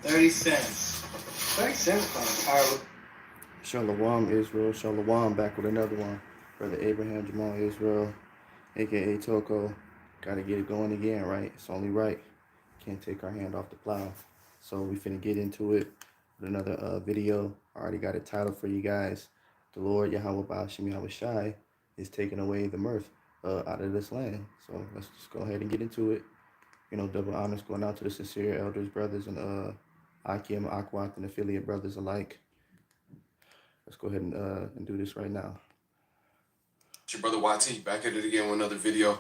30 cents. 30 cents from Tyler. Shalom Israel, Shalom back with another one. Brother Abraham Jamal Israel, aka Toko. Gotta get it going again, right? It's only right. Can't take our hand off the plow. So we finna get into it with another video. I already got a title for you guys. The Lord Yahweh Ba'ashem Yahweh Shai is taking away the mirth out of this land. So let's just go ahead and get into it. You know, double honors going out to the sincere elders, brothers, and א.ק.א, א.ק.א, and affiliate brothers alike. Let's go ahead and do this right now. It's your brother YT back at it again with another video,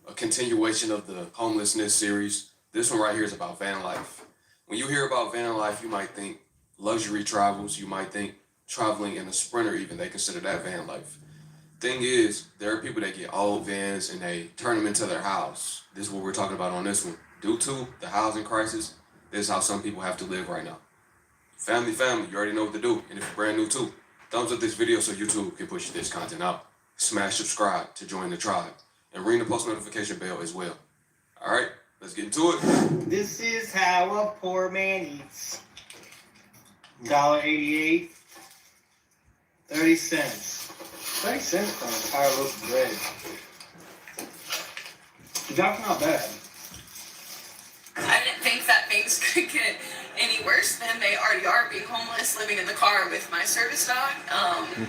a continuation of the homelessness series. This one right here is about van life. When you hear about van life, you might think luxury travels, you might think traveling in a Sprinter even, they consider that van life. Thing is, there are people that get old vans and they turn them into their house. This is what we're talking about on this one. Due to the housing crisis, this is how some people have to live right now. Family, you already know what to do. And if you're brand new too, thumbs up this video so YouTube can push this content out. Smash subscribe to join the tribe. And ring the post notification bell as well. Alright, let's get into it. This is how a poor man eats. $1.88. 30 cents. 30 cents for an entire loaf of bread. That's not bad. I didn't think that things could get any worse than they already are, being homeless, living in the car with my service dog.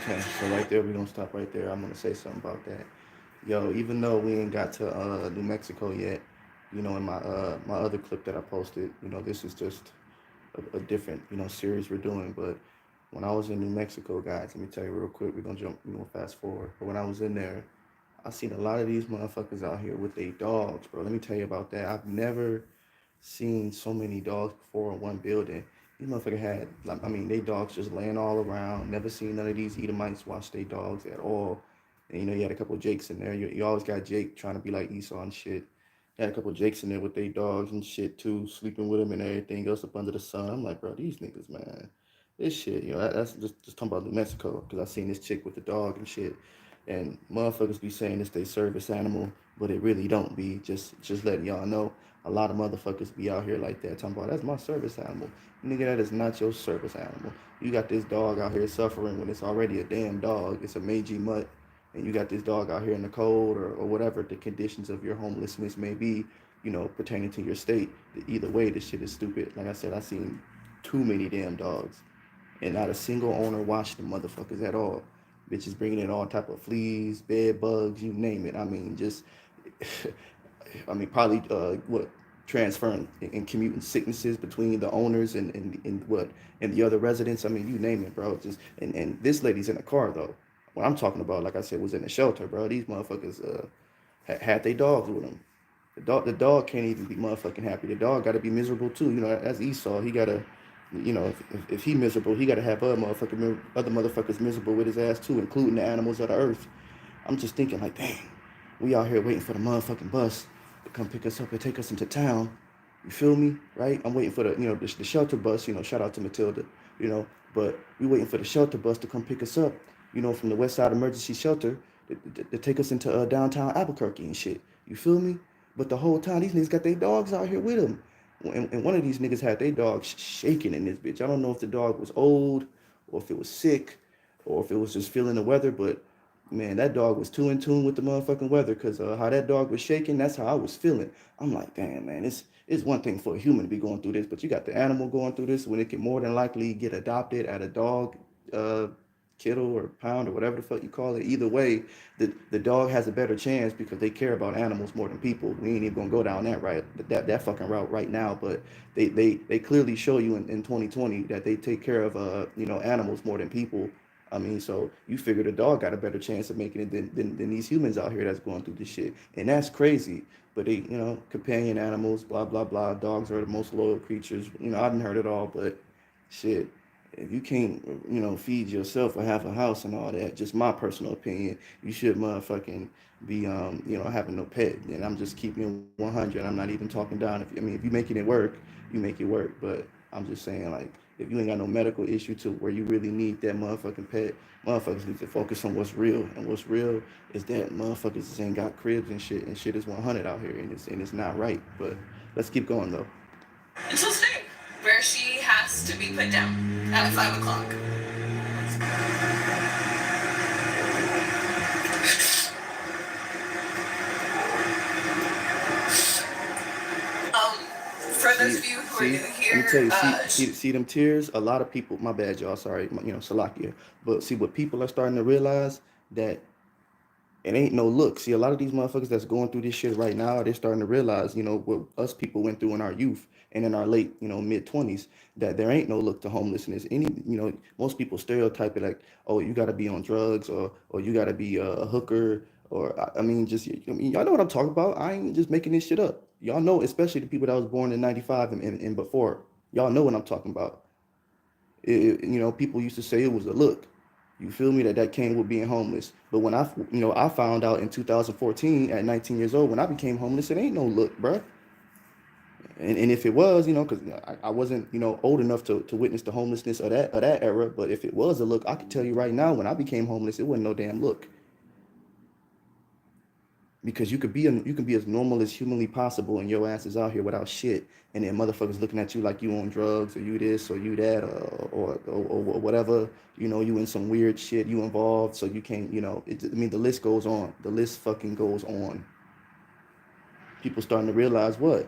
Okay, so right there, we're gonna stop right there. I'm gonna say something about that. Yo, even though we ain't got to New Mexico yet, you know, in my my other clip that I posted, you know, this is just a different, you know, series we're doing. But when I was in New Mexico, guys, let me tell you real quick, we're gonna jump, you know, fast forward. But when I was in there, I seen a lot of these motherfuckers out here with their dogs, bro. Let me tell you about that. I've never seen so many dogs before in one building. These motherfuckers had, like, I mean, they dogs just laying all around. Never seen none of these Edomites watch their dogs at all. And, you know, you had a couple of Jakes in there. You always got Jake trying to be like Esau and shit. You had a couple of Jakes in there with their dogs and shit, too, sleeping with them and everything else up under the sun. I'm like, bro, these niggas, man. This shit, you know, that's just talking about New Mexico, because I seen this chick with the dog and shit. And motherfuckers be saying it's their service animal, but it really don't be. Just letting y'all know. A lot of motherfuckers be out here like that, talking about, that's my service animal. Nigga, that is not your service animal. You got this dog out here suffering when it's already a damn dog. It's a mangy mutt. And you got this dog out here in the cold or whatever the conditions of your homelessness may be, you know, pertaining to your state. Either way, this shit is stupid. Like I said, I seen too many damn dogs. And not a single owner watched the motherfuckers at all. Bitches bringing in all type of fleas, bed bugs, you name it. I mean, just... I mean, probably transferring and commuting sicknesses between the owners and the other residents. I mean, you name it, bro. Just and this lady's in a car though. What I'm talking about, like I said, was in a shelter, bro. These motherfuckers had their dogs with them. The dog can't even be motherfucking happy. The dog got to be miserable too. You know, as Esau, he gotta, you know, if he miserable, he gotta have other motherfuckers miserable with his ass too, including the animals of the earth. I'm just thinking like, dang, we out here waiting for the motherfucking bus to come pick us up and take us into town. You feel me, right? I'm waiting for the, you know, the shelter bus. You know, shout out to Matilda. You know, but we waiting for the shelter bus to come pick us up. You know, from the West Side Emergency Shelter to take us into downtown Albuquerque and shit. You feel me? But the whole time, these niggas got their dogs out here with them. And one of these niggas had their dog shaking in this bitch. I don't know if the dog was old or if it was sick or if it was just feeling the weather, but man, that dog was too in tune with the motherfucking weather, because how that dog was shaking, that's how I was feeling. I'm like, damn, man, it's one thing for a human to be going through this, but you got the animal going through this when it can more than likely get adopted at a dog kennel or pound or whatever the fuck you call it. Either way, the dog has a better chance because they care about animals more than people. We ain't even gonna go down that fucking route right now, but they clearly show you in 2020 that they take care of you know, animals more than people. I mean, so you figure the dog got a better chance of making it than these humans out here that's going through this shit. And that's crazy. But they, you know, companion animals, blah, blah, blah. Dogs are the most loyal creatures. You know, I didn't heard it all, but shit. If you can't, you know, feed yourself or have a house and all that, just my personal opinion, you should motherfucking be, you know, having no pet. And I'm just keeping it 100. I'm not even talking down. If you making it work, you make it work. But I'm just saying, like, if you ain't got no medical issue to where you really need that motherfucking pet, motherfuckers need to focus on what's real. And what's real is that motherfuckers just ain't got cribs and shit is 100 out here, and it's not right. But let's keep going though. And so stay. where she has to be put down at 5 o'clock. For those of you who are new here, let me tell you, see them tears. A lot of people. My bad, y'all. Sorry, Salakia. But see, what people are starting to realize that it ain't no look. See, a lot of these motherfuckers that's going through this shit right now, they're starting to realize, what us people went through in our youth and in our late, mid-20s, that there ain't no look to homelessness. Most people stereotype it like, oh, you got to be on drugs or you got to be a hooker or, y'all know what I'm talking about. I ain't just making this shit up. Y'all know, especially the people that was born in 95 and before. Y'all know what I'm talking about. People used to say it was a look. You feel me? That came with being homeless. But when I found out in 2014 at 19 years old, when I became homeless, it ain't no look, bruh. And if it was, because I wasn't, old enough to witness the homelessness of that era. But if it was a look, I could tell you right now, when I became homeless, it wasn't no damn look. Because you can be as normal as humanly possible, and your ass is out here without shit, and then motherfuckers looking at you like you on drugs or you this or you that or whatever. You in some weird shit, you involved, so you can't. The list goes on. The list fucking goes on. People starting to realize what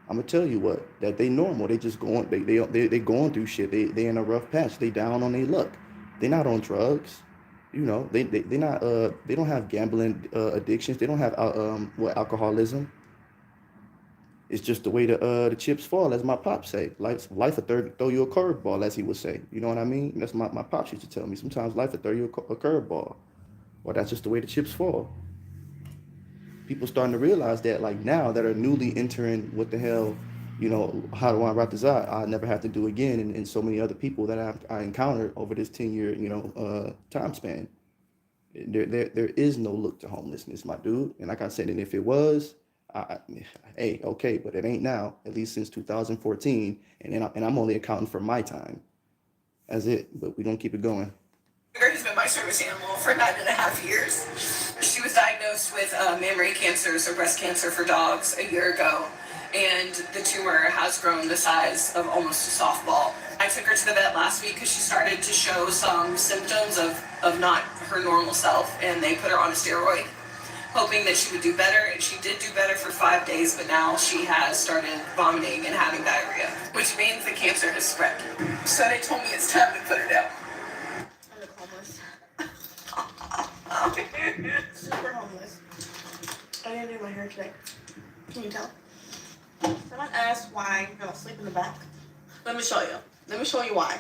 I'm gonna tell you that they normal. They just going they going through shit. They in a rough patch. They down on their luck. They not on drugs. They not they don't have gambling addictions. They don't have alcoholism. It's just the way the chips fall, as my pop say. Life will throw you a curveball, as he would say. You know what I mean? That's my pops used to tell me. Sometimes life will throw you a curveball, or that's just the way the chips fall. People starting to realize that, like, now that are newly entering what the hell, how do I write this out? I never have to do again, and so many other people that I encountered over this 10-year time span. There is no look to homelessness, my dude. And like I said, and if it was, hey, okay, but it ain't now. At least since 2014, and I'm only accounting for my time. That's it. But we don't keep it going. Has been my service animal for 9.5 years. She was diagnosed with mammary cancer, so breast cancer for dogs, a year ago, and the tumor has grown the size of almost a softball. I took her to the vet last week because she started to show some symptoms of not her normal self, and they put her on a steroid, hoping that she would do better, and she did do better for 5 days, but now she has started vomiting and having diarrhea, which means the cancer has spread. So they told me it's time to put her down. I look homeless. Super homeless. I didn't do my hair today. Can you tell? Someone asked why I don't sleep in the back. Let me show you. Let me show you why.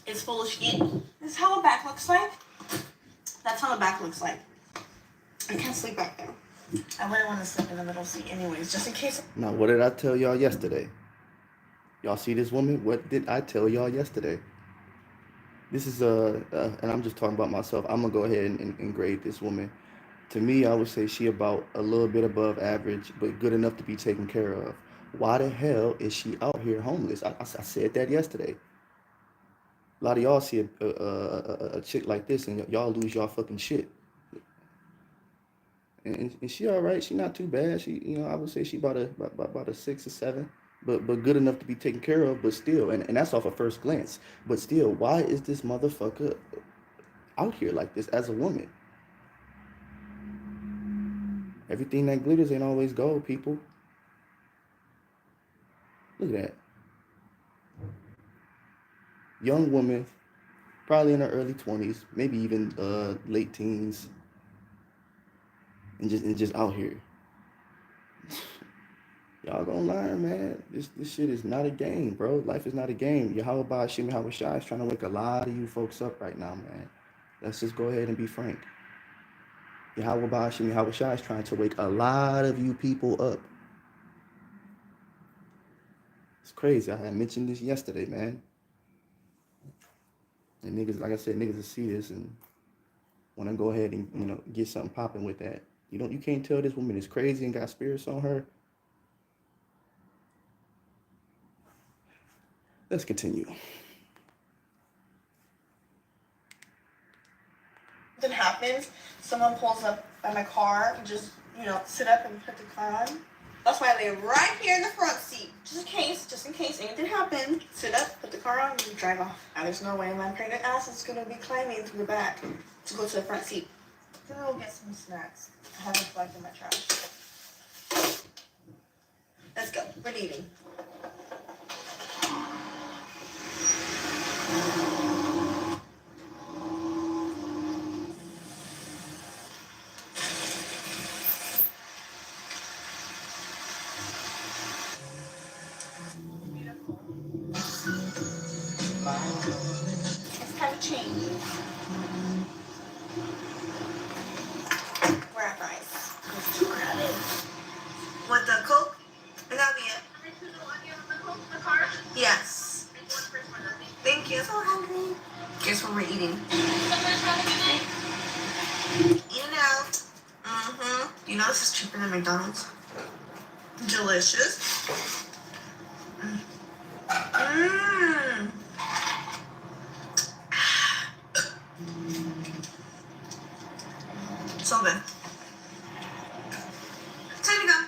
It's full of skin. This is how the back looks like. That's how the back looks like. I can't sleep back there. I wouldn't want to sleep in the middle seat anyways, just in case. Now, what did I tell y'all yesterday? Y'all see this woman? What did I tell y'all yesterday? This is and I'm just talking about myself. I'm gonna go ahead and grade this woman. To me, I would say she about a little bit above average, but good enough to be taken care of. Why the hell is she out here homeless? I said that yesterday. A lot of y'all see a chick like this and y'all lose y'all fucking shit. And she all right. She not too bad. She, I would say she about a 6 or 7, but good enough to be taken care of. But still, and that's off a first glance. But still, why is this motherfucker out here like this as a woman? Everything that glitters ain't always gold, people. Look at that. Young woman, probably in her early 20s, maybe even late teens, and just out here. Y'all gonna learn, man. This shit is not a game, bro. Life is not a game. Yahweh Shimmy Hawashai is trying to wake a lot of you folks up right now, man. Let's just go ahead and be frank. Yahweh Shimmy Hawashai is trying to wake a lot of you people up. It's crazy. I had mentioned this yesterday, man. And niggas, like I said, niggas will see this and want to go ahead and get something popping with that. You can't tell this woman is crazy and got spirits on her. Let's continue. Something happens, someone pulls up by my car and just, sit up and put the car on. That's why I lay right here in the front seat. Just in case anything happened. Sit up, put the car on, and drive off. Now there's no way my pregnant ass is gonna be climbing through the back to go to the front seat. Then I'll get some snacks. I have a flag in my trash. Let's go. We're leaving. It's time to change. We're at Rice. It's too crowded. With the Coke? And that'll be it. Yes. Thank you. So hungry. Guess what we're eating? You know. You know this is cheaper than McDonald's. Delicious. So good. Time to go.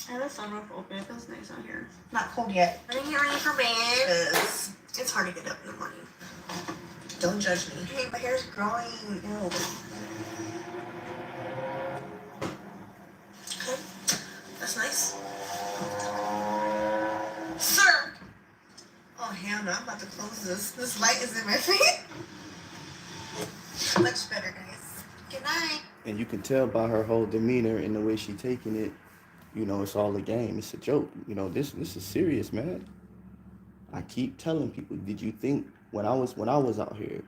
I have the sunroof open. It feels nice out here. Not cold yet. I'm gonna get ready for bed. It's hard to get up in the morning. Don't judge me. Hey, my hair's growing. Ew. Okay. That's nice. Sir! Oh, hell no. I'm about to close this. This light is in my face. Much better, guys. Good night. And you can tell by her whole demeanor and the way she taking it, you know, it's all a game. It's a joke. You know, this is serious, man. I keep telling people, did you think when I was out here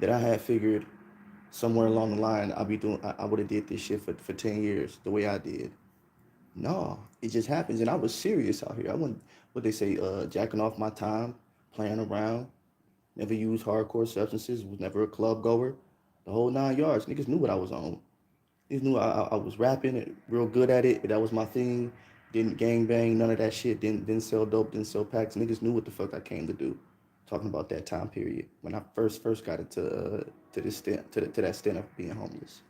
that I had figured somewhere along the line I would have did this shit for 10 years the way I did? No, it just happens. And I was serious out here. I wasn't, what they say, jacking off my time, playing around, never used hardcore substances, was never a club goer. The whole 9 yards. Niggas knew what I was on. Niggas knew I was rapping, real good at it. That was my thing. Didn't gang bang, none of that shit. Didn't sell dope, didn't sell packs. Niggas knew what the fuck I came to do. Talking about that time period when I first got into this stint, to that stint of being homeless.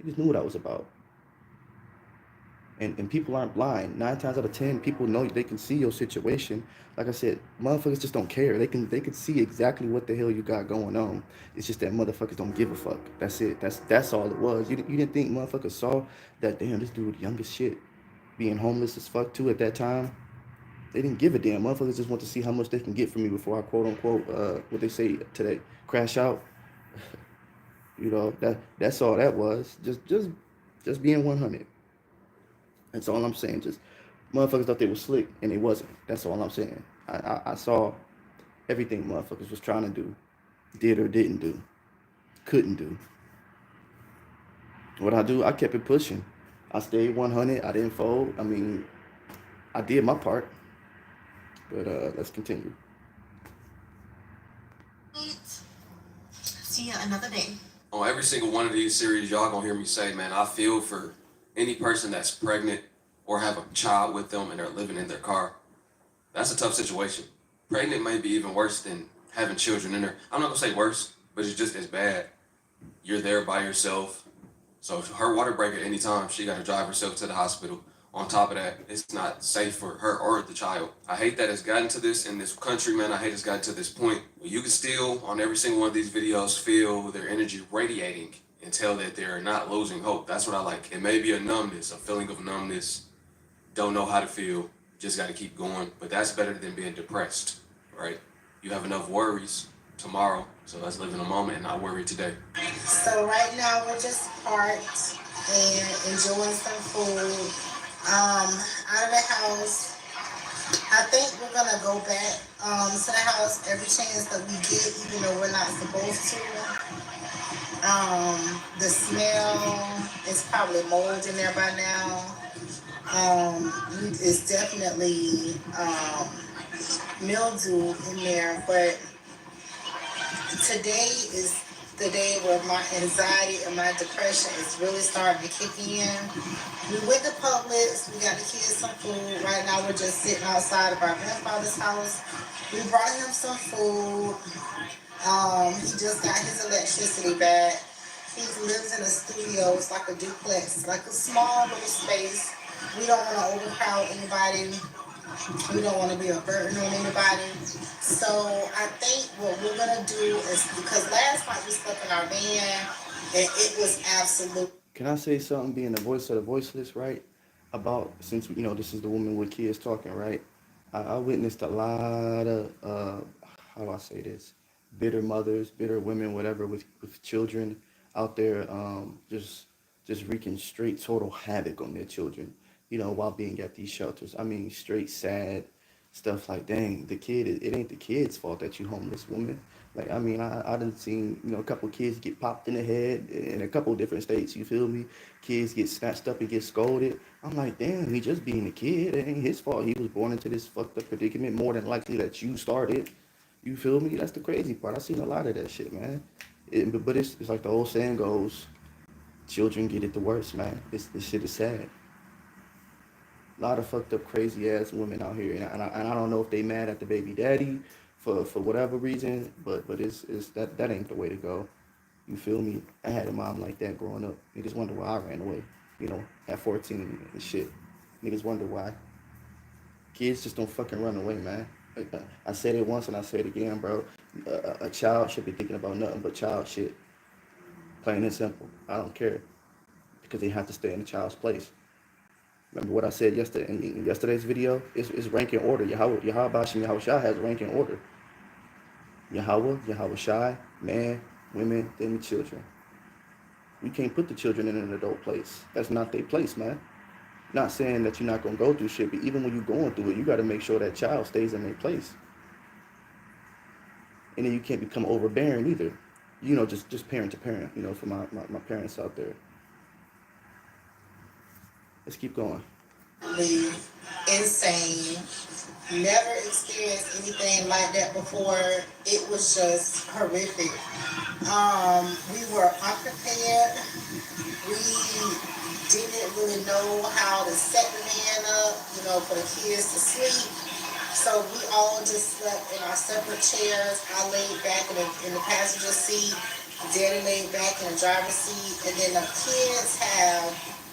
Niggas knew what I was about. And people aren't blind. 9 times out of 10, people know, they can see your situation. Like I said, motherfuckers just don't care. They can see exactly what the hell you got going on. It's just that motherfuckers don't give a fuck. That's it. That's all it was. You didn't think motherfuckers saw that, damn, this dude young as shit, being homeless as fuck too at that time. They didn't give a damn. Motherfuckers just want to see how much they can get from me before I quote unquote what they say today, crash out. You know, that's all that was. Just being 100. That's all I'm saying. Just motherfuckers thought they were slick and they wasn't. That's all I'm saying. I saw everything motherfuckers was trying to do, did or didn't do, couldn't do. What I do, I kept it pushing. I stayed 100. I didn't fold. I mean, I did my part. But let's continue. See you another day. On every single one of these series, y'all gonna hear me say, man, I feel for any person that's pregnant or have a child with them and they're living in their car. That's a tough situation. Pregnant may be even worse than having children in there. I'm not gonna say worse, but it's just as bad. You're there by yourself. So if her water break at any time, she gotta drive herself to the hospital. On top of that, it's not safe for her or the child. I hate that it's gotten to this in this country, man. I hate it's gotten to this point where you can still, on every single one of these videos, feel their energy radiating and tell that they're not losing hope. That's what I like. It may be a numbness, a feeling of numbness, don't know how to feel, just got to keep going. But that's better than being depressed, right? You have enough worries tomorrow, so let's live in the moment and not worry today. So right now we're just parked and enjoying some food. Out of the house. I think we're gonna go back to the house every chance that we get, even though we're not supposed to. The smell is probably mold in there by now. It's definitely mildew in there, but today is the day where my anxiety and my depression is really starting to kick in. We went to Publix, we got the kids some food. Right now we're just sitting outside of our grandfather's house. We brought him some food. He just got his electricity back. He lives in a studio. It's like a duplex, like a small little space. We don't want to overcrowd anybody. We don't want to be a burden on anybody. So I think what we're gonna do is, because last night we slept in our van and it was absolute. Can I say something? Being the voice of the voiceless, right? About, since this is the woman with kids talking, right? I witnessed a lot of how do I say this? Bitter mothers, bitter women, whatever, with children out there, just wreaking straight total havoc on their children. While being at these shelters. I mean, straight sad stuff like, dang, the kid, it ain't the kid's fault that you homeless woman. Like, I mean, I done seen, a couple kids get popped in the head in a couple different states, you feel me? Kids get snatched up and get scolded. I'm like, damn, he just being a kid. It ain't his fault. He was born into this fucked up predicament, more than likely that you started. You feel me? That's the crazy part. I seen a lot of that shit, man. But it's like the old saying goes, children get it the worst, man. This shit is sad. A lot of fucked up, crazy ass women out here, and I don't know if they mad at the baby daddy for whatever reason, but it's that ain't the way to go. You feel me? I had a mom like that growing up. Niggas wonder why I ran away, at 14 and shit. Niggas wonder why. Kids just don't fucking run away, man. I said it once and I say it again, bro. A child should be thinking about nothing but child shit. Plain and simple. I don't care, because they have to stay in the child's place. Remember what I said yesterday in yesterday's video? It's rank and order. Yahweh Shem Yahweh Shai has rank and order. Yahweh Shai, man, women, then the children. We can't put the children in an adult place. That's not their place, man. Not saying that you're not gonna go through shit, but even when you're going through it, you gotta make sure that child stays in their place. And then you can't become overbearing either. Just parent to parent, for my parents out there. Let's keep going. Insane. Never experienced anything like that before. It was just horrific. We were unprepared. We didn't really know how to set the van up, for the kids to sleep. So we all just slept in our separate chairs. I laid back in the passenger seat. Daddy laid back in the driver's seat. And then the kids have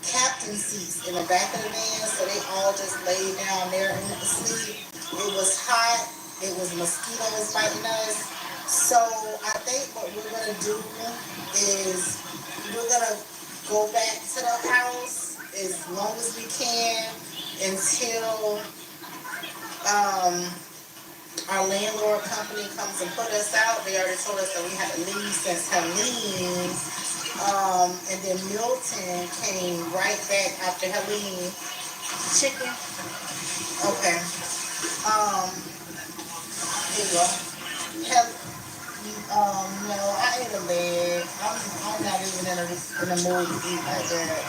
captain seats in the back of the van, so they all just laid down there and went to sleep. It was hot. It was mosquitoes biting us. So I think what we're gonna do is we're gonna go back to the house as long as we can until our landlord company comes and put us out. They already told us that we had to leave since Helene. And then Milton came right back after Helene. Chicken? Okay. Here you go. No, I ate a leg. I'm not even in the mood to eat like that.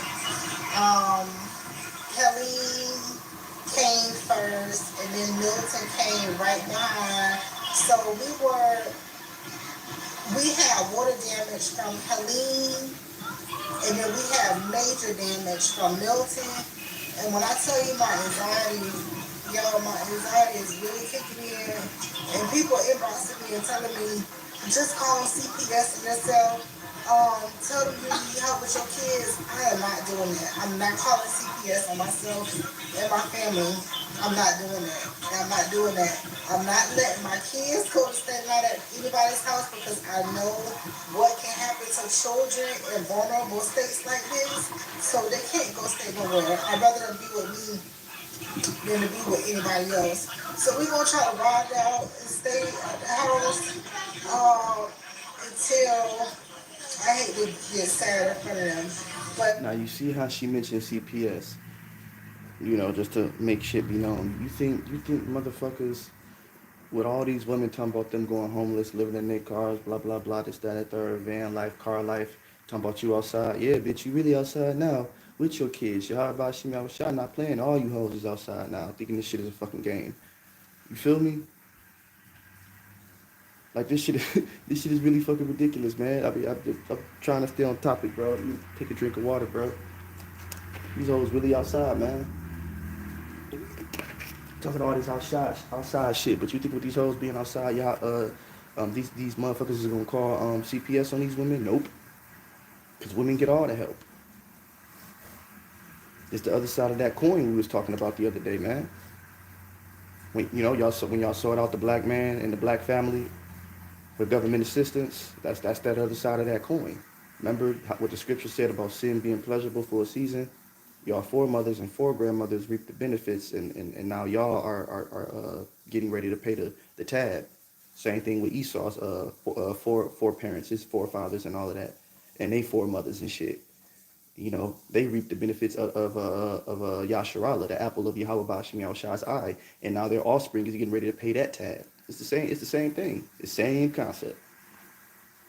Helene came first, and then Milton came right behind. So we had water damage from Helene, and then we have major damage from Milton. And when I tell you my anxiety is really kicking in. And people inboxing me and telling me, just call CPS and yourself. Tell them you need help with your kids. I am not doing that. I'm not calling CPS on myself and my family. I'm not doing that. I'm not doing that. I'm not letting my kids go to stay night at anybody's house, because I know what can happen to children in vulnerable states like this. So they can't go stay nowhere. I'd rather them be with me than to be with anybody else. So we're going to try to ride out and stay at the house until, I hate to get sad in front of them. But Now you see how she mentioned CPS, just to make shit be known. You think motherfuckers, with all these women talking about them going homeless, living in their cars, blah blah blah, this, that, and third, van life, car life, talking about you outside. Yeah, bitch, you really outside now with your kids. Your heart about Shimmy outside, not playing. All you hoes is outside now, thinking this shit is a fucking game. You feel me? Like, this shit is really fucking ridiculous, man. I'm trying to stay on topic, bro. Let me take a drink of water, bro. These hoes really outside, man. Talking all this outside shit, but you think with these hoes being outside, y'all, these motherfuckers is gonna call CPS on these women? Nope. Because women get all the help. It's the other side of that coin we was talking about the other day, man. When when y'all sought out the black man and the black family for government assistance, that's that other side of that coin. Remember what the scripture said about sin being pleasurable for a season? Y'all foremothers and foregrandmothers reap the benefits, and now y'all are getting ready to pay the tab. Same thing with Esau's four parents, his forefathers and all of that, and they foremothers and shit. They reap the benefits of Yasharallah, the apple of Yahweh Bashim Yahushua's eye, and now their offspring is getting ready to pay that tab. It's the same. It's the same thing. The same concept.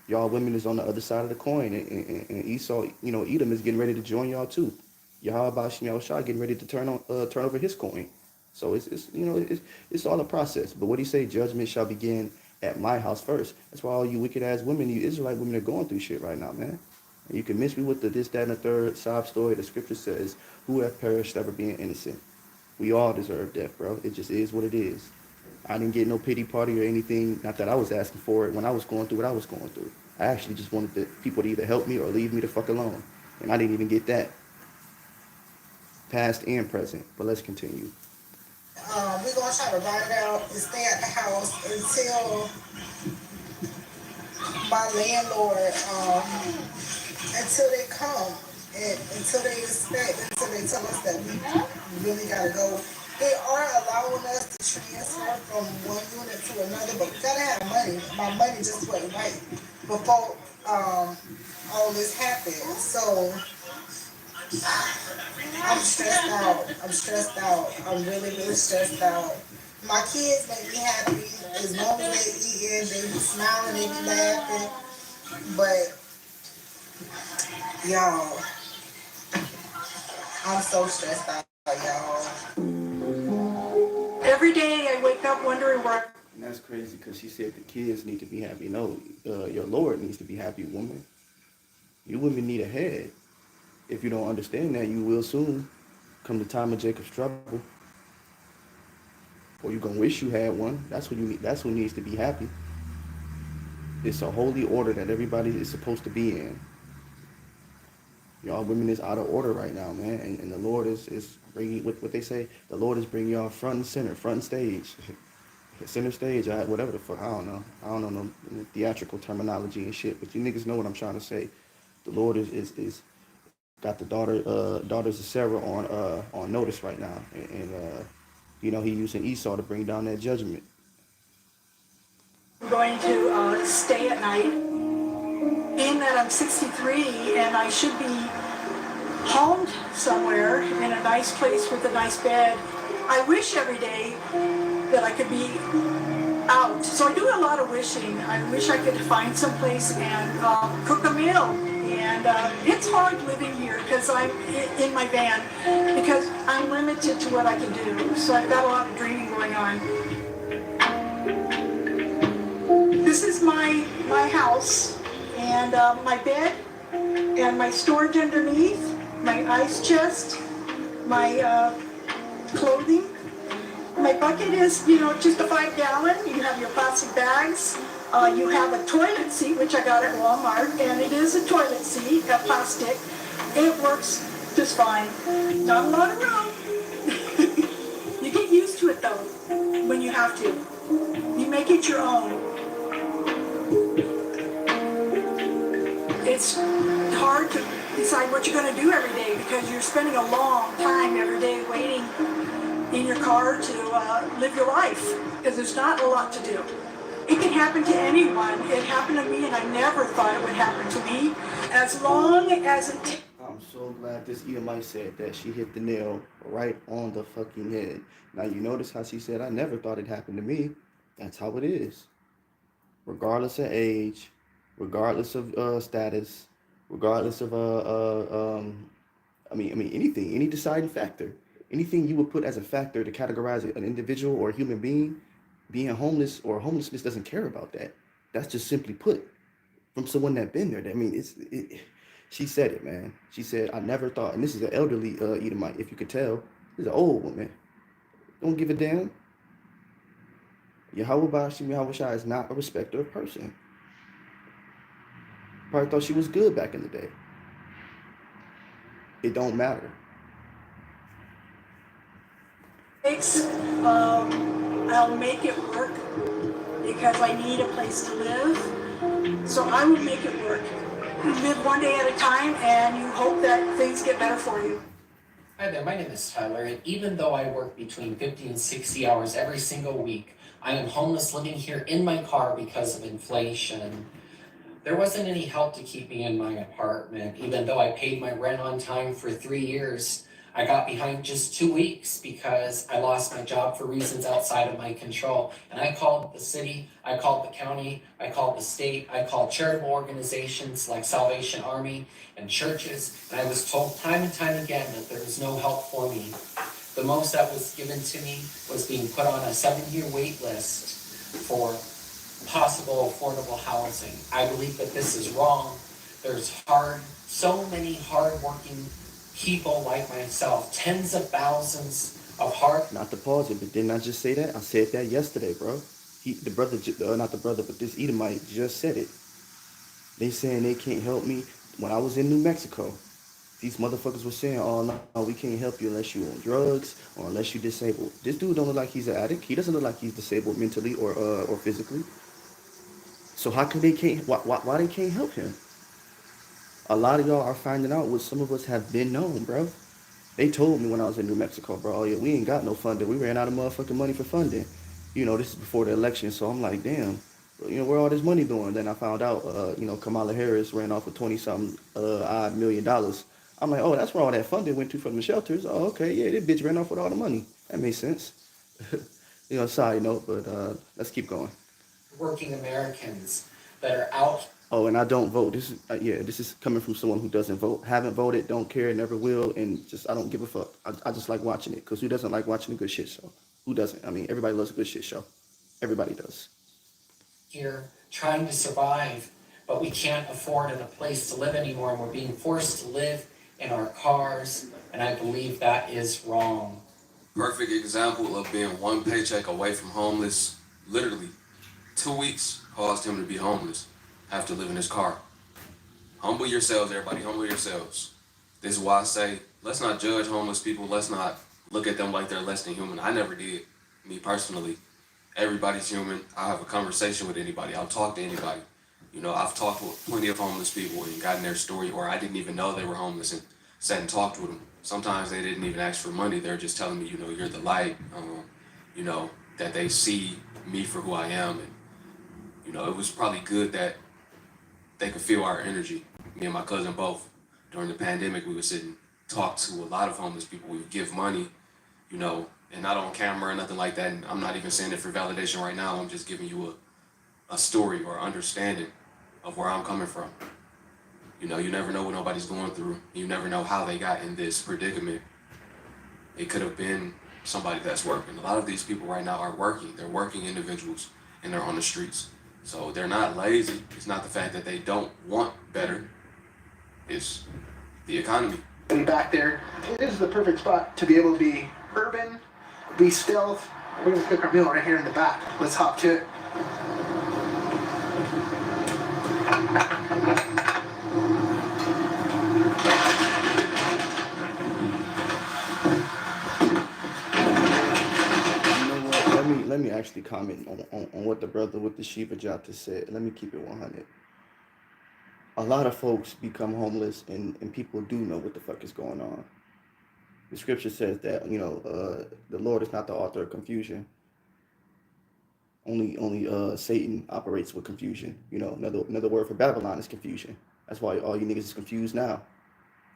Y'all women is on the other side of the coin, and Esau, Edom is getting ready to join y'all too. Yahweh Bashim Yahushua getting ready to turn over his coin. So it's all a process. But what do you say? Judgment shall begin at my house first. That's why all you wicked ass women, you Israelite women, are going through shit right now, man. And you can miss me with the this, that, and the third sob story. The scripture says, "Who have perished ever being innocent?" We all deserve death, bro. It just is what it is. I didn't get no pity party or anything. Not that I was asking for it when I was going through what I was going through. I actually just wanted the people to either help me or leave me the fuck alone. And I didn't even get that. Past and present. But let's continue. We're gonna try to ride it out and stay at the house until my landlord, until they come and until they inspect, until they tell us that we really gotta go. They are allowing us to transfer from one unit to another, but we gotta have money. My money just wasn't right before all this happened. So I'm stressed out. I'm really, really stressed out. My kids make me happy. As long as they eating, they be smiling, they be laughing. But y'all, I'm so stressed out, y'all. Every day I wake up wondering where. And that's crazy because she said the kids need to be happy. No, your Lord needs to be happy, woman. You women need a head. If you don't understand that, you will soon come the time of Jacob's trouble. Or you're going to wish you had one. That's who you need. That's who needs to be happy. It's a holy order that everybody is supposed to be in. Y'all women is out of order right now, man. And the Lord is bringing, what they say, the Lord is bringing y'all front and center, front and stage. Center stage, whatever the fuck, I don't know. I don't know no theatrical terminology and shit, but you niggas know what I'm trying to say. The Lord is got the daughters of Sarah on notice right now, and he using Esau to bring down that judgment. I'm going to stay at night. Being that I'm 63 and I should be homed somewhere in a nice place with a nice bed, I wish every day that I could be out. So I do a lot of wishing. I wish I could find some place and cook a meal. And it's hard living here because I'm in my van because I'm limited to what I can do. So I've got a lot of dreaming going on. This is my house and my bed and my storage underneath, my ice chest, my clothing. My bucket is, just a 5-gallon. You have your plastic bags. You have a toilet seat, which I got at Walmart, and it is a toilet seat, a plastic. It works just fine. Not a lot of room. You get used to it, though, when you have to. You make it your own. It's hard to decide what you're going to do every day because you're spending a long time every day waiting in your car to live your life because there's not a lot to do. It can happen to anyone. It happened to me and I never thought it would happen to me. As long as it... I'm so glad this Edomite said that. She hit the nail right on the fucking head. Now you notice how she said, I never thought it happened to me. That's how it is. Regardless of age, regardless of status, regardless of anything, any deciding factor, anything you would put as a factor to categorize an individual or a human being, being homeless or homelessness doesn't care about that. That's just simply put from someone that been there. She said it, man. She said, I never thought, and this is an elderly Edomite, if you could tell. This is an old woman. Don't give a damn. Yahweh Bashim Yahushua is not a respecter of person. Probably thought she was good back in the day. It don't matter. I'll make it work because I need a place to live. So I would make it work. You live one day at a time and you hope that things get better for you. Hi there, my name is Tyler, and even though I work between 50 and 60 hours every single week, I am homeless living here in my car because of inflation. There wasn't any help to keep me in my apartment, even though I paid my rent on time for 3 years. I got behind just 2 weeks because I lost my job for reasons outside of my control. And I called the city, I called the county, I called the state, I called charitable organizations like Salvation Army and churches, and I was told time and time again that there was no help for me. The most that was given to me was being put on a 7-year wait list for possible affordable housing. I believe that this is wrong. There's so many hard-working people like myself, tens of thousands of Not to pause it, but didn't I just say that? I said that yesterday, bro. The brother, not the brother, but this Edomite just said it. They saying they can't help me. When I was in New Mexico, these motherfuckers were saying, oh, no, we can't help you unless you're on drugs or unless you're disabled. This dude don't look like he's an addict. He doesn't look like he's disabled mentally or physically. So how come why they can't help him? A lot of y'all are finding out what some of us have been known, bro. They told me when I was in New Mexico, bro, oh yeah, we ain't got no funding. We ran out of motherfucking money for funding. This is before the election, so I'm like, damn, where all this money going? Then I found out, Kamala Harris ran off with 20-something odd $1 million. I'm like, oh, that's where all that funding went to from the shelters. Oh, okay, yeah, this bitch ran off with all the money. That makes sense. Side note, but let's keep going. working Americans that are out. Oh, and I don't vote. This is coming from someone who doesn't vote. Haven't voted, don't care, never will, and I don't give a fuck. I just like watching it, because who doesn't like watching a good shit show? Who doesn't? I mean, everybody loves a good shit show. Everybody does. Here trying to survive, but we can't afford a place to live anymore, and we're being forced to live in our cars, and I believe that is wrong. Perfect example of being one paycheck away from homeless. Literally, 2 weeks caused him to be homeless, have to live in his car. Humble yourselves, everybody, humble yourselves. This is why I say, let's not judge homeless people. Let's not look at them like they're less than human. I never did, me personally. Everybody's human. I'll have a conversation with anybody. I'll talk to anybody. I've talked with plenty of homeless people and gotten their story, or I didn't even know they were homeless and sat and talked with them. Sometimes they didn't even ask for money. They're just telling me, you're the light, that they see me for who I am. And, it was probably good that they could feel our energy. Me and my cousin both. During the pandemic, we would sit and talk to a lot of homeless people. We would give money, and not on camera or nothing like that. And I'm not even saying it for validation right now. I'm just giving you a story or understanding of where I'm coming from. You never know what nobody's going through. You never know how they got in this predicament. It could have been somebody that's working. A lot of these people right now are working. They're working individuals, and they're on the streets. So they're not lazy. It's not the fact that they don't want better. It's the economy. Back there, it is the perfect spot to be able to be urban, be stealth. We're gonna cook our meal right here in the back. Let's hop to it. Let me actually comment on what the brother with the Shiva Jat just said. Let me keep it 100. A lot of folks become homeless, and people do know what the fuck is going on. The scripture says that, the Lord is not the author of confusion. Only Satan operates with confusion. Another word for Babylon is confusion. That's why all you niggas is confused now.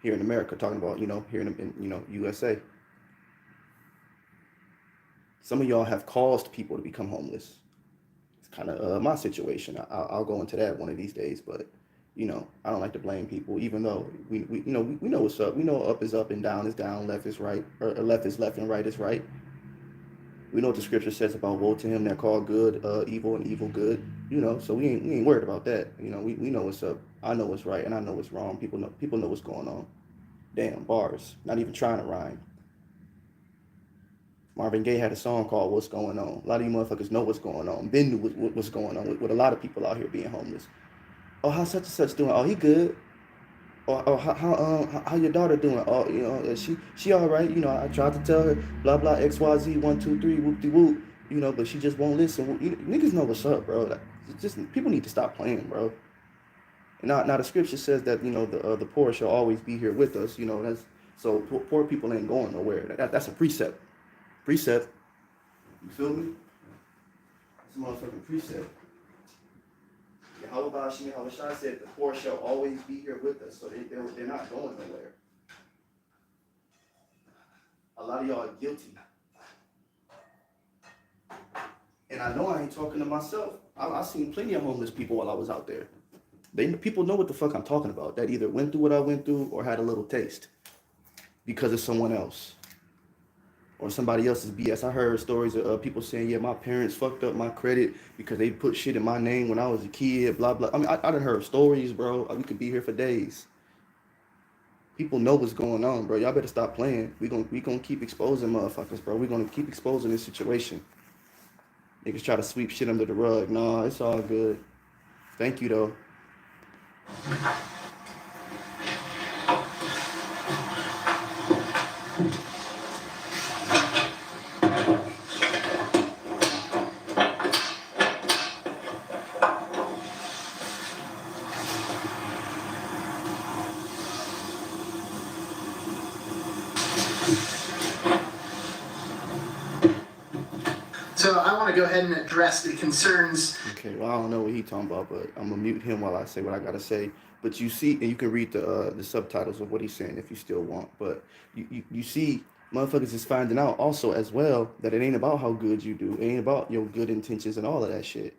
Here in America, talking about, here in USA. Some of y'all have caused people to become homeless. It's kind of my situation. I'll go into that one of these days, but I don't like to blame people, even though we know what's up. We know up is up and down is down, left is right, or left is left and right is right. We know what the scripture says about woe to him that call good evil and evil good. So we ain't worried about that. We know what's up. I know what's right and I know what's wrong. People know what's going on. Damn, bars. Not even trying to rhyme. Marvin Gaye had a song called What's Going On. A lot of you motherfuckers know what's going on. Ben knew what's going on with a lot of people out here being homeless. Oh, how's such and such doing? Oh, he good. or how your daughter doing? Oh, you know, she all right. You know, I tried to tell her blah blah XYZ 1 2 3 whoop de whoop. You know, but she just won't listen. Niggas know what's up, bro. Like, it's just people need to stop playing, bro. And now the scripture says that, you know, the poor shall always be here with us. You know, that's so poor people ain't going nowhere. That's a precept. Precept. You feel me? It's a motherfucking precept. How Shai said the poor shall always be here with us, so they're not going nowhere. A lot of y'all are guilty. And I know I ain't talking to myself. I've seen plenty of homeless people while I was out there. People know what the fuck I'm talking about. That either went through what I went through or had a little taste because of someone else or somebody else's BS. I heard stories of people saying, yeah, my parents fucked up my credit because they put shit in my name when I was a kid, blah, blah. I mean, I done heard stories, bro. We could be here for days. People know what's going on, bro. Y'all better stop playing. We gonna keep exposing motherfuckers, bro. We gonna keep exposing this situation. Niggas try to sweep shit under the rug. Nah, it's all good. Thank you, though. So I want to go ahead and address the concerns. Okay, well, I don't know what he's talking about, but I'm gonna mute him while I say what I gotta say. But you see, and you can read the subtitles of what he's saying if you still want. But you see, motherfuckers is finding out also as well that it ain't about how good you do. It ain't about your good intentions and all of that shit.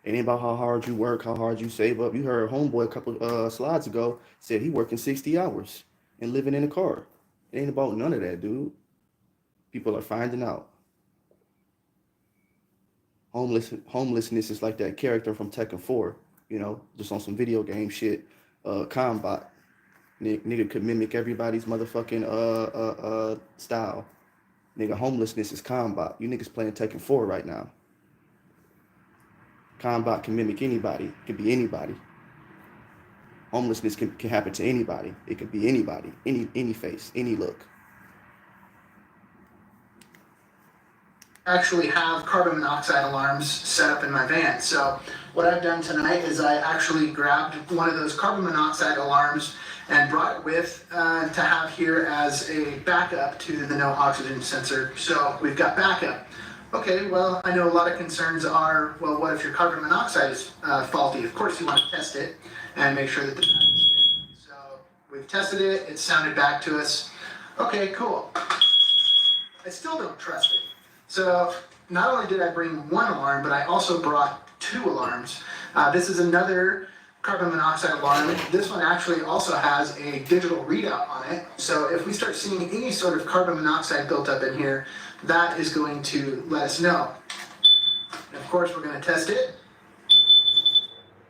It ain't about how hard you work, how hard you save up. You heard Homeboy a couple slides ago said he working 60 hours and living in a car. It ain't about none of that, dude. People are finding out. Homelessness is like that character from Tekken 4, you know, just on some video game shit. Combat. Nigga could mimic everybody's motherfucking style. Nigga, homelessness is combat. You niggas playing Tekken 4 right now. Combat can mimic anybody. It could be anybody. Homelessness can happen to anybody. It could be anybody, any face, any look. Actually have carbon monoxide alarms set up in my van. So what I've done tonight is I actually grabbed one of those carbon monoxide alarms and brought it with to have here as a backup to the no oxygen sensor. So we've got backup. Okay, well, I know a lot of concerns are, well, what if your carbon monoxide is faulty? Of course you want to test it and make sure that the so we've tested it, it sounded back to us. Okay, cool. I still don't trust it. So not only did I bring one alarm, but I also brought 2 alarms. This is another carbon monoxide alarm. This one actually also has a digital readout on it. So if we start seeing any sort of carbon monoxide built up in here, that is going to let us know. And of course, we're going to test it.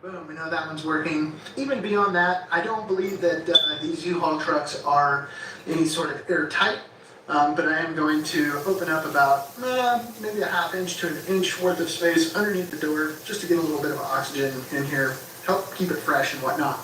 Boom, we know that one's working. Even beyond that, I don't believe that these U-Haul trucks are any sort of airtight. But I am going to open up about maybe a ½ inch to an inch worth of space underneath the door just to get a little bit of oxygen in here, help keep it fresh and whatnot.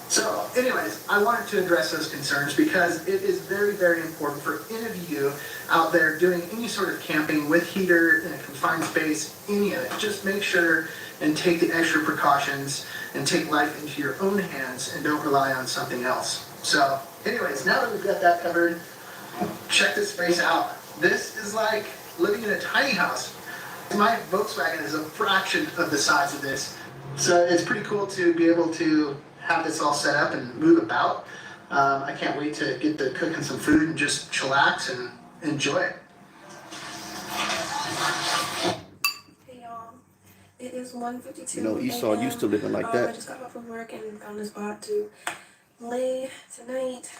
So anyways, I wanted to address those concerns because it is very, very important for any of you out there doing any sort of camping with heater in a confined space, any of it. Just make sure and take the extra precautions and take life into your own hands and don't rely on something else. So anyways, now that we've got that covered, check this space out. This is like living in a tiny house. My Volkswagen is a fraction of the size of this. So it's pretty cool to be able to have this all set up and move about. I can't wait to get to cooking some food and just chillax and enjoy it. Hey y'all, it is 1:52. You know, Esau used to living like that. I just got off from work and found a spot to lay tonight.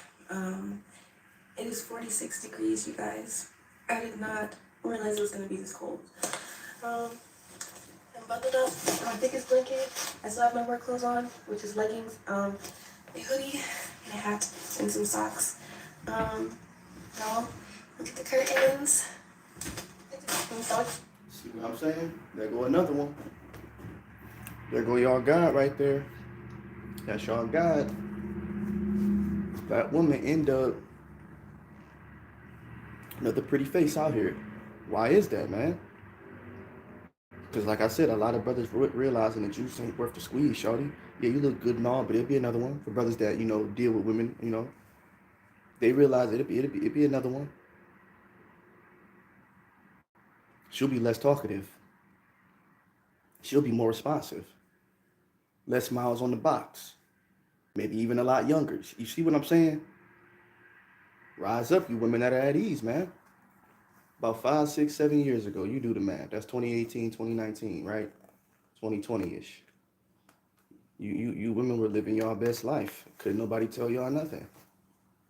It is 46 degrees, you guys. I did not realize it was gonna be this cold. I'm bundled up in my thickest blanket. I still have my work clothes on, which is leggings, a hoodie, and a hat, and some socks. Y'all, look at the curtains. See what I'm saying? There go another one. There go y'all God right there. That's y'all God. That woman end up another pretty face out here. Why is that, man? Because like I said, a lot of brothers realizing the juice ain't worth the squeeze, shorty. Yeah, you look good and all, but it'll be another one for brothers that deal with women. They realize it'll be another one. She'll be less talkative. She'll be more responsive. Less miles on the box. Maybe even a lot younger. You see what I'm saying? Rise up, you women that are at ease, man. About 5, 6, 7 years ago, you do the math. That's 2018, 2019, right? 2020-ish. You women were living your best life. Couldn't nobody tell y'all nothing.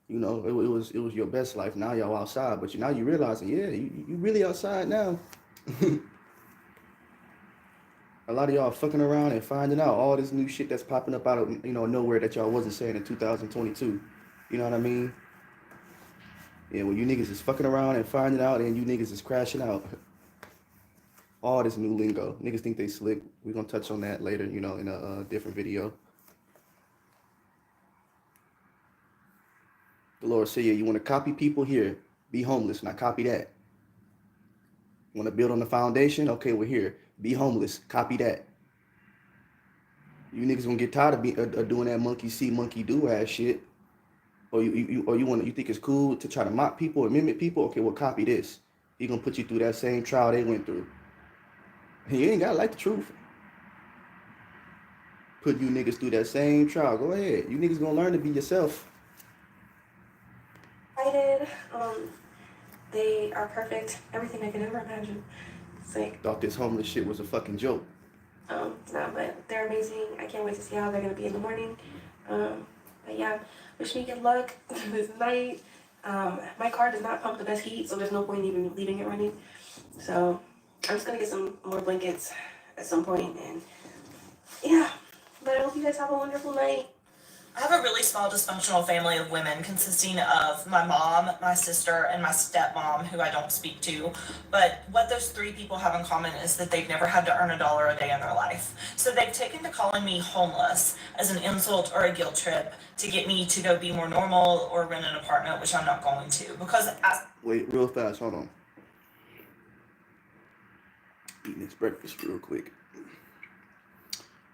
It was your best life. Now y'all outside, but now you realizing, yeah, you really outside now. A lot of y'all fucking around and finding out all this new shit that's popping up out of nowhere that y'all wasn't saying in 2022. You know what I mean? Yeah, when you niggas is fucking around and finding out, and you niggas is crashing out. All this new lingo. Niggas think they slick. We're gonna touch on that later, in a different video. The Lord said, yeah, you want to copy people here, be homeless. Now copy that. You want to build on the foundation? Okay, we're here. Be homeless. Copy that. You niggas gonna get tired of doing that monkey see, monkey do ass shit. Or you think it's cool to try to mock people or mimic people? Okay, well copy this. He gonna put you through that same trial they went through. You ain't gotta like the truth. Put you niggas through that same trial. Go ahead. You niggas gonna learn to be yourself. Excited. They are perfect. Everything I could ever imagine. It's like Thought this homeless shit was a fucking joke. no, but they're amazing. I can't wait to see how they're gonna be in the morning. But yeah, wish me good luck this night. My car does not pump the best heat, so there's no point even leaving it running. So I'm just gonna get some more blankets at some point, and yeah. But I hope you guys have a wonderful night. I have a really small dysfunctional family of women consisting of my mom, my sister, and my stepmom, who I don't speak to. But what those three people have in common is that they've never had to earn $1 a day in their life. So they've taken to calling me homeless as an insult or a guilt trip to get me to go be more normal or rent an apartment, which I'm not going to. Because Wait, real fast, hold on. Eating this breakfast real quick.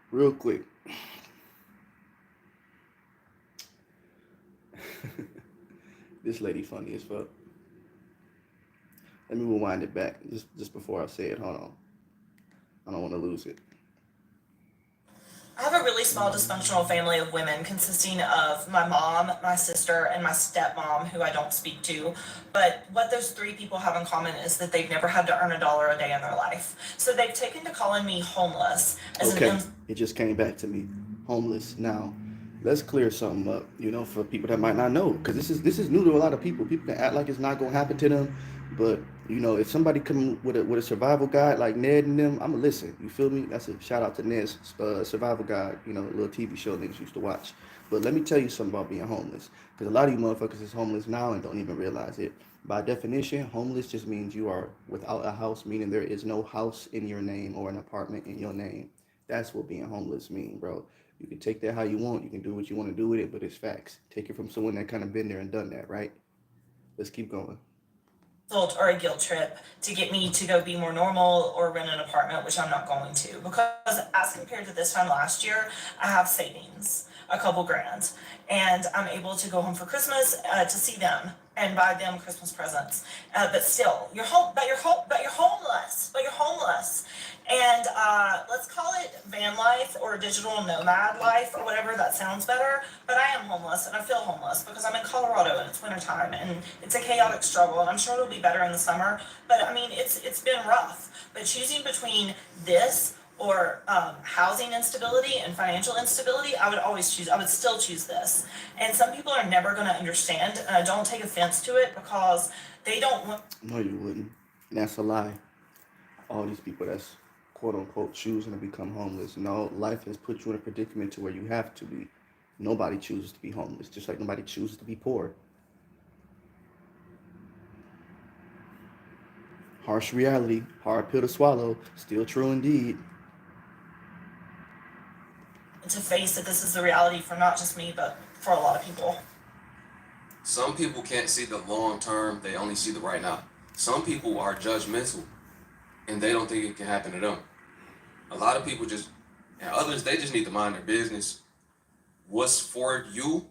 Real quick. This lady funny as fuck. Let me rewind it back just before I say it. Hold on. I don't want to lose it. I have a really small dysfunctional family of women consisting of my mom, my sister, and my stepmom, who I don't speak to. But what those three people have in common is that they've never had to earn $1 a day in their life. So they've taken to calling me homeless as okay. It just came back to me. Homeless. Now, let's clear something up, for people that might not know, because this is new to a lot of people. People can act like it's not gonna happen to them, but if somebody come with a survival guide like Ned and them, I'ma listen. You feel me? That's a shout out to Ned's survival guide. A little TV show niggas used to watch. But let me tell you something about being homeless, because a lot of you motherfuckers is homeless now and don't even realize it. By definition, homeless just means you are without a house, meaning there is no house in your name or an apartment in your name. That's what being homeless mean, bro. You can take that how you want. You can do what you want to do with it, but it's facts. Take it from someone that kind of been there and done that, right? Let's keep going. Or a guilt trip to get me to go be more normal or rent an apartment, which I'm not going to. Because as compared to this time last year, I have savings, a couple grand, and I'm able to go home for Christmas to see them and buy them Christmas presents. But still, you're homeless. And let's call it van life or digital nomad life or whatever, that sounds better. But I am homeless and I feel homeless because I'm in Colorado and it's wintertime and it's a chaotic struggle, and I'm sure it'll be better in the summer. But I mean, it's been rough. But choosing between this or housing instability and financial instability, I would still choose this. And some people are never going to understand, and I don't take offense to it because they don't want. No, you wouldn't. And that's a lie. All these people that's quote unquote choosing to become homeless. No, life has put you in a predicament to where you have to be. Nobody chooses to be homeless, just like nobody chooses to be poor. Harsh reality, hard pill to swallow, still true indeed. To face that this is the reality for not just me, but for a lot of people. Some people can't see the long term, they only see the right now. Some people are judgmental and they don't think it can happen to them. A lot of people just, and others, they just need to mind their business. What's for you,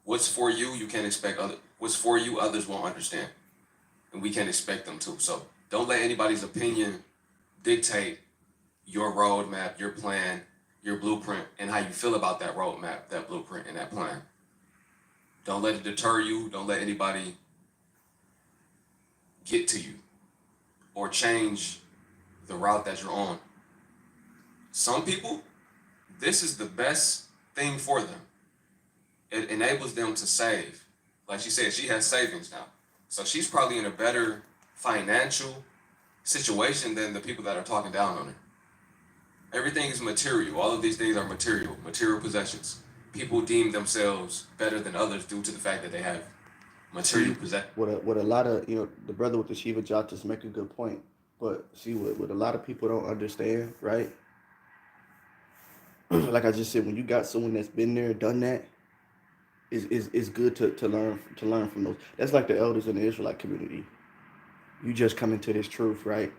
what's for you, you can't expect what's for you, others won't understand. And we can't expect them to. So don't let anybody's opinion dictate your roadmap, your plan, your blueprint, and how you feel about that roadmap, that blueprint, and that plan. Don't let it deter you. Don't let anybody get to you or change the route that you're on. Some people, this is the best thing for them. It enables them to save. Like she said, she has savings now. So she's probably in a better financial situation than the people that are talking down on her. Everything is material. All of these things are material possessions. People deem themselves better than others due to the fact that they have material possessions. What a lot of, the brother with the Shiva Jat just make a good point. But see, what a lot of people don't understand, right? Like I just said, when you got someone that's been there, done that, is good to learn from those. That's like the elders in the Israelite community. You just come into this truth, right?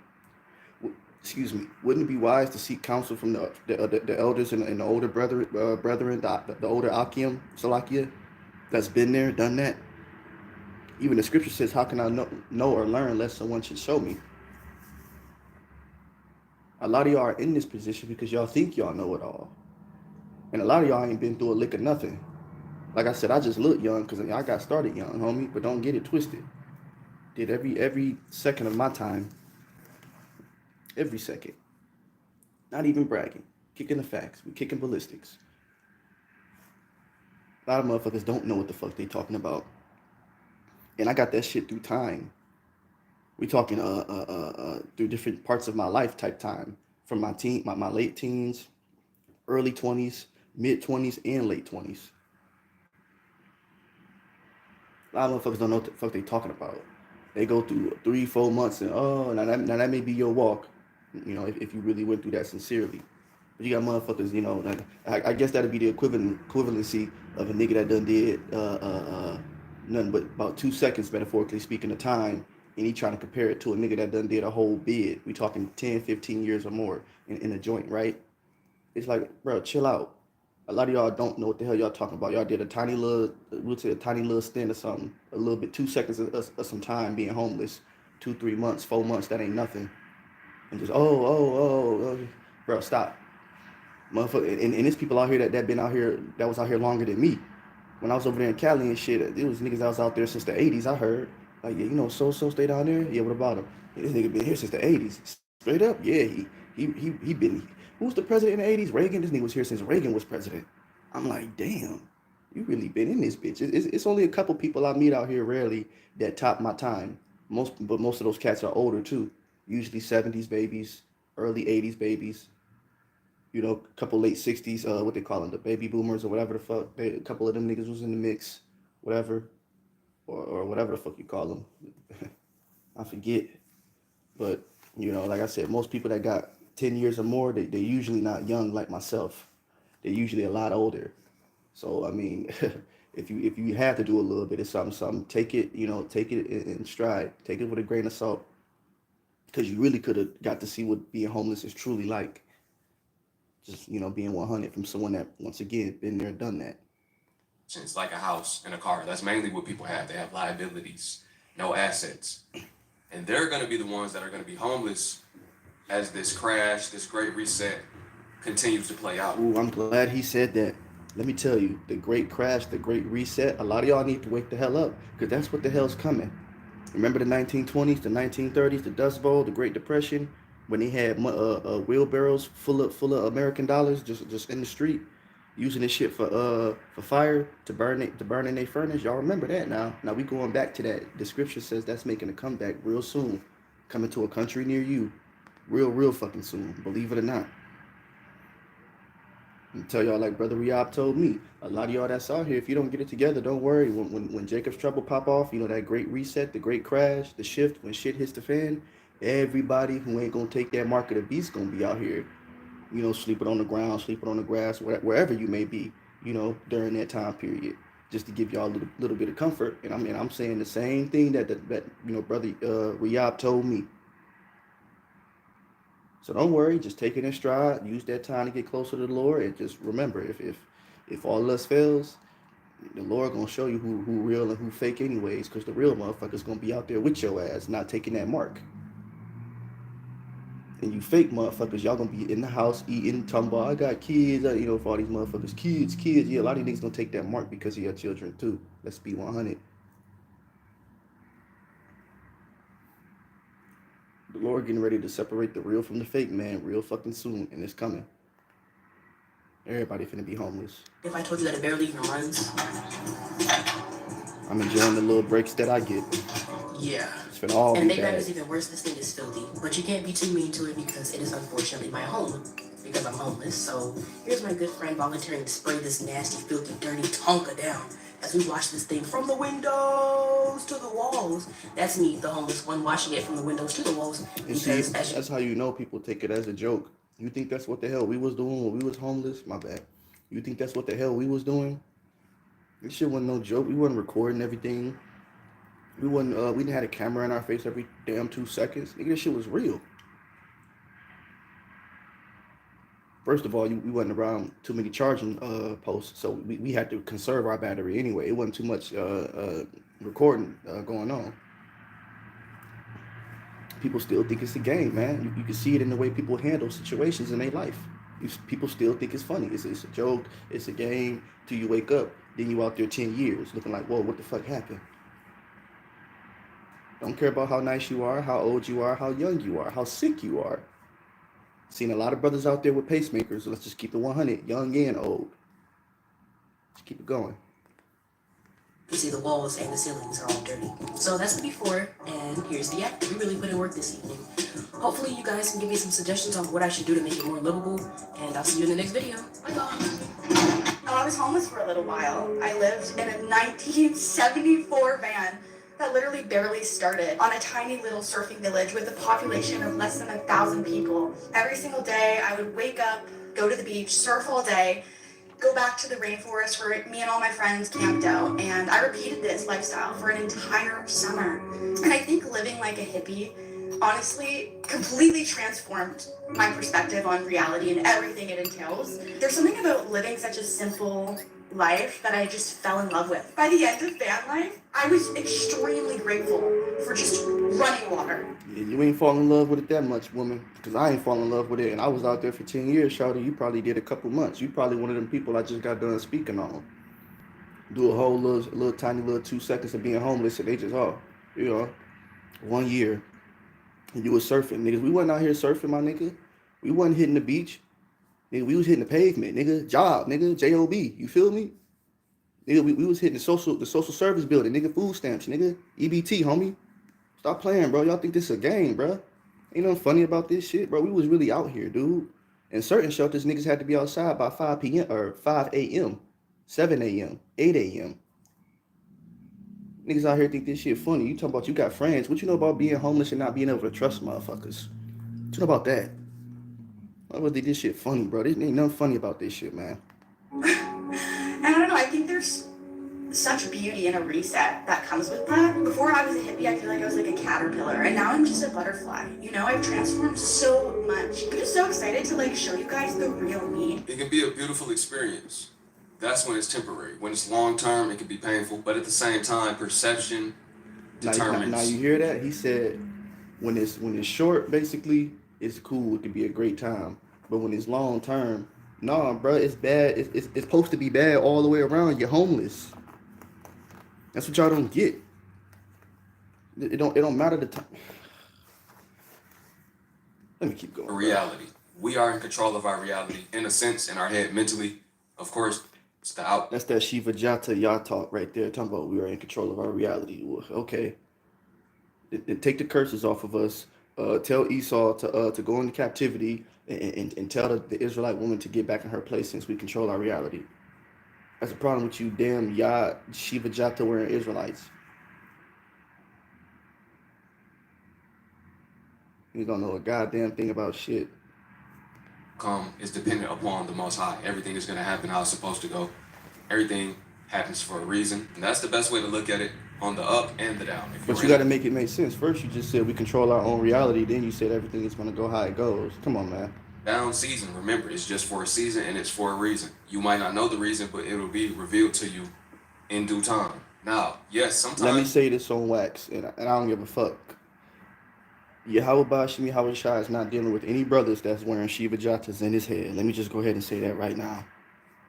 Excuse me. Wouldn't it be wise to seek counsel from the elders and the older brethren, the older א.ק.א, Salakia, that's been there, done that? Even the scripture says, "How can I know or learn unless someone should show me?" A lot of y'all are in this position because y'all think y'all know it all, and a lot of y'all ain't been through a lick of nothing. Like I said, I just look young because I got started young, homie. But don't get it twisted. Did every second of my time, every second. Not even bragging. Kicking the facts. We kicking ballistics. A lot of motherfuckers don't know what the fuck they talking about. And I got that shit through time. We talking through different parts of my life type time. From my late teens, early 20s, mid 20s, and late 20s. A lot of motherfuckers don't know what the fuck they talking about. They go through 3-4 months and now that may be your walk, if you really went through that sincerely. But you got motherfuckers, like I guess that'd be the equivalency of a nigga that done did nothing but about 2 seconds, metaphorically speaking, of time, and he trying to compare it to a nigga that done did a whole bid. We talking 10, 15 years or more in a joint, right? It's like, bro, chill out. A lot of y'all don't know what the hell y'all talking about. Y'all did a tiny little stint or something, a little bit, 2 seconds of some time being homeless, 2, 3 months, 4 months, that ain't nothing. And just, bro, stop. Motherfucker, and there's people out here that been out here, that was out here longer than me. When I was over there in Cali and shit, it was niggas that was out there since the 80s, I heard. Like, yeah, so stay down there? Yeah, what about him? Yeah, this nigga been here since the 80s. Straight up, yeah, he been, who was the president in the 80s? Reagan. This nigga was here since Reagan was president. I'm like, damn, you really been in this bitch. It's only a couple people I meet out here rarely that top my time. But most of those cats are older too. Usually 70s babies, early 80s babies. A couple late 60s, what they call them, the baby boomers or whatever the fuck. A couple of them niggas was in the mix, whatever, or whatever the fuck you call them. I forget. But, like I said, most people that got 10 years or more, they usually not young like myself. They're usually a lot older. So, I mean, if you have to do a little bit of something, take it, take it in stride. Take it with a grain of salt. Because you really could have got to see what being homeless is truly like. Just, being 100 from someone that, once again, been there, done that. It's like a house and a car. That's mainly what people have. They have liabilities, no assets. And they're going to be the ones that are going to be homeless as this crash, this great reset continues to play out. Ooh, I'm glad he said that. Let me tell you, the great crash, the great reset, a lot of y'all need to wake the hell up, because that's what the hell's coming. Remember the 1920s, the 1930s, the Dust Bowl, the Great Depression, when they had wheelbarrows full of American dollars just in the street, using this shit for fire to burn in their furnace. Y'all remember that now? Now we going back to that. The scripture says that's making a comeback real soon, coming to a country near you, real fucking soon. Believe it or not. And tell y'all like Brother Riyab told me, a lot of y'all that's out here, if you don't get it together, don't worry. When Jacob's trouble pop off, that great reset, the great crash, the shift, when shit hits the fan, everybody who ain't gonna take that mark of the beast gonna be out here, sleeping on the ground, sleeping on the grass, wherever you may be, during that time period. just to give y'all a little bit of comfort. And I mean, I'm saying the same thing that brother Riyab told me. So don't worry, just take it in stride. Use that time to get closer to the Lord, and just remember, if all else fails, the Lord gonna show you who real and who fake anyways, because the real motherfuckers gonna be out there with your ass, not taking that mark. And you fake motherfuckers, y'all gonna be in the house eating, talking about, I got kids, for all these motherfuckers, kids. Yeah, a lot of these niggas gonna take that mark because of your children too. Let's be 100. The Lord getting ready to separate the real from the fake, man, real fucking soon, and it's coming. Everybody finna be homeless. If I told you that it barely even runs. I'm enjoying the little breaks that I get. Yeah. It's finna all and be they bad. got is even worse. This thing is filthy. But you can't be too mean to it because it is unfortunately my home. Because I'm homeless. So here's my good friend volunteering to spray this nasty, filthy, dirty Tonka down as we wash this thing from the windows to the walls. That's me, the homeless one, washing it from the windows to the walls. And see, that's how you know people take it as a joke. You think that's what the hell we was doing when we was homeless? My bad. You think that's what the hell we was doing? This shit wasn't no joke. We wasn't recording everything. We didn't have a camera in our face every damn 2 seconds. Nigga, this shit was real. First of all, we wasn't around too many charging posts, so we had to conserve our battery anyway. It wasn't too much recording going on. People still think it's a game, man. You can see it in the way people handle situations in their life. People still think it's funny. It's a joke. It's a game. Till you wake up, then you out there 10 years looking like, whoa, what the fuck happened? Don't care about how nice you are, how old you are, how young you are, how sick you are. Seen a lot of brothers out there with pacemakers. So let's just keep it 100, young and old. Just keep it going. You see the walls and the ceilings are all dirty. So that's the before, and here's the after. We really put in work this evening. Hopefully you guys can give me some suggestions on what I should do to make it more livable, and I'll see you in the next video. Bye. I was homeless for a little while. I lived in a 1974 van that literally barely started on a tiny little surfing village with a population of less than 1,000 people. Every single day I would wake up, go to the beach, surf all day, go back to the rainforest where me and all my friends camped out, and I repeated this lifestyle for an entire summer. And I think living like a hippie honestly completely transformed my perspective on reality and everything it entails. There's something about living such a simple life that I just fell in love with. By the end of van life, I was extremely grateful for just running water. Yeah, you ain't fall in love with it that much, woman, because I ain't fall in love with it, and I was out there for 10 years, shawty. You probably did a couple months. You probably one of them people I just got done speaking on. Do a whole little tiny 2 seconds of being homeless, and they just, 1 year. And you was surfing, niggas. We wasn't out here surfing, my nigga. We wasn't hitting the beach. Nigga, we was hitting the pavement, nigga. Job, nigga. J-O-B. You feel me? Nigga, we was hitting the social service building, nigga. Food stamps, nigga. EBT, homie. Stop playing, bro. Y'all think this is a game, bro. Ain't nothing funny about this shit, bro. We was really out here, dude. In certain shelters, niggas had to be outside by 5 p.m. or 5 a.m., 7 a.m., 8 a.m. Niggas out here think this shit funny. You talking about you got friends. What you know about being homeless and not being able to trust motherfuckers? What you know about that? I would think this shit funny, bro. There ain't nothing funny about this shit, man. And I don't know, I think there's such beauty in a reset that comes with that. Before I was a hippie, I feel like I was like a caterpillar, and now I'm just a butterfly. You know, I've transformed so much. I'm just so excited to show you guys the real me. It can be a beautiful experience. That's when it's temporary. When it's long term, it can be painful. But at the same time, perception determines. Now you hear that? He said, when it's short, basically, it's cool. It can be a great time. But when it's long term, nah, bro, it's bad. It's supposed to be bad all the way around. You're homeless. That's what y'all don't get. It don't matter the time. Let me keep going. Reality. We are in control of our reality, in a sense, in our head, mentally. Of course, it's the out. That's that Shiva Jata Yah talk right there, talking about we are in control of our reality. Okay. Then take the curses off of us. Tell Esau to go into captivity and tell the Israelite woman to get back in her place since we control our reality. That's the problem with you damn Yah Shiva Jata wearing Israelites. You don't know a goddamn thing about shit. Is dependent upon the Most High. Everything is going to happen how it's supposed to go. Everything happens for a reason. And that's the best way to look at it, on the up and the down. But you got to make it make sense. First, you just said we control our own reality. Then you said everything is going to go how it goes. Come on, man. Down season, remember, it's just for a season and it's for a reason. You might not know the reason, but it will be revealed to you in due time. Now, yes, sometimes. Let me say this on wax, and I don't give a fuck. Yahweh Bashim Yahweh Shai is not dealing with any brothers that's wearing Shiva Jatas in his head. Let me just go ahead and say that right now.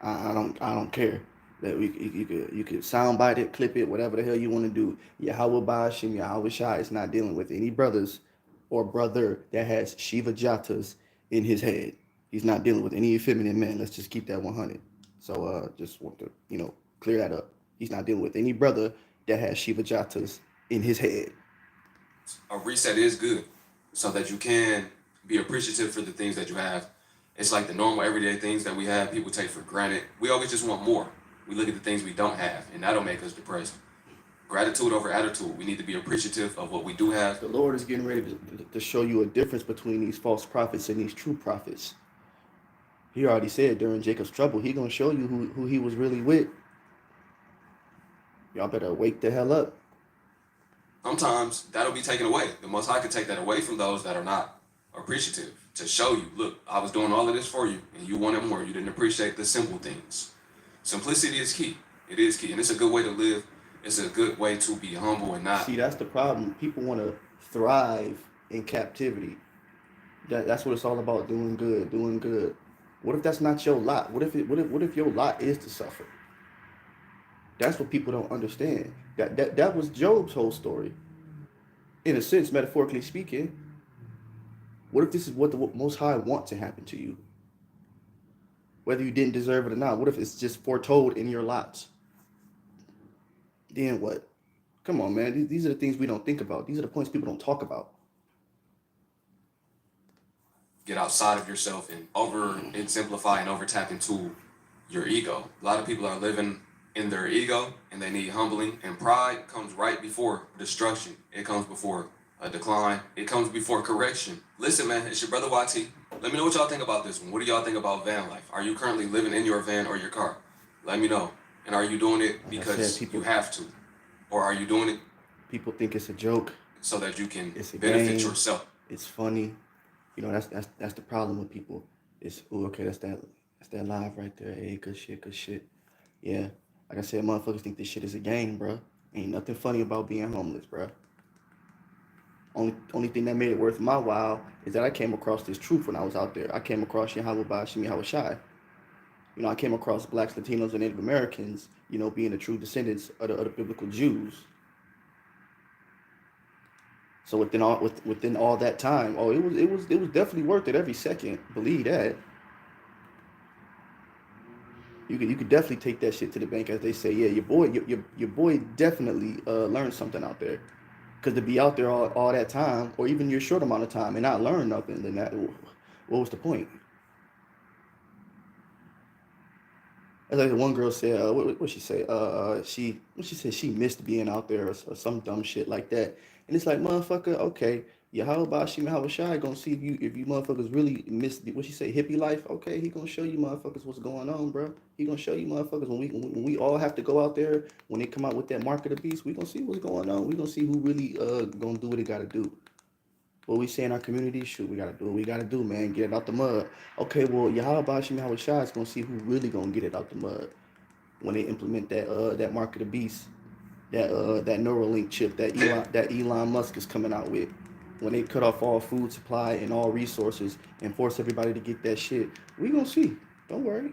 I don't care. That you could soundbite it, clip it, whatever the hell you want to do. Yahweh Bashim Yahweh Shai is not dealing with any brothers or brother that has Shiva Jatas in his head. He's not dealing with any effeminate men. Let's just keep that 100. So just want to clear that up. He's not dealing with any brother that has Shiva Jatas in his head. A reset is good so that you can be appreciative for the things that you have. It's like the normal everyday things that we have, people take for granted. We always just want more. We look at the things we don't have, and that'll make us depressed. Gratitude over attitude. We need to be appreciative of what we do have. The Lord is getting ready to show you a difference between these false prophets and these true prophets. He already said during Jacob's trouble, He's going to show you who he was really with. Y'all better wake the hell up. Sometimes that'll be taken away. The Most High could take that away from those that are not appreciative, to show you, look, I was doing all of this for you, and you wanted more. You didn't appreciate the simple things. Simplicity is key. It is key, and it's a good way to live. It's a good way to be humble and not. See, that's the problem. People want to thrive in captivity. That's what it's all about, doing good, doing good. What if that's not your lot? What if your lot is to suffer? That's what people don't understand. That was Job's whole story. In a sense, metaphorically speaking. What if this is what the Most High wants to happen to you? Whether you didn't deserve it or not. What if it's just foretold in your lots? Then what? Come on, man. These are the things we don't think about. These are the points people don't talk about. Get outside of yourself and simplify and over tap into your ego. A lot of people are living in their ego and they need humbling, and pride comes right before destruction. It comes before a decline. It comes before correction. Listen, man, it's your brother YT. Let me know what y'all think about this one. What do y'all think about van life? Are you currently living in your van or your car? Let me know. And are you doing it because you have to? Or are you doing it? People think it's a joke. So that you can benefit game. Yourself. It's funny. That's the problem with people. It's okay, that's that live right there. Hey, good shit. Yeah. Like I said, motherfuckers think this shit is a game, bro. Ain't nothing funny about being homeless, bro. Only thing that made it worth my while is that I came across this truth when I was out there. I came across Yahweh Bashim Yahweh Shai. I came across blacks, Latinos, and Native Americans, being the true descendants of the biblical Jews. So within all that time, it was definitely worth it every second. Believe that. You could definitely take that shit to the bank, as they say. Yeah, your boy definitely learned something out there. Because to be out there all that time, or even your short amount of time, and not learn nothing, then what was the point? As like one girl said, what she say? She said she missed being out there or some dumb shit like that. And it's like, motherfucker, okay, Yahweh Bashim Yahweh Shai gonna see if you motherfuckers really miss what she say, hippie life. Okay, he gonna show you motherfuckers what's going on, bro. He gonna show you motherfuckers when we all have to go out there, when they come out with that mark of the beast, we gonna see what's going on. We gonna see who really gonna do what he gotta do. What we say in our community, shoot, we gotta do what we gotta do, man. Get it out the mud. Okay, well, Yahweh Bashim Yahweh Shai is gonna see who really gonna get it out the mud when they implement that mark of the beast, that Neuralink chip that Elon Musk is coming out with. When they cut off all food supply and all resources and force everybody to get that shit, we gonna see. Don't worry.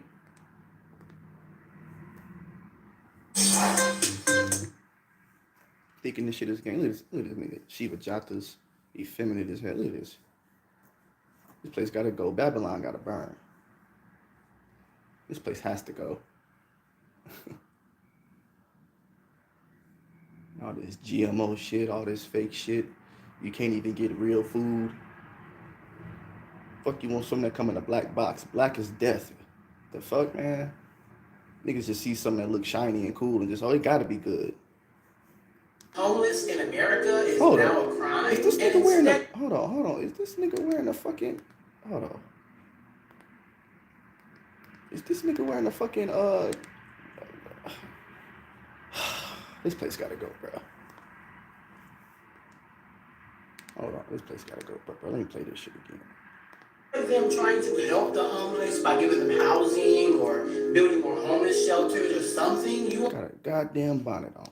Thinking this shit is game. Look at this nigga. Shiva Jatas, effeminate as hell. Look at this. This place gotta go. Babylon gotta burn. This place has to go. All this GMO shit, all this fake shit. You can't even get real food. Fuck, you want something that come in a black box. Black is death. The fuck, man? Niggas just see something that looks shiny and cool and just, it gotta be good. Homeless in America is now a crime. Is this nigga wearing a... Hold on. Is this nigga wearing a fucking... Hold on. Is this nigga wearing a fucking, This place gotta go, bro. Hold on, this place gotta go, bro. Let me play this shit again. Them trying to help the homeless by giving them housing or building more homeless shelters or something. You Got a goddamn bonnet on.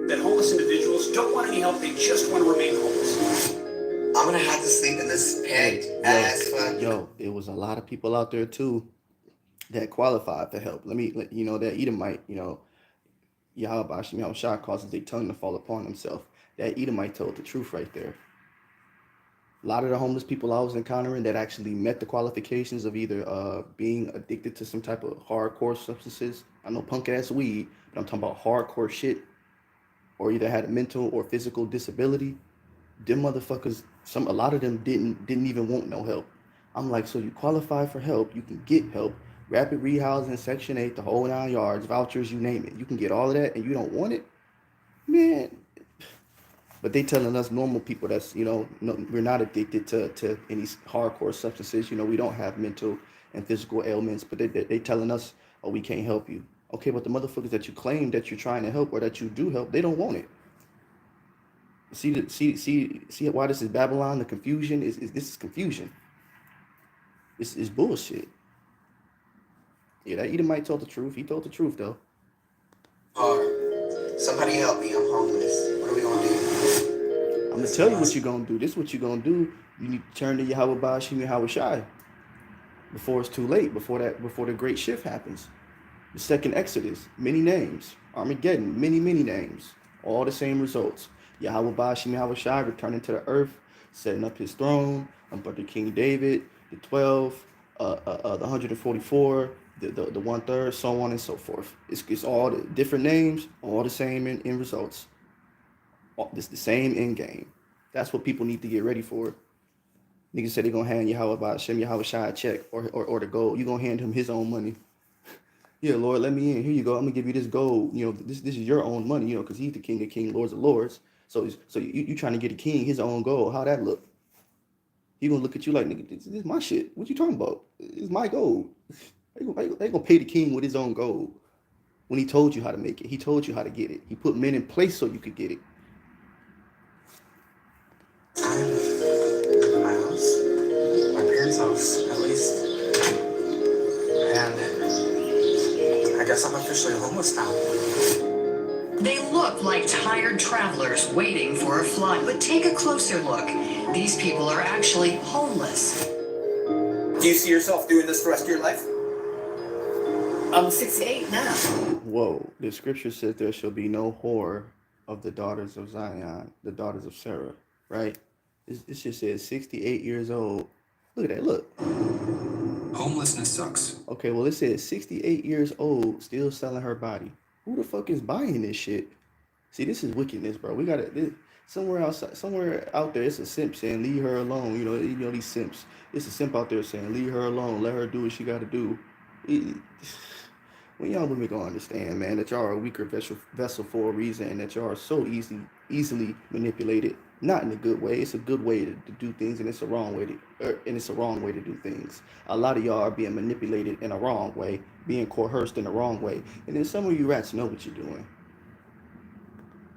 that homeless individuals don't want any help, they just want to remain homeless. I'm gonna have to sleep in this panicked ass fuck. Yo, there was a lot of people out there too that qualified for help. You know, that Edomite, you know, Yahweh Hashem Shah causes their tongue to fall upon himself. That Edomite told the truth right there. A lot of the homeless people I was encountering that actually met the qualifications of either being addicted to some type of hardcore substances. I know punk ass weed, but I'm talking about hardcore shit, or either had a mental or physical disability. Them motherfuckers, a lot of them didn't even want no help. I'm like, so you qualify for help, you can get help, rapid rehousing, Section 8, the whole 9 yards, vouchers, you name it. You can get all of that and you don't want it? Man. But they telling us normal people that's, you know, no, we're not addicted to any hardcore substances. You know, we don't have mental and physical ailments, but they telling us, oh, we can't help you. Okay, but the motherfuckers that you claim that you're trying to help or that you do help, they don't want it. See why this is Babylon? The confusion this is confusion. This is bullshit. Yeah, that Edomite told the truth. He told the truth though. Somebody help me, I'm homeless. What are we gonna do? I'm gonna tell you what you're gonna do. This is what you're gonna do. You need to turn to Yahweh Ba'ashim Yahweh Shai before it's too late, before the great shift happens. The second Exodus, many names. Armageddon, many names. All the same results. Yahweh Ba'ashim Yahweh Shai returning to the earth, setting up his throne under King David, the 12, the 144, the 1/3, so on and so forth. It's all the different names, all the same in results. It's the same end game. That's what people need to get ready for. Niggas said they're gonna hand Yahweh Ba'ashim Yahweh Shai a check or the gold. You're gonna hand him his own money. Yeah, Lord, let me in. Here you go. I'm gonna give you this gold. You know, this is your own money. You know, because he's the King of Kings, Lords of Lords. So you trying to get a king his own gold? How that look? He gonna look at you like, nigga, this is my shit. What you talking about? It's my gold. They gonna pay the king with his own gold. When he told you how to make it, he told you how to get it. He put men in place so you could get it. I'm in my house, my parents' house, at least. And I guess I'm officially homeless now. They look like tired travelers waiting for a flight, but take a closer look. These people are actually homeless. Do you see yourself doing this the rest of your life? I'm 68 now. Whoa, the scripture says there shall be no whore of the daughters of Zion, the daughters of Sarah, right? It just says 68 years old. Look at that, look. Homelessness sucks. Okay, well, it says 68 years old, still selling her body. Who the fuck is buying this shit? See, this is wickedness, bro. We got to somewhere outside, somewhere out there. It's a simp saying, "Leave her alone." You know these simps. It's a simp out there saying, "Leave her alone. Let her do what she got to do." When y'all women gonna understand, man, that y'all are a weaker vessel for a reason, and that y'all are so easily manipulated. Not in a good way. It's a good way to do things, and it's a wrong way to do things. A lot of y'all are being manipulated in a wrong way, being coerced in the wrong way, and then some of you rats know what you're doing.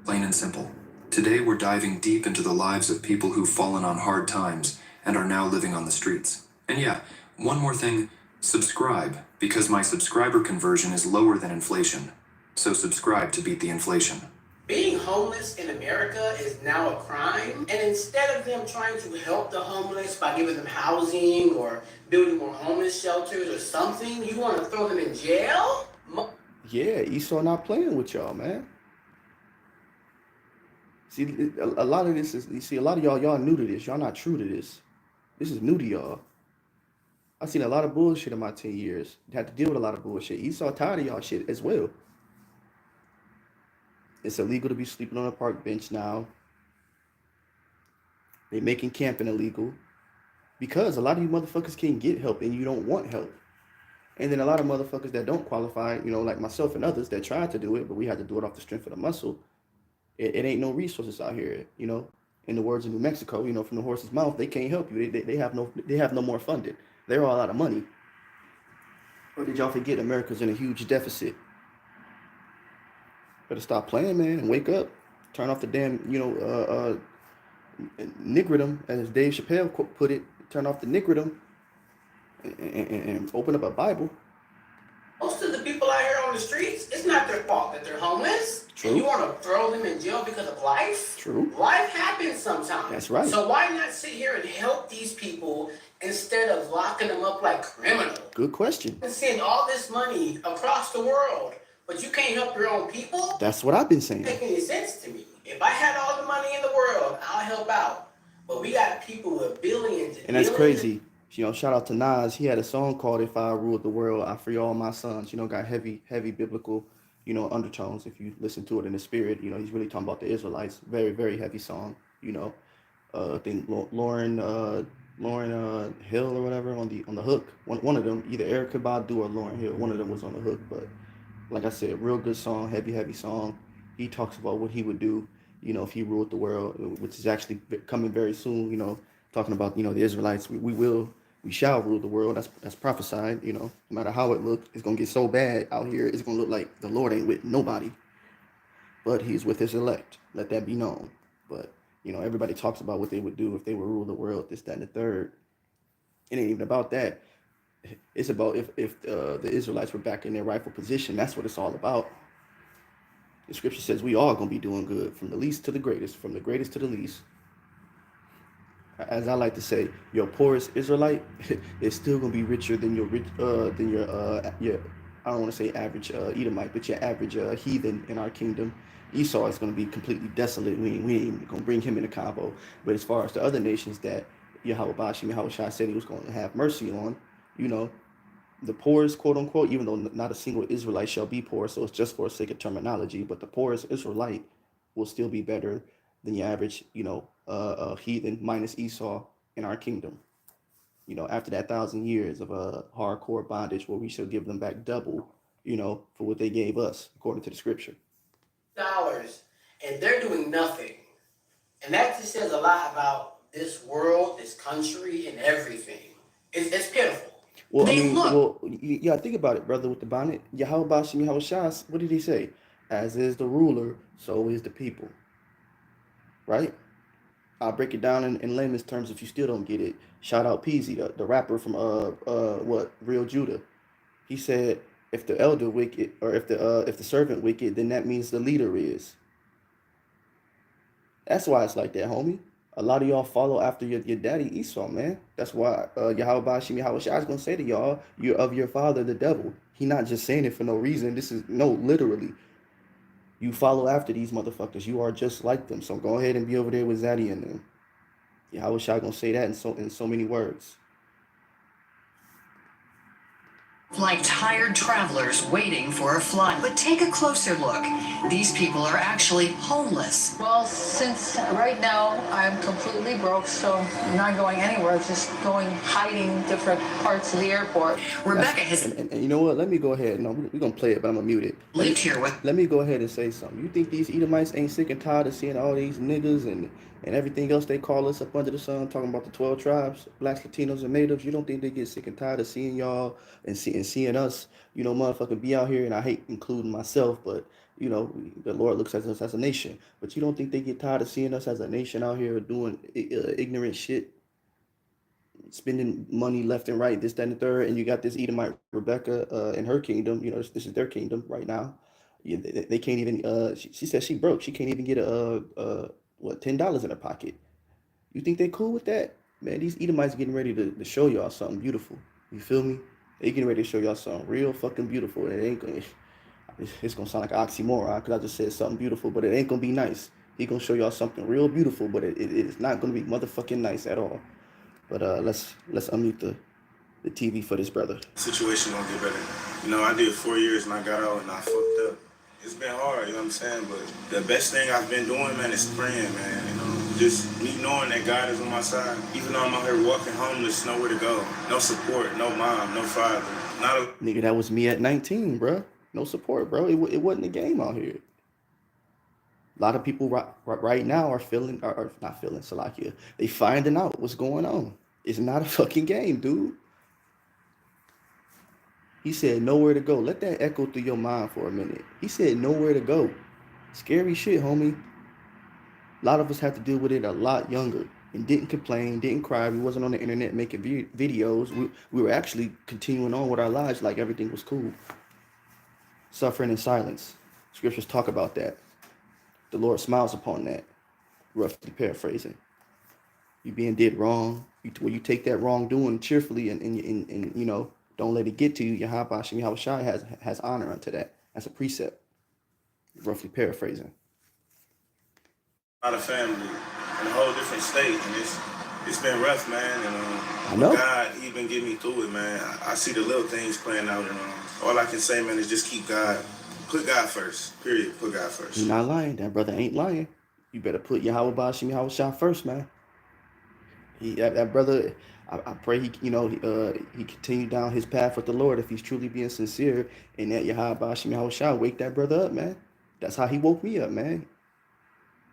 Plain and simple. Today we're diving deep into the lives of people who've fallen on hard times and are now living on the streets. And yeah, one more thing, subscribe, because my subscriber conversion is lower than inflation. So subscribe to beat the inflation. Being homeless in America is now a crime, and instead of them trying to help the homeless by giving them housing or building more homeless shelters or something, you want to throw them in jail? Yeah, Esau not playing with y'all, man. See, a lot of this is, you see, a lot of y'all new to this. Y'all not true to this. This is new to y'all. I've seen a lot of bullshit in my 10 years. Had to deal with a lot of bullshit. Esau tired of y'all shit as well. It's illegal to be sleeping on a park bench now. They making camping illegal. Because a lot of you motherfuckers can't get help and you don't want help. And then a lot of motherfuckers that don't qualify, you know, like myself and others that tried to do it, but we had to do it off the strength of the muscle. It ain't no resources out here, you know. In the words of New Mexico, you know, from the horse's mouth, they can't help you. They have no more funded. They're all out of money. Or did y'all forget America's in a huge deficit? Better stop playing, man, and wake up. Turn off the damn, niggerdom, as Dave Chappelle put it. Turn off the niggerdom and open up a Bible. Most of the people out here on the streets, it's not their fault that they're homeless. True. And you want to throw them in jail because of life? True. Life happens sometimes. That's right. So why not sit here and help these people instead of locking them up like criminals? Good question. And send all this money across the world, but you can't help your own people? That's what I've been saying. Doesn't make any sense to me. If I had all the money in the world, I'll help out. But we got people with billions and that's crazy. Shout out to Nas. He had a song called "If I Ruled the World, I Free All My Sons." Got heavy biblical, undertones. If you listen to it in the spirit, he's really talking about the Israelites. Very, very heavy song. I think Lauren Hill or whatever on the hook. One of them, either Erykah Badu or Lauren Hill. One of them was on the hook. But like I said, real good song, heavy song. He talks about what he would do, if he ruled the world, which is actually coming very soon. Talking about the Israelites. We shall rule the world. That's prophesied. No matter how it looks, it's gonna get so bad out here. It's gonna look like the Lord ain't with nobody, but He's with His elect. Let that be known. But everybody talks about what they would do if they would rule the world. This, that, and the third. It ain't even about that. It's about if the Israelites were back in their rightful position. That's what it's all about. The scripture says we all gonna be doing good, from the least to the greatest, from the greatest to the least. As I like to say, your poorest Israelite is still gonna be richer than your I don't want to say average Edomite, but your average heathen in our kingdom. Esau is gonna be completely desolate. We ain't gonna bring him in the combo. But as far as the other nations that Yahweh said He was going to have mercy on, the poorest, quote unquote, even though not a single Israelite shall be poor, so it's just for the sake of terminology, but the poorest Israelite will still be better than your average, heathen minus Esau in our kingdom. After that 1,000 years of hardcore bondage, where we shall give them back double, for what they gave us, according to the scripture. Dollars, and they're doing nothing. And that just says a lot about this world, this country, and everything. It's pitiful. Well, think about it, brother, with the bonnet. Yahweh Shas, what did He say? As is the ruler, so is the people. Right? I'll break it down in layman's terms if you still don't get it. Shout out Peasy, the rapper from Real Judah. He said, if the elder wicked, or if the servant wicked, then that means the leader is. That's why it's like that, homie. A lot of y'all follow after your daddy Esau, man. That's why Yahweh is gonna say to y'all, you're of your father, the devil. He not just saying it for no reason. Literally. You follow after these motherfuckers. You are just like them. So go ahead and be over there with Zaddy and them. Yahweh gonna say that in so many words. Like tired travelers waiting for a flight. But take a closer look. These people are actually homeless. Well, since right now I'm completely broke, so I'm not going anywhere, just hiding different parts of the airport. Rebecca has... And you know what? Let me go ahead. No, we're going to play it, but I'm going to mute it. Lived here with... Let me go ahead and say something. You think these Edomites ain't sick and tired of seeing all these niggas and everything else they call us up under the sun, talking about the 12 tribes, blacks, Latinos, and natives? You don't think they get sick and tired of seeing y'all and seeing us, motherfucking be out here? And I hate including myself, but, the Lord looks at us as a nation. But you don't think they get tired of seeing us as a nation out here doing ignorant shit, spending money left and right, this, that, and the third? And you got this Edomite Rebecca in her kingdom. This is their kingdom right now. They can't even, she said she broke. She can't even get $10 in her pocket. You think they cool with that? Man, these Edomites getting ready to show y'all something beautiful. You feel me? They getting ready to show y'all something real fucking beautiful. And it's gonna sound like an oxymoron because I just said something beautiful, but it ain't gonna be nice. He gonna show y'all something real beautiful, but it's not gonna be motherfucking nice at all. But let's unmute the TV for this brother. Situation gonna get better. I did 4 years and I got out and I fucked up. It's been hard, you know what I'm saying? But the best thing I've been doing, man, is praying, man. Just me knowing that God is on my side. Even though I'm out here walking homeless, nowhere to go. No support, no mom, no father. Nigga, that was me at 19, bro. No support, bro. It wasn't a game out here. A lot of people right now are not feeling Salakia. They finding out what's going on. It's not a fucking game, dude. He said nowhere to go. Let that echo through your mind for a minute. He said nowhere to go. Scary shit, homie. A lot of us had to deal with it a lot younger and didn't complain, didn't cry. We wasn't on the internet making videos. We were actually continuing on with our lives like everything was cool. Suffering in silence. Scriptures talk about that. The Lord smiles upon that. Roughly paraphrasing. You being did wrong. When you take that wrongdoing cheerfully and you know, don't let it get to you. Yahweh Shai has honor unto that. That's a precept. Roughly paraphrasing. Not a family in a whole different state, and it's been rough, man. And I know. God, He been getting me through it, man. I see the little things playing out, and all I can say, man, is just keep God, put God first. Period. Put God first. He's not lying. That brother ain't lying. You better put Yahweh Shai first, man. That brother, I pray he continue down his path with the Lord if he's truly being sincere, and that Yahweh Shai wake that brother up, man. That's how he woke me up, man.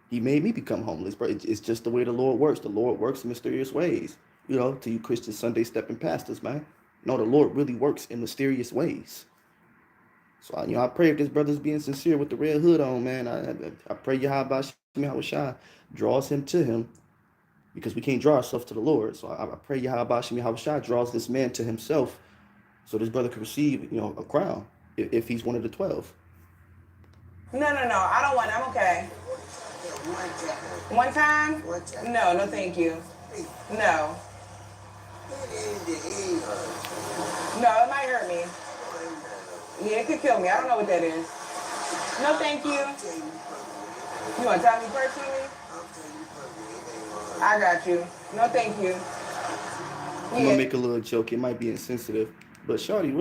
He made me become homeless, bro. It's just the way the Lord works. The Lord works in mysterious ways. You know, to you Christian Sunday stepping pastors, man. No, the Lord really works in mysterious ways. So, I pray if this brother's being sincere with the red hood on, man, I pray Yahweh Shai draws him to him, because we can't draw ourselves to the Lord. So I pray Yahweh Shai draws this man to himself, so this brother can receive, a crown if he's one of the 12. No, I don't want it. I'm okay. One time? No, thank you. No. No, it might hurt me. Yeah, it could kill me. I don't know what that is. No, thank you. You want to tell me personally? I got you. No, thank you. I'm gonna make a little joke. It might be insensitive, but shawty,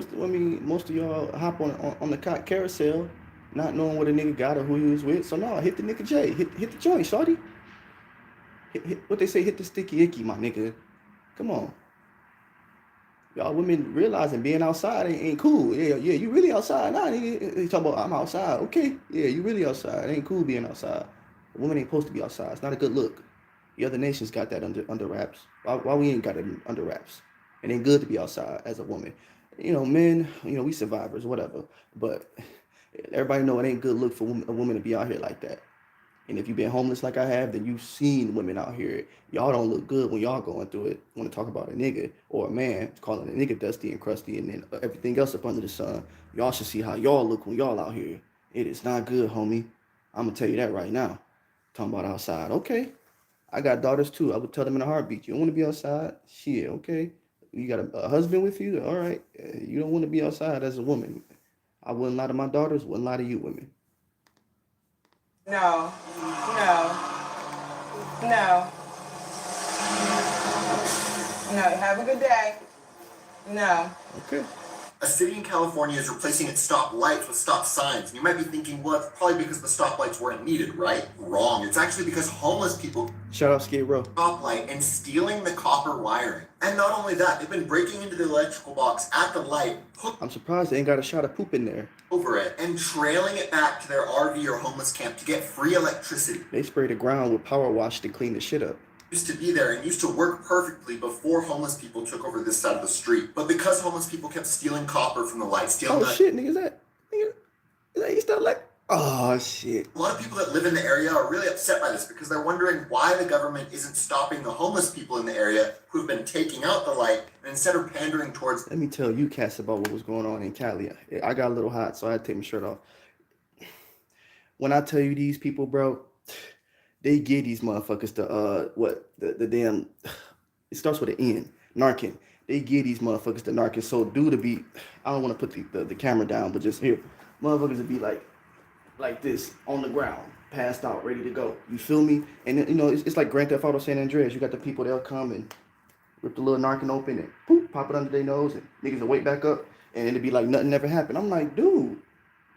most of y'all hop on the carousel, not knowing what a nigga got or who he was with. So no, hit the nigga J. Hit the joint, shawty. Hit what they say, hit the sticky icky, my nigga. Come on. Y'all women realizing being outside ain't cool. Yeah, you really outside. Nah, nigga. You talk about I'm outside. Okay. Yeah, you really outside. It ain't cool being outside. A woman ain't supposed to be outside. It's not a good look. The other nations got that under wraps. Why we ain't got it under wraps? It ain't good to be outside as a woman. Men, we survivors, whatever. But everybody know it ain't good look for a woman to be out here like that. And if you've been homeless like I have, then you've seen women out here. Y'all don't look good when y'all going through it. Want to talk about a nigga or a man, calling a nigga dusty and crusty and then everything else up under the sun. Y'all should see how y'all look when y'all out here. It is not good, homie. I'm going to tell you that right now. Talking about outside. Okay. I got daughters too. I would tell them in a heartbeat, you don't want to be outside? Shit, okay. You got a husband with you? All right. You don't want to be outside as a woman. I wouldn't lie to my daughters, wouldn't lie to you women. No. Have a good day. No. Okay. A city in California is replacing its stop lights with stop signs. And you might be thinking, well, it's probably because the stoplights weren't needed, right? Wrong. It's actually because homeless people shout out Skate Row stoplight and stealing the copper wiring. And not only that, they've been breaking into the electrical box at the light. I'm surprised they ain't got a shot of poop in there. Over it and trailing it back to their RV or homeless camp to get free electricity. They spray the ground with power wash to clean the shit up. Used to be there and used to work perfectly before homeless people took over this side of the street. But because homeless people kept stealing copper from the light, stealing shit, nigga, is that you still like? Oh shit. A lot of people that live in the area are really upset by this because they're wondering why the government isn't stopping the homeless people in the area who've been taking out the light and instead of pandering towards. Let me tell you, Cass, about what was going on in Cali. I got a little hot, so I had to take my shirt off. When I tell you these people, bro, they give these motherfuckers the damn, it starts with an N, Narcan. They give these motherfuckers the Narcan. So due to be, I don't want to put the camera down, but just here, motherfuckers would be like this on the ground, passed out, ready to go. You feel me? And it's like Grand Theft Auto San Andreas. You got the people, they'll come and rip the little Narcan open and poof, pop it under their nose, and niggas will wake back up, and it'll be like nothing ever happened. I'm like, dude,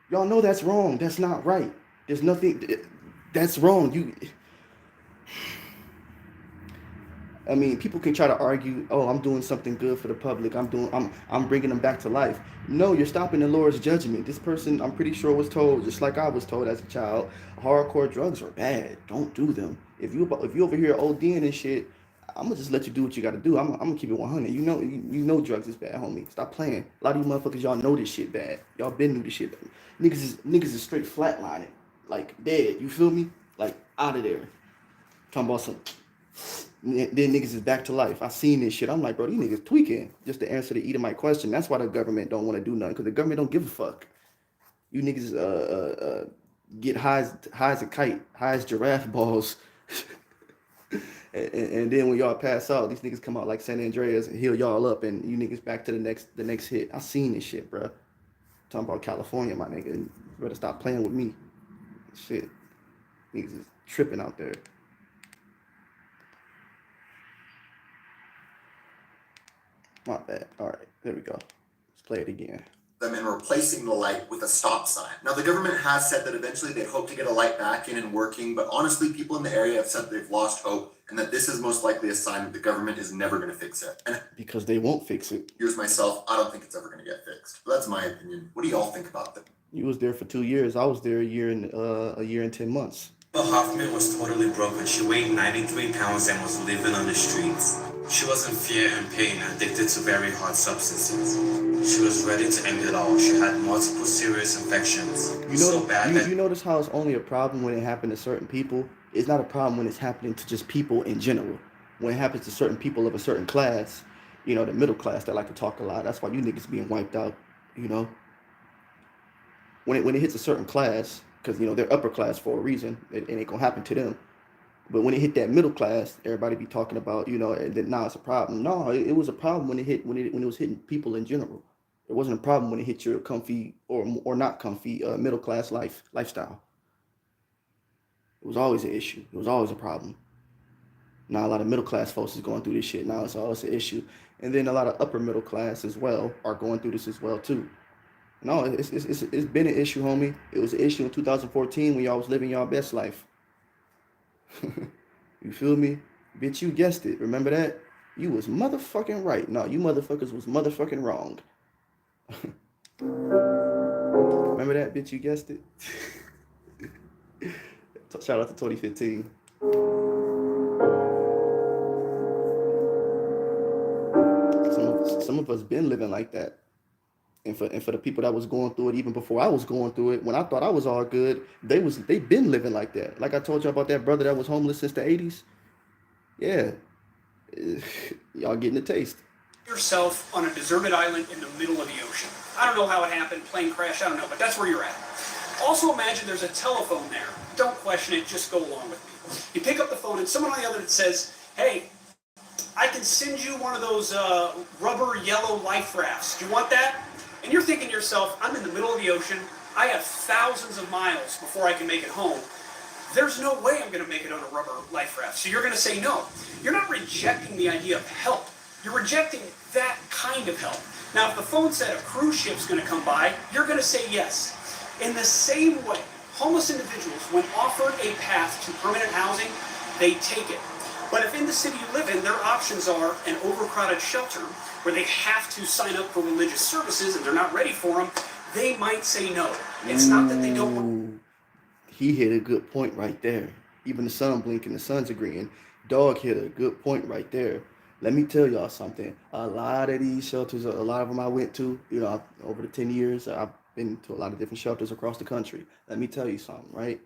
y'all know that's wrong. That's not right. There's nothing. That's wrong. People can try to argue, oh, I'm doing something good for the public. I'm bringing them back to life. No, you're stopping the Lord's judgment. This person, I'm pretty sure, was told, just like I was told as a child, hardcore drugs are bad. Don't do them. If you over here ODing and shit, I'm gonna just let you do what you gotta do. I'm gonna keep it 100. You know drugs is bad, homie. Stop playing. A lot of you motherfuckers, y'all know this shit bad. Y'all been knew this shit. Niggas is straight flatlining. like dead. You feel me? Like out of there. Talking about some. Then niggas is back to life. I seen this shit. I'm like, bro, these niggas tweaking. Just to answer the Edomite question. That's why the government don't want to do nothing, because the government don't give a fuck. You niggas get high as a kite, high as giraffe balls. And then when y'all pass out, these niggas come out like San Andreas and heal y'all up, and you niggas back to the next hit. I seen this shit, bro. Talking about California, my nigga. You better stop playing with me. Shit. Niggas is tripping out there. My bad. All right, there we go. Let's play it again. Them and replacing the light with a stop sign. Now, the government has said that eventually they hope to get a light back in and working, but honestly, people in the area have said they've lost hope and that this is most likely a sign that the government is never going to fix it. And because they won't fix it. Here's myself, I don't think it's ever going to get fixed. But that's my opinion. What do y'all think about that? You was there for 2 years. I was there a year and 10 months. Hoffman was totally broken. She weighed 93 pounds and was living on the streets. She was in fear and pain, addicted to very hard substances. She was ready to end it all. She had multiple serious infections. You notice how it's only a problem when it happened to certain people? It's not a problem when it's happening to just people in general. When it happens to certain people of a certain class, you know, the middle class that like to talk a lot. That's why you niggas being wiped out, you know? When it hits a certain class, because, you know, they're upper class for a reason, it ain't gonna happen to them. But when it hit that middle class, everybody be talking about, you know, that now it's a problem. No, it was a problem when it was hitting people in general. It wasn't a problem when it hit your comfy or not comfy middle class lifestyle. It was always an issue. It was always a problem. Now a lot of middle class folks is going through this shit. Now it's always an issue. And then a lot of upper middle class as well are going through this as well too. No, it's been an issue, homie. It was an issue in 2014 when y'all was living y'all best life. You feel me? Bitch, you guessed it. Remember that? You was motherfucking right. No, you motherfuckers was motherfucking wrong. Remember that, bitch? You guessed it. Shout out to 2015. Some of us been living like that. And for the people that was going through it even before I was going through it, when I thought I was all good, they been living like that. Like I told you about that brother that was homeless since the 80s. Yeah. Y'all getting a taste. Yourself on a deserted island in the middle of the ocean. I don't know how it happened, plane crash, I don't know, but that's where you're at. Also imagine there's a telephone there. Don't question it, just go along with me. You pick up the phone and someone on the other end says, hey, I can send you one of those rubber yellow life rafts. Do you want that? And you're thinking to yourself, I'm in the middle of the ocean. I have thousands of miles before I can make it home. There's no way I'm going to make it on a rubber life raft. So you're going to say no. You're not rejecting the idea of help. You're rejecting that kind of help. Now, if the phone said a cruise ship's going to come by, you're going to say yes. In the same way, homeless individuals, when offered a path to permanent housing, they take it. But if in the city you live in, their options are an overcrowded shelter where they have to sign up for religious services and they're not ready for them, they might say no. It's not that they don't. He hit a good point right there. Even the sun blinking, the sun's agreeing. Dog hit a good point right there. Let me tell y'all something. A lot of these shelters, a lot of them I went to, you know, over the 10 years, I've been to a lot of different shelters across the country. Let me tell you something, right?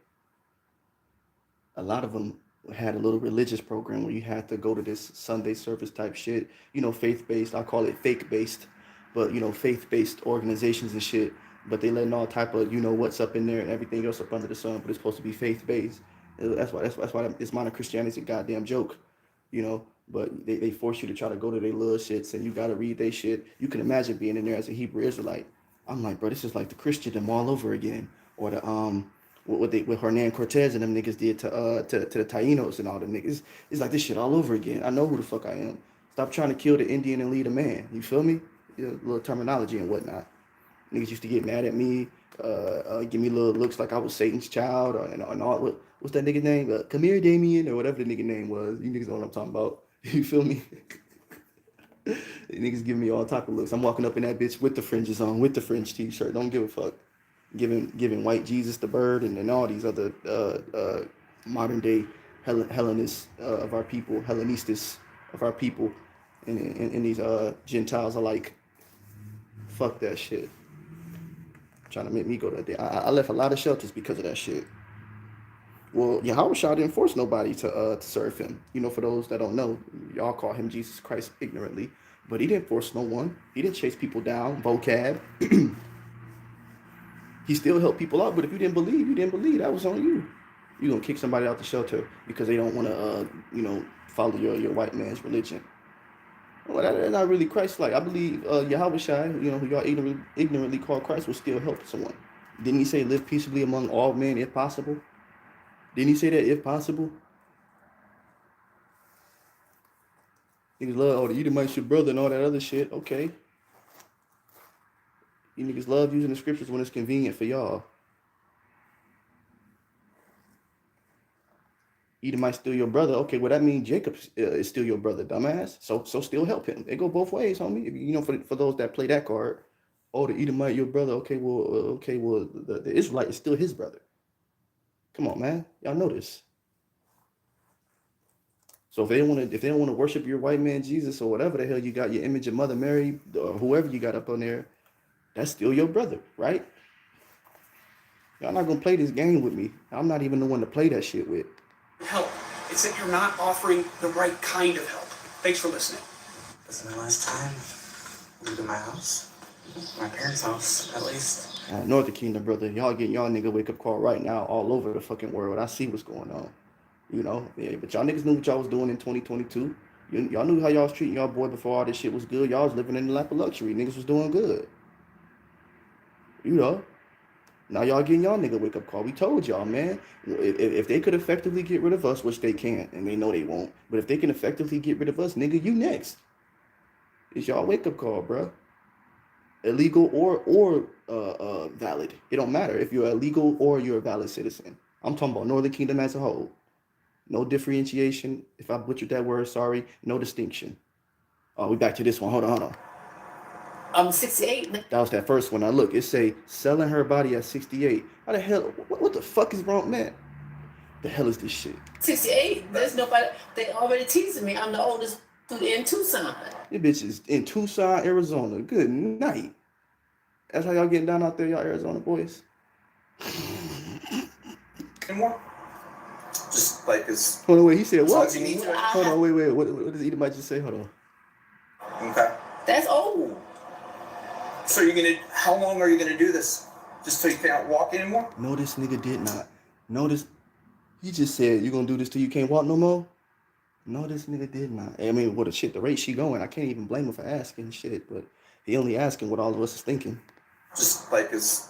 A lot of them had a little religious program where you had to go to this Sunday service type shit, you know, faith-based. I call it fake-based, but, you know, faith-based organizations and shit. But they letting all type of, you know, what's up in there and everything else up under the sun, but it's supposed to be faith-based. That's why this modern Christianity is a goddamn joke, you know. But they force you to try to go to their little shits and you got to read their shit. You can imagine being in there as a Hebrew Israelite. I'm like, bro, this is like the Christendom all over again. Or the what Hernan Cortez and them niggas did to the Tainos and all them niggas. It's like this shit all over again. I know who the fuck I am. Stop trying to kill the Indian and lead a man. You feel me? You know, little terminology and whatnot. Niggas used to get mad at me, give me little looks like I was Satan's child, and all. What's that nigga name? Come here, Damien, or whatever the nigga name was. You niggas know what I'm talking about. You feel me? Niggas giving me all type of looks. I'm walking up in that bitch with the fringes on, with the fringe t-shirt. Don't give a fuck. Giving white Jesus the bird and all these other modern day Hellenists of our people, Hellenistas of our people, and these Gentiles alike. Fuck that shit. Trying to make me go to that. I left a lot of shelters because of that shit. Well, Yahushua didn't force nobody to serve him. You know, for those that don't know, y'all call him Jesus Christ ignorantly, but he didn't force no one. He didn't chase people down. Vocab. He still helped people out, but if you didn't believe, you didn't believe. That was on you. You gonna kick somebody out the shelter because they don't want to, follow your white man's religion. Well, that's not really Christ-like. I believe Yahushua, who y'all ignorantly call Christ, will still help someone. Didn't he say live peaceably among all men if possible? Didn't he say that if possible? Niggas love, the Edomites your brother and all that other shit. Okay. You niggas love using the scriptures when it's convenient for y'all. Edomite still your brother. Okay, well that means Jacob is still your brother, dumbass. So still help him. They go both ways, homie. For those that play that card, oh, the Edomite your brother. Okay, well, the Israelite is still his brother. Come on, man. Y'all know this. So if they don't want to worship your white man Jesus or whatever the hell you got, your image of Mother Mary or whoever you got up on there, that's still your brother, right? Y'all not gonna play this game with me. I'm not even the one to play that shit with. Help. It's that you're not offering the right kind of help. Thanks for listening. This is my last time leaving my house. My parents' house, at least. Northern Kingdom, brother. Y'all getting y'all nigga wake up call right now all over the fucking world. I see what's going on. Yeah, but y'all niggas knew what y'all was doing in 2022. Y'all knew how y'all was treating y'all boy before all this shit was good. Y'all was living in the lap of luxury. Niggas was doing good. Now y'all getting y'all nigga wake up call. We told y'all, man. If they could effectively get rid of us, which they can't, and they know they won't, but if they can effectively get rid of us, nigga, you next. It's y'all wake up call, bro. Illegal or valid. It don't matter if you're illegal or you're a valid citizen. I'm talking about Northern Kingdom as a whole. No differentiation. If I butchered that word, sorry. No distinction. Oh, we back to this one. Hold on. I'm 68. That was that first one. Now look, it say selling her body at 68. How the hell? What the fuck is wrong, man? The hell is this shit? 68. There's nobody. They already teasing me. I'm the oldest in Tucson. This bitch is in Tucson, Arizona. Good night. That's how y'all getting down out there, y'all Arizona boys. Any more? Just like as. Hold on, wait. He said what? As you need to. Hold on, wait. What does Edomite just say? Hold on. Okay. That's old. So how long are you gonna do this? Just till you can't walk anymore? No, this nigga did not. Notice, he just said you gonna do this till you can't walk no more. No, this nigga did not. I mean, what the rate she going, I can't even blame him for asking shit, but he only asking what all of us is thinking. Just like as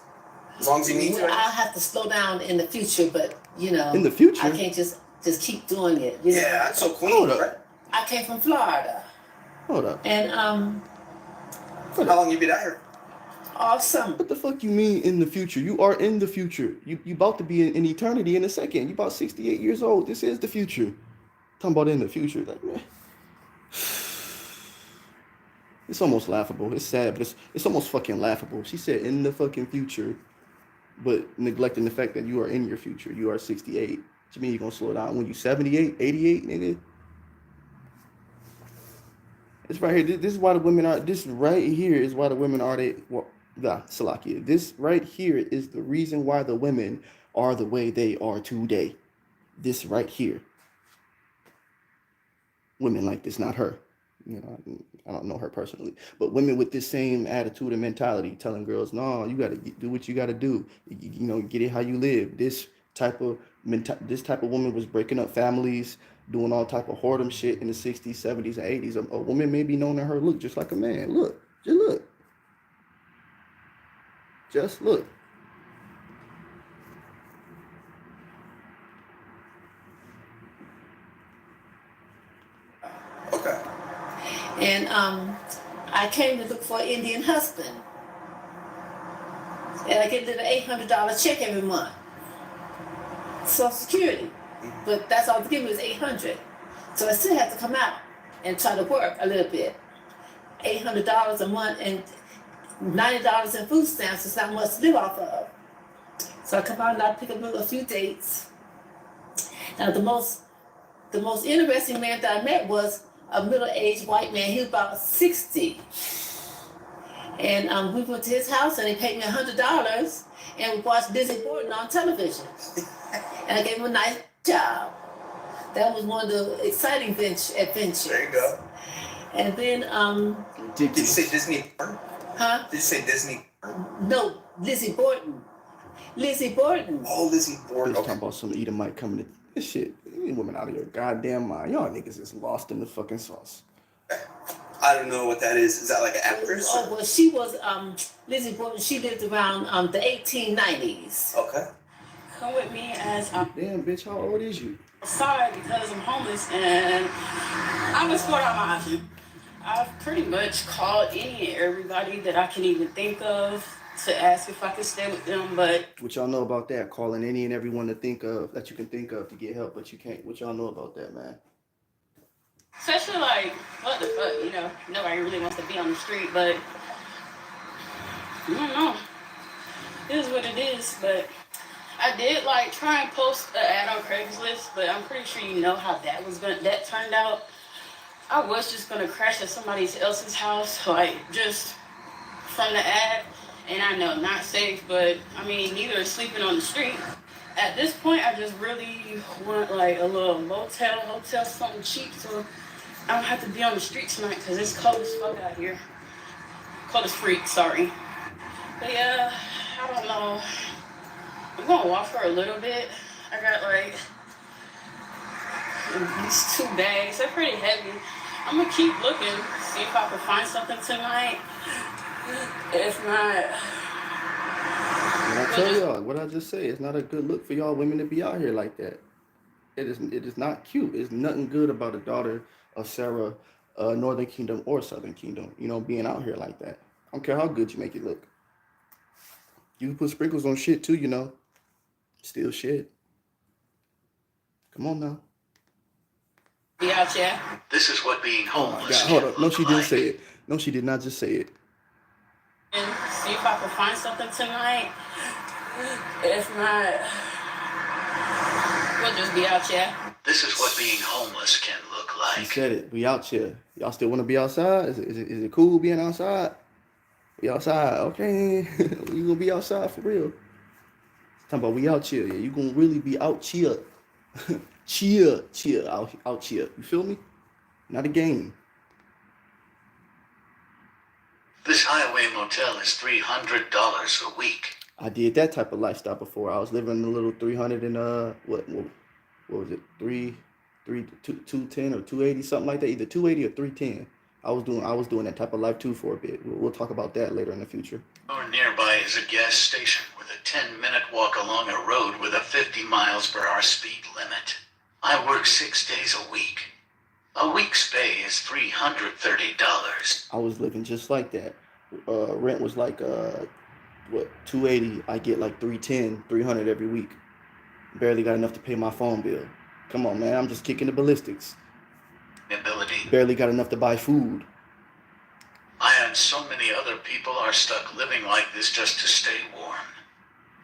long as you need to. I'll have to slow down in the future, but In the future? I can't just keep doing it. Yeah, that's so clean. Hold up. Right? I came from Florida. Hold up. And How long you been out here? Awesome. What the fuck you mean in the future? You are in the future. You about to be in eternity in a second. You about 68 years old. This is the future. Talking about in the future. Like, man. It's almost laughable. It's sad, but it's almost fucking laughable. She said in the fucking future, but neglecting the fact that you are in your future. You are 68. What you mean you gonna slow down when you 78, 88, nigga? It's right here. This is why the women are. This right here is why the women are. Salakia. This right here is the reason why the women are the way they are today. This right here. Women like this, not her. I don't know her personally, but women with this same attitude and mentality, telling girls, "No, you gotta do what you gotta do. Get it how you live." This type of woman was breaking up families, doing all type of whoredom shit in the 60s, 70s, and 80s. A woman may be known to her look just like a man. Look, just look. Just look. Okay. And I came to look for an Indian husband. And I get an $800 check every month. Social Security. But that's all they give me is $800. So I still have to come out and try to work a little bit. $800 a month and $90 in food stamps is not much to live off of. So I come out and I pick up a few dates. Now the most interesting man that I met was a middle-aged white man. He was about 60. And we went to his house and he paid me $100 and we watched Disney Borden on television. And I gave him a nice job. That was one of the exciting adventures. There you go. And then, Did you say Disney? huh? Did you say Disney? No, Lizzie Borden. Lizzie Borden. Oh, Lizzie Borden. Bitch talking about some Edomite coming to this shit. You women out of your goddamn mind. Y'all niggas is lost in the fucking sauce. I don't know what that is. Is that like an actress? Oh, well, she was, Lizzie Borden, she lived around the 1890s. Okay. Come with me as Damn, bitch, how old is you? outside because I'm homeless and I'm exploring my option. I've pretty much called any and everybody that I can even think of to ask if I can stay with them, but What y'all know about that? Calling any and everyone to think of that you can think of to get help, but you can't. What y'all know about that, man? especially like, what the fuck, you know, nobody really wants to be on the street, but I don't know. It is what it is, but I did like try and post an ad on Craigslist, but I'm pretty sure you know how that turned out. I was just gonna crash at somebody else's house, like just from the ad, and I know not safe, but I mean neither is sleeping on the street. At this point, I just really want like a little hotel, something cheap, so I don't have to be on the street tonight because it's cold as fuck out here. Cold as freak, sorry. But yeah, I don't know. I'm gonna walk for a little bit. I got like these 2 bags. They're pretty heavy. I'm gonna keep looking, see if I can find something tonight. If not, When I tell y'all what I just say, it's not a good look for y'all women to be out here like that. It is not cute. It's nothing good about a daughter of Sarah, Northern Kingdom or Southern Kingdom, you know, being out here like that. I don't care how good you make it look. You can put sprinkles on shit too, you know. Still shit. Come on now. be out here. This is what being Oh my homeless God, hold can up. No, look she didn't like. say it. No, she did not just say it. And see if I can find something tonight. If not, we'll just be out here. This is what being homeless can look She like. said it. We out here. Y'all still want to be outside? Is it cool being outside? We outside. Okay. We gonna be outside for real. Talking about we out here. Yeah, you gonna really be out here. Cheer out here. You feel me? Not a game. This highway motel is $300 a week. I did that type of lifestyle before. I was living in a little 300 and what was it? 210 or 280, something like that. Either 280 or 310. I was doing that type of life too for a bit. We'll talk about that later in the future. Or nearby is a gas station with a 10-minute walk along a road with a 50 miles per hour speed limit. I work 6 days a week. A week's pay is $330. I was living just like that. Rent was like 280. I get like 310, 300 every week. Barely got enough to pay my phone bill. Come on, man. I'm just kicking the ballistics. Ability. Barely got enough to buy food. I and so many other people are stuck living like this just to stay warm.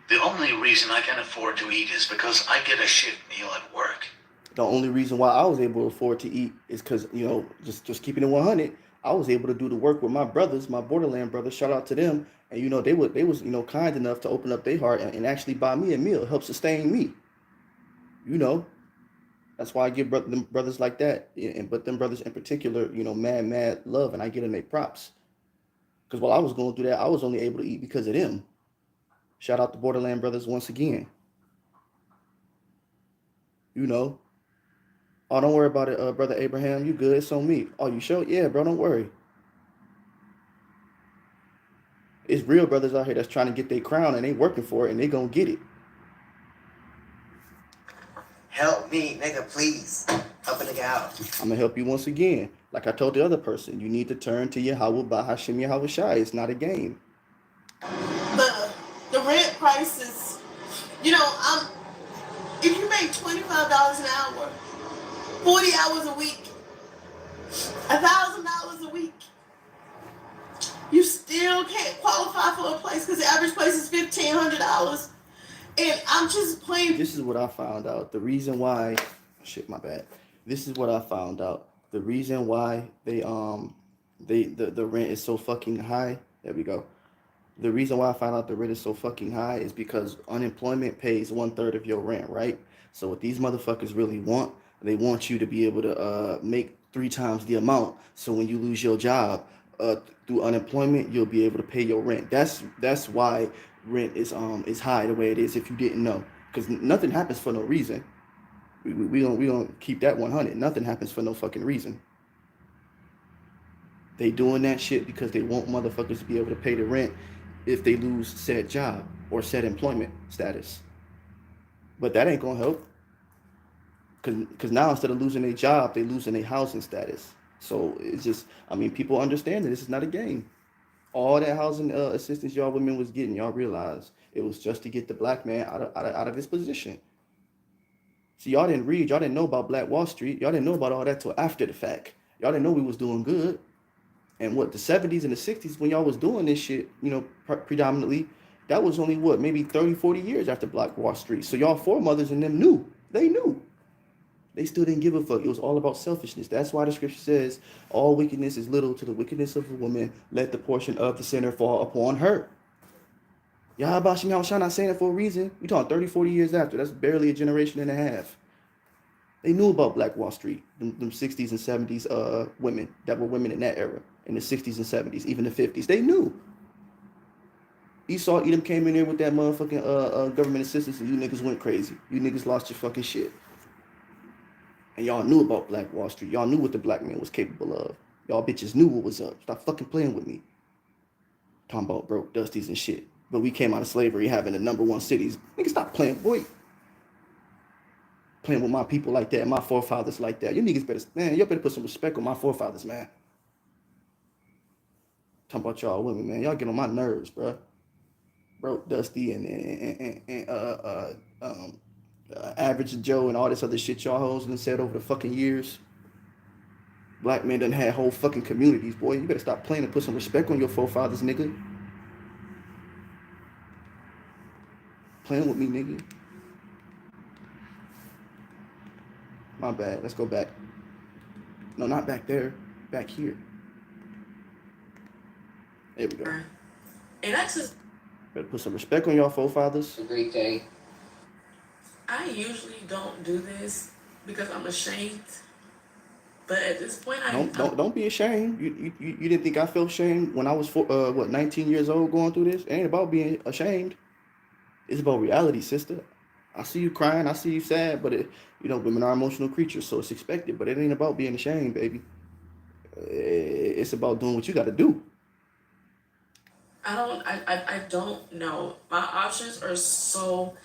The only reason I can afford to eat is because I get a shift meal at work. The only reason why I was able to afford to eat is because, you know, just keeping it 100, I was able to do the work with my brothers, my borderland brothers. Shout out to them. And, you know, they was, you know, kind enough to open up their heart and actually buy me a meal, help sustain me. You know, that's why I give them brothers like that, but them brothers in particular, you know, mad love, and I get them their props. Because while I was going through that, I was only able to eat because of them. Shout out to Borderland brothers once again. You know. Oh, don't worry about it, Brother Abraham. You good? It's on me. Oh, you sure? Yeah, bro, don't worry. It's real brothers out here that's trying to get their crown, and they working for it, and they gonna get it. Help me, nigga, please. Help a nigga out. I'm gonna help you once again. Like I told the other person, you need to turn to Yahweh Bahashim Yahweh Shai. It's not a game. The rent prices, you know, if you make $25 an hour, 40 hours a week, $1,000 a week, you still can't qualify for a place because the average place is $1,500. And I'm just playing. This is what I found out. The reason why, shit, my bad. This is what I found out. The reason why the rent is so fucking high. There we go. The reason why I found out the rent is so fucking high is because unemployment pays 1/3 of your rent, right? So what these motherfuckers really want, they want you to be able to make 3 times the amount. So when you lose your job through unemployment, you'll be able to pay your rent. That's why rent is high the way it is. If you didn't know, because nothing happens for no reason. We gonna keep that 100. Nothing happens for no fucking reason. They doing that shit because they want motherfuckers to be able to pay the rent if they lose said job or said employment status. But that ain't gonna help. Cause now instead of losing their job, they losing their housing status. So it's just, I mean, people understand that this is not a game. All that housing assistance y'all women was getting, y'all realize it was just to get the black man out of his position. See, y'all didn't read, y'all didn't know about Black Wall Street, y'all didn't know about all that till after the fact. Y'all didn't know we was doing good. And what, the 70s and the 60s, when y'all was doing this shit, you know, predominantly, that was only what, maybe 30, 40 years after Black Wall Street. So y'all foremothers and them knew. They knew. They still didn't give a fuck. It was all about selfishness. That's why the scripture says, all wickedness is little to the wickedness of a woman. Let the portion of the sinner fall upon her. Yahweh Shem Yahushua not saying it for a reason. We talking 30, 40 years after. That's barely a generation and a half. They knew about Black Wall Street, them 60s and 70s women that were women in that era, in the 60s and 70s, even the 50s. They knew. Esau Edom came in there with that motherfucking government assistance and you niggas went crazy. You niggas lost your fucking shit. And y'all knew about Black Wall Street. Y'all knew what the black man was capable of. Y'all bitches knew what was up. Stop fucking playing with me. Talking about broke dusties and shit. But we came out of slavery having the #1 cities. Nigga, stop playing, boy. Playing with my people like that, my forefathers like that. You niggas better, man, y'all better put some respect on my forefathers, man. Talking about y'all women, man. Y'all get on my nerves, bro. Broke Dusty and Average Joe and all this other shit y'all hoes and said over the fucking years. Black men done had whole fucking communities, boy. You better stop playing and put some respect on your forefathers, nigga. Playing with me, nigga. My bad. Let's go back. No, not back there. Back here. There we go. And that's just Better put some respect on y'all forefathers. a great day. I usually don't do this because I'm ashamed. But at this point, Don't be ashamed. You didn't think I felt shame when I was 19 years old going through this? It ain't about being ashamed. It's about reality, sister. I see you crying, I see you sad, but women are emotional creatures, so it's expected. But it ain't about being ashamed, baby. It's about doing what you got to do. I don't know. My options are so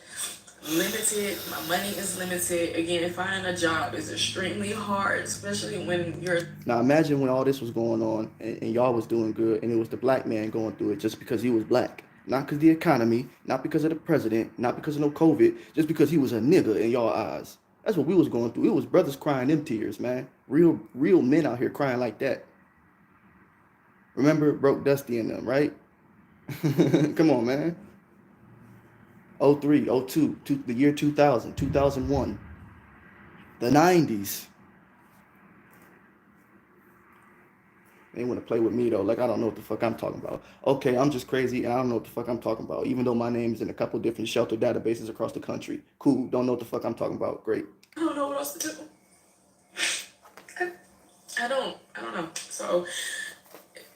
limited. My money is limited. Again, finding a job is extremely hard, especially when you're. Now imagine when all this was going on and y'all was doing good, and it was the black man going through it just because he was black. Not because of the economy, not because of the president, not because of no COVID, just because he was a nigga in y'all eyes. That's what we was going through. It was brothers crying them tears, man. Real men out here crying like that. Remember Broke Dusty and them, right? Come on, man. 03, 02, the year 2000, 2001, the 90s. They want to play with me, though, like I don't know what the fuck I'm talking about. Okay, I'm just crazy, and I don't know what the fuck I'm talking about, even though my name is in a couple different shelter databases across the country. Cool, don't know what the fuck I'm talking about. Great. I don't know what else to do. I don't know. So,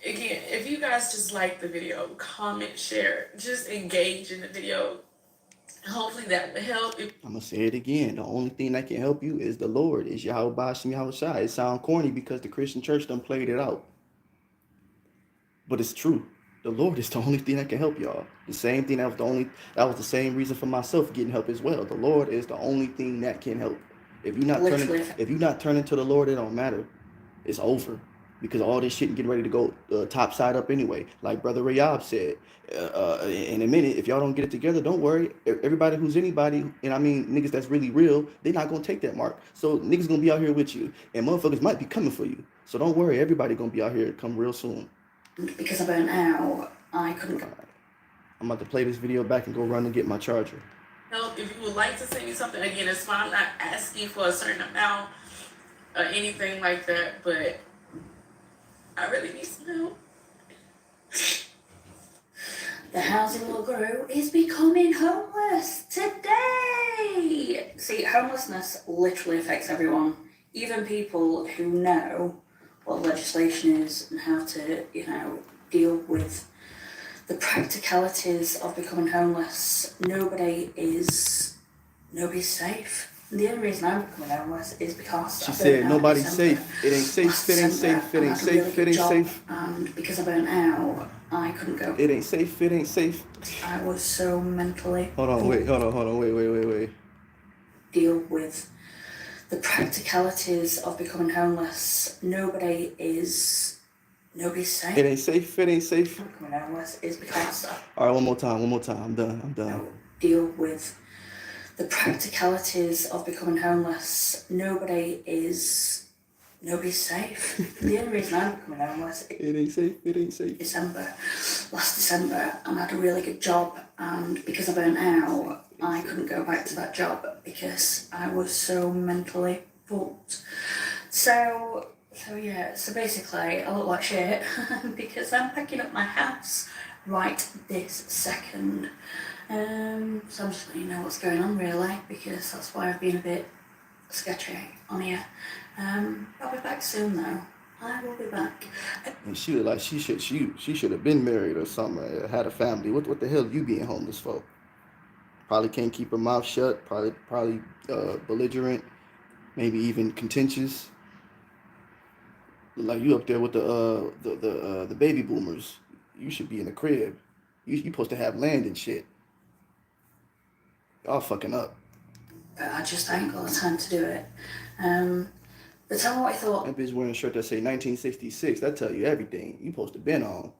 again, if you guys just like the video, comment, share, just engage in the video. Hopefully that will help. I'm going to say it again. The only thing that can help you is the Lord, is Yahweh Shem Yahushua. It sounds corny because the Christian church done played it out. But it's true. The Lord is the only thing that can help y'all. The same thing that was the same reason for myself getting help as well. The Lord is the only thing that can help. If you're not turning to the Lord, it don't matter. It's over. Because all this shit getting ready to go top side up anyway. Like Brother Rayab said, in a minute, if y'all don't get it together, don't worry. Everybody who's anybody, and I mean niggas that's really real, they're not gonna take that mark. So niggas gonna be out here with you, and motherfuckers might be coming for you. So don't worry, everybody gonna be out here come real soon. Because I burnt out, I couldn't. I'm about to play this video back and go run and get my charger. Help, if you would like to send me something, again, it's fine. I'm not asking for a certain amount or anything like that, but I really need some help. The housing guru is becoming homeless today. See, homelessness literally affects everyone, even people who know what legislation is and how to, deal with the practicalities of becoming homeless. Nobody's safe. And the only reason I'm becoming homeless is because She said nobody's safe. It ain't safe. It ain't safe. It ain't safe. It ain't safe. And because I burnt out, I couldn't go. It ain't safe. It ain't safe. I was so mentally. Hold on. Wait. Wait. Deal with the practicalities of becoming homeless. Nobody's safe. It ain't safe. It ain't safe. Becoming homeless is because. All right. One more time. I'm done. Deal with the practicalities of becoming homeless. Nobody's safe. The only reason I'm becoming homeless. It ain't safe. It ain't safe. Last December, and I had a really good job, and because I burnt out, I couldn't go back to that job because I was so mentally fucked. So basically, I look like shit because I'm packing up my house right this second. So I'm just letting you know what's going on, really, because that's why I've been a bit sketchy on here. I'll be back soon, though. I will be back. And she was like, she should have been married or something, had a family. What the hell you being homeless for? Probably can't keep her mouth shut. Probably belligerent, maybe even contentious. Like you up there with the baby boomers. You should be in the crib. You supposed to have land and shit. Y'all fucking up. But I ain't got the time to do it. But tell me what I thought. That bitch wearing a shirt that say 1966. That tell you everything. You supposed to been on.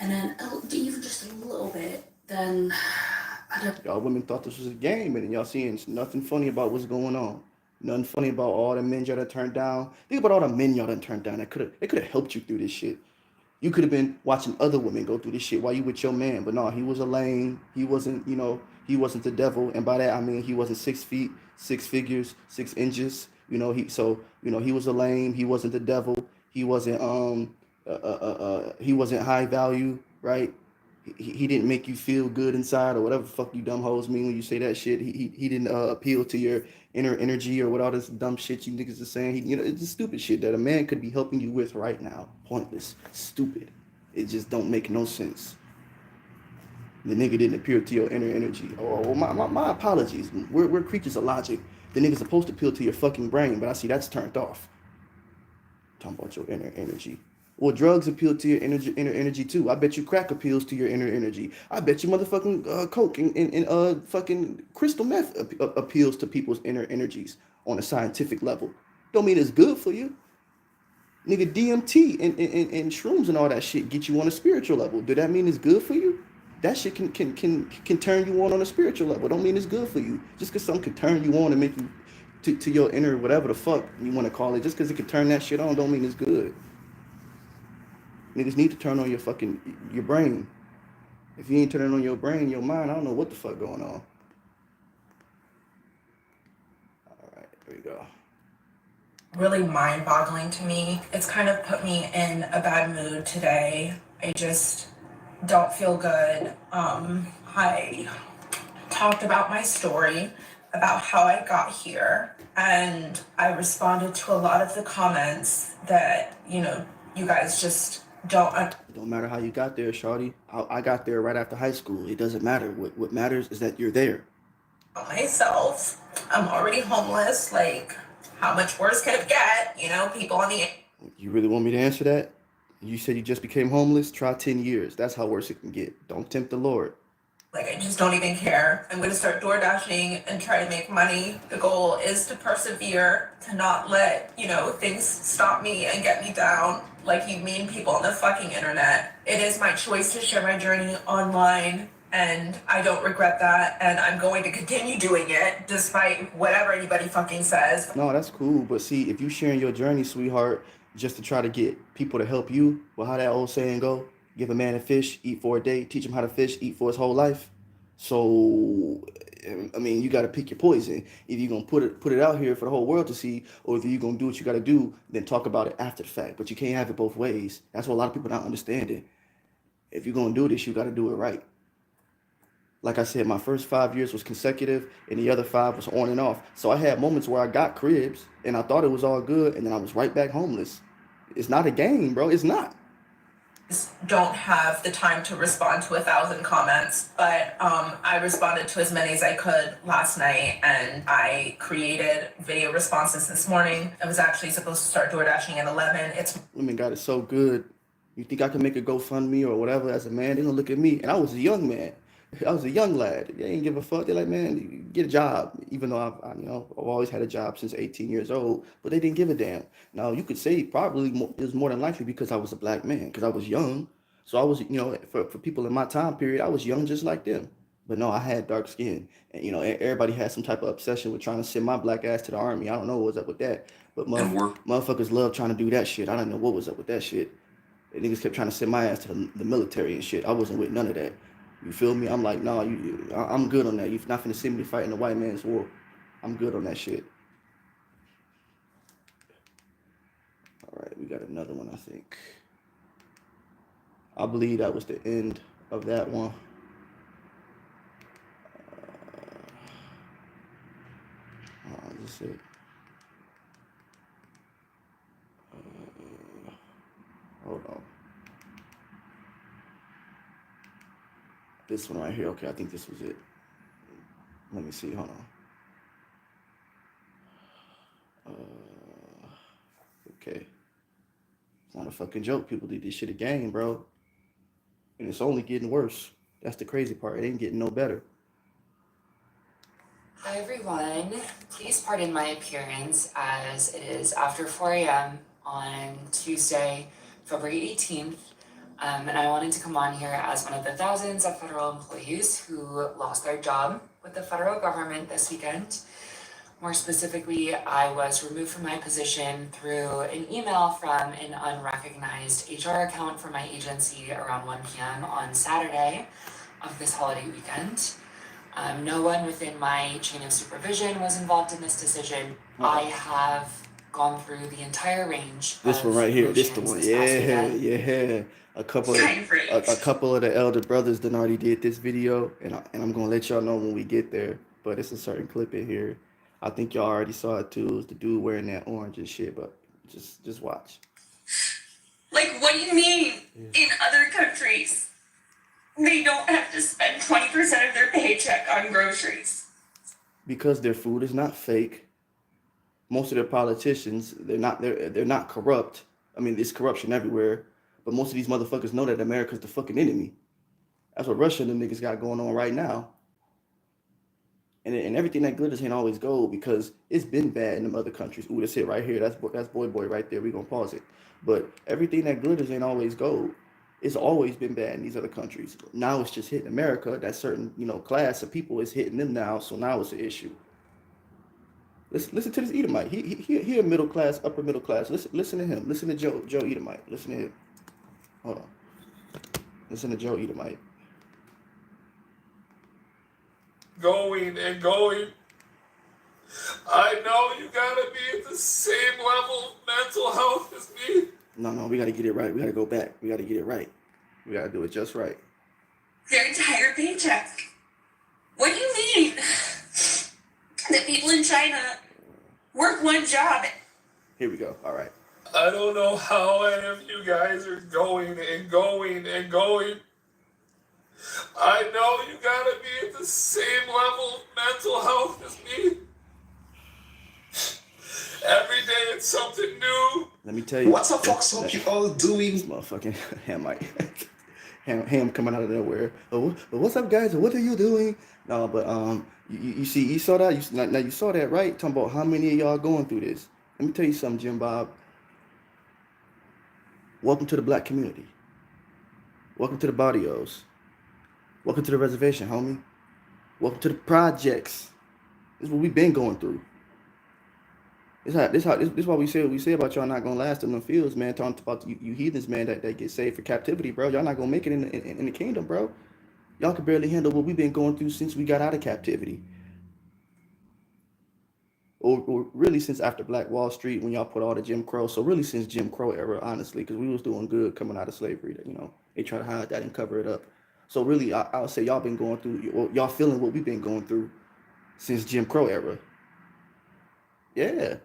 And then even just a little bit, then I don't. Y'all women thought this was a game, and y'all seeing nothing funny about what's going on. Nothing funny about all the men y'all done turned down. Think about all the men y'all done turned down. It could have helped you through this shit. You could have been watching other women go through this shit while you with your man. But no, he was a lame. He wasn't, he wasn't the devil. And by that, I mean, he wasn't 6 feet, 6 figures, 6 inches. He was a lame. He wasn't the devil. He wasn't, he wasn't high value, right? He didn't make you feel good inside or whatever the fuck you dumb hoes mean when you say that shit. He didn't appeal to your inner energy or what all this dumb shit you niggas are saying. It's just stupid shit that a man could be helping you with right now. Pointless, stupid. It just don't make no sense. The nigga didn't appeal to your inner energy. Oh, my apologies. We're creatures of logic. The nigga's supposed to appeal to your fucking brain, but I see that's turned off. Talking about your inner energy. Well, drugs appeal to your inner energy too. I bet you crack appeals to your inner energy. I bet you motherfucking coke and fucking crystal meth appeals to people's inner energies on a scientific level. Don't mean it's good for you. Nigga, DMT and shrooms and all that shit get you on a spiritual level. Do that mean it's good for you? That shit can turn you on a spiritual level. Don't mean it's good for you. Just because something can turn you on and make you to your inner whatever the fuck you want to call it. Just because it can turn that shit on don't mean it's good. Niggas need to turn on your brain. If you ain't turning on your brain, your mind, I don't know what the fuck going on. All right, here we go. Really mind-boggling to me. It's kind of put me in a bad mood today. I just don't feel good. I talked about my story, about how I got here, and I responded to a lot of the comments that, you guys just don't. It don't matter how you got there, shawty. I got there right after high school. It doesn't matter. What matters is that you're there. Myself, I'm already homeless. Like, how much worse can it get? People on the. You really want me to answer that? You said you just became homeless? Try 10 years. That's how worse it can get. Don't tempt the Lord. Like, I just don't even care. I'm going to start door dashing and try to make money. The goal is to persevere, to not let, things stop me and get me down like you mean people on the fucking internet. It is my choice to share my journey online, and I don't regret that, and I'm going to continue doing it despite whatever anybody fucking says. No, that's cool, but see, if you sharing your journey, sweetheart, just to try to get people to help you, well, how that old saying go? Give a man a fish, eat for a day, teach him how to fish, eat for his whole life. So, I mean, you got to pick your poison. If you're going to put it out here for the whole world to see, or if you're going to do what you got to do, then talk about it after the fact. But you can't have it both ways. That's what a lot of people not understanding. If you're going to do this, you got to do it right. Like I said, my first 5 years was consecutive, and the other 5 was on and off. So I had moments where I got cribs, and I thought it was all good, and then I was right back homeless. It's not a game, bro. It's not. Don't have the time to respond to 1,000 comments, but I responded to as many as I could last night, and I created video responses this morning. I was actually supposed to start door dashing at 11. Women got it so good. You think I can make a GoFundMe or whatever as a man? They gonna look at me, and I was a young man. I was a young lad. They ain't give a fuck. They're like, man, get a job. Even though I've always had a job since 18 years old, but they didn't give a damn. Now you could say probably it was more than likely because I was a black man, because I was young. So I was, for people in my time period, I was young just like them. But no, I had dark skin, and everybody had some type of obsession with trying to send my black ass to the army. I don't know what was up with that, but motherfuckers love trying to do that shit. I don't know what was up with that shit. The niggas kept trying to send my ass to the military and shit. I wasn't with none of that. You feel me? I'm like, nah, I'm good on that. You're not finna send me to fight in the white man's war. I'm good on that shit. All right, we got another one, I think. I believe that was the end of that one. This is it. Hold on. This one right here. Okay, I think this was it. Let me see. Hold on. Okay. It's not a fucking joke. People did this shit a game, bro. And it's only getting worse. That's the crazy part. It ain't getting no better. Hi everyone. Please pardon my appearance as it is after 4 a.m. on Tuesday, February 18th. And I wanted to come on here as one of the thousands of federal employees who lost their job with the federal government this weekend. More specifically, I was removed from my position through an email from an unrecognized HR account from my agency around 1 p.m. on Saturday of this holiday weekend. No one within my chain of supervision was involved in this decision. I have gone through the entire range. This one right here. This the one. Yeah. A couple of the elder brothers done already did this video, and I'm gonna let y'all know when we get there. But it's a certain clip in here. I think y'all already saw it too. It was the dude wearing that orange and shit. But just watch. Like, what do you mean in other countries they don't have to spend 20% of their paycheck on groceries? Because their food is not fake. Most of their politicians, they're not corrupt. I mean, there's corruption everywhere. But most of these motherfuckers know that America's the fucking enemy. That's what Russia and the niggas got going on right now. And everything that glitters ain't always gold, because it's been bad in them other countries. Ooh, that's it right here. That's boy right there. We gonna pause it. But everything that glitters ain't always gold. It's always been bad in these other countries. Now it's just hitting America. That certain class of people is hitting them now. So now it's an issue. Listen to this Edomite. He a middle class, upper middle class. Listen to him. Listen to Joe Edomite. Listen to him. Hold on. Listen to Joe Edomite. Going and going. I know you gotta be at the same level of mental health as me. No, we gotta get it right. We gotta go back. We gotta get it right. We gotta do it just right. Their entire paycheck. What do you mean? The people in China work one job. Here we go. All right. I don't know how any of you guys are going and going and going. I know you gotta be at the same level of mental health as me. Every day it's something new. Let me tell you. What the fuck's up you all doing? This motherfucking Hamite. Ham coming out of nowhere. Oh, but what's up, guys? What are you doing? No, but you saw that. Now you saw that, right? Talking about how many of y'all going through this. Let me tell you something, Jim Bob. Welcome to the black community. Welcome to the barrios. Welcome to the reservation, homie. Welcome to the projects. This is what we've been going through. This is why we say what we say about y'all not gonna last in the fields, man. Talking about you heathens, man, that get saved for captivity, bro. Y'all not gonna make it in the kingdom, bro. Y'all can barely handle what we've been going through since we got out of captivity. Or really since after Black Wall Street, when y'all put all the Jim Crow. So really since Jim Crow era, honestly, because we was doing good coming out of slavery. They try to hide that and cover it up. So really, I'll say y'all been going through, y'all feeling what we've been going through since Jim Crow era. Yeah.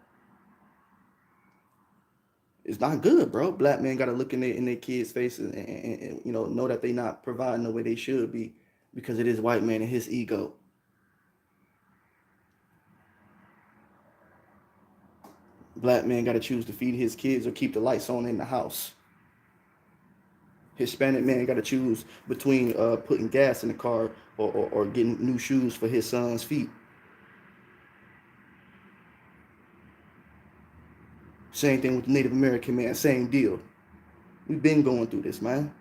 It's not good, bro. Black men got to look in their kids' faces and know that they not providing the way they should be because of this white man and his ego. Black man got to choose to feed his kids or keep the lights on in the house. Hispanic man got to choose between putting gas in the car or getting new shoes for his son's feet. Same thing with the Native American man, same deal. We've been going through this, man.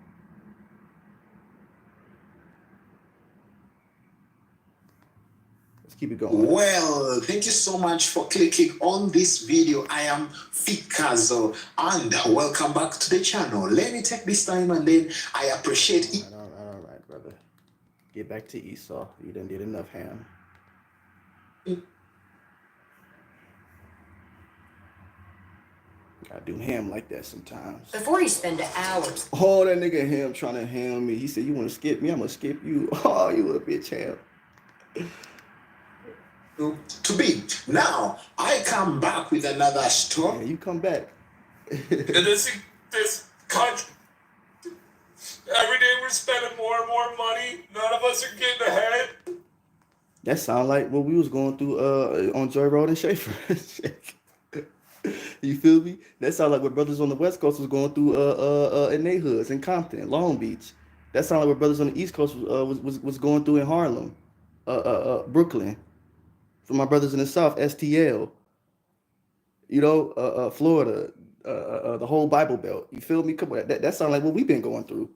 Let's keep it going. Well, thank you so much for clicking on this video. I am Fikazo and welcome back to the channel. Let me take this time and then I appreciate it. All right, brother. Get back to Esau. You done did enough, Ham. I do ham like that sometimes. Before you spend hours. Oh, that nigga Ham trying to ham me. He said, you want to skip me? I'm going to skip you. Oh, you a bitch, Ham. To be. Now, I come back with another story. Yeah, you come back. And this country, every day we're spending more and more money. None of us are getting ahead. That sound like what we was going through on Joy Road and Schaefer. You feel me? That sound like what brothers on the West Coast was going through in their hoods in Compton, Long Beach. That sound like what brothers on the East Coast was going through in Harlem, Brooklyn. For my brothers in the South, STL. Florida, the whole Bible Belt. You feel me? Come on, that sound like what we've been going through.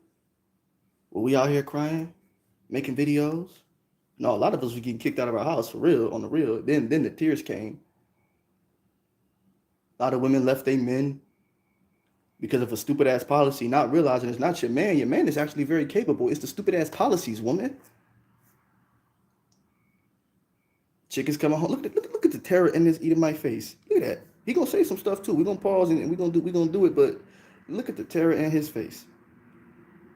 Were we out here crying, making videos? No, a lot of us were getting kicked out of our house for real, on the real. Then the tears came. A lot of women left their men because of a stupid ass policy, not realizing it's not your man. Your man is actually very capable. It's the stupid ass policies, woman. Chickens coming home. Look at the terror in this Edomite face. Look at that. He gonna say some stuff too. We're gonna pause and we're gonna do it, but look at the terror in his face.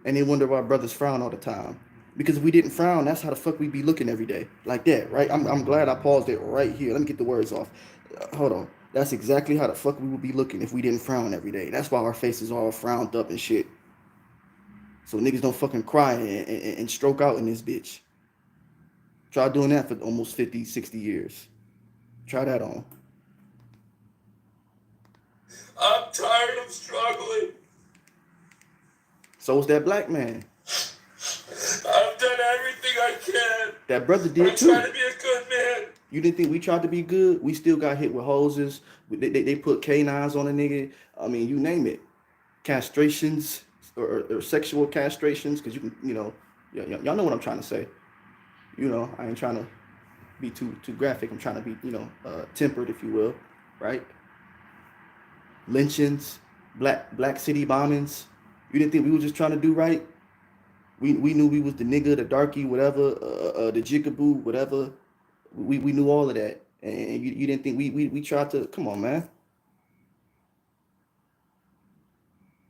And they wonder why brothers frown all the time. Because if we didn't frown, that's how the fuck we be looking every day. Like that, right? I'm glad I paused it right here. Let me get the words off. Hold on. That's exactly how the fuck we would be looking if we didn't frown every day. That's why our faces all frowned up and shit. So niggas don't fucking cry and stroke out in this bitch. Try doing that for almost 50, 60 years. Try that on. I'm tired of struggling. So is that black man. I've done everything I can. That brother did too. I'm trying to be a good man. You didn't think we tried to be good? We still got hit with hoses. They put canines on a nigga. I mean, you name it. Castrations or sexual castrations, because you can, y'all know what I'm trying to say. I ain't trying to be too graphic. I'm trying to be, tempered, if you will, right? Lynchings, black city bombings. You didn't think we were just trying to do right? We knew we was the nigga, the darky, whatever, the jigaboo, whatever. We knew all of that, and you didn't think we tried to. Come on, man.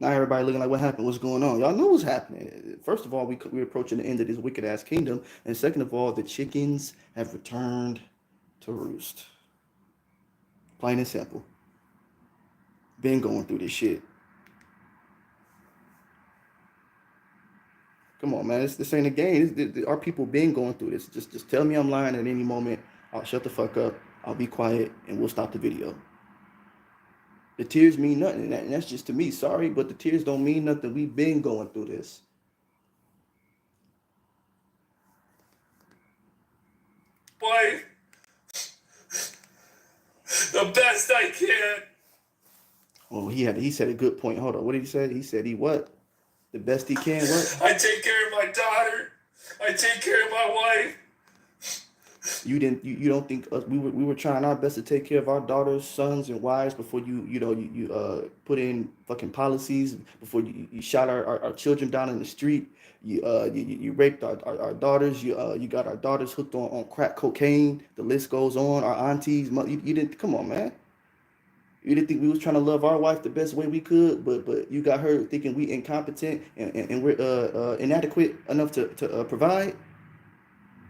Now everybody looking like, what happened? What's going on? Y'all know what's happening. First of all, we're approaching the end of this wicked ass kingdom, and second of all, the chickens have returned to roost. Plain and simple. Been going through this shit. Come on, man. This ain't a game. Our people been going through this. Just tell me I'm lying at any moment. I'll shut the fuck up. I'll be quiet, and we'll stop the video. The tears mean nothing, and that's just to me. Sorry, but the tears don't mean nothing. We've been going through this. Wife, the best I can. Oh, he said a good point. Hold on. What did he say? He said he what? The best he can, what? I take care of my daughter. I take care of my wife. You don't think us, we were trying our best to take care of our daughters, sons, and wives before you put in fucking policies, before you shot our children down in the street, you raped our daughters, you got our daughters hooked on crack cocaine, the list goes on, our aunties, you didn't, come on, man. You didn't think we was trying to love our wife the best way we could, but you got her thinking we incompetent and we're inadequate enough to provide.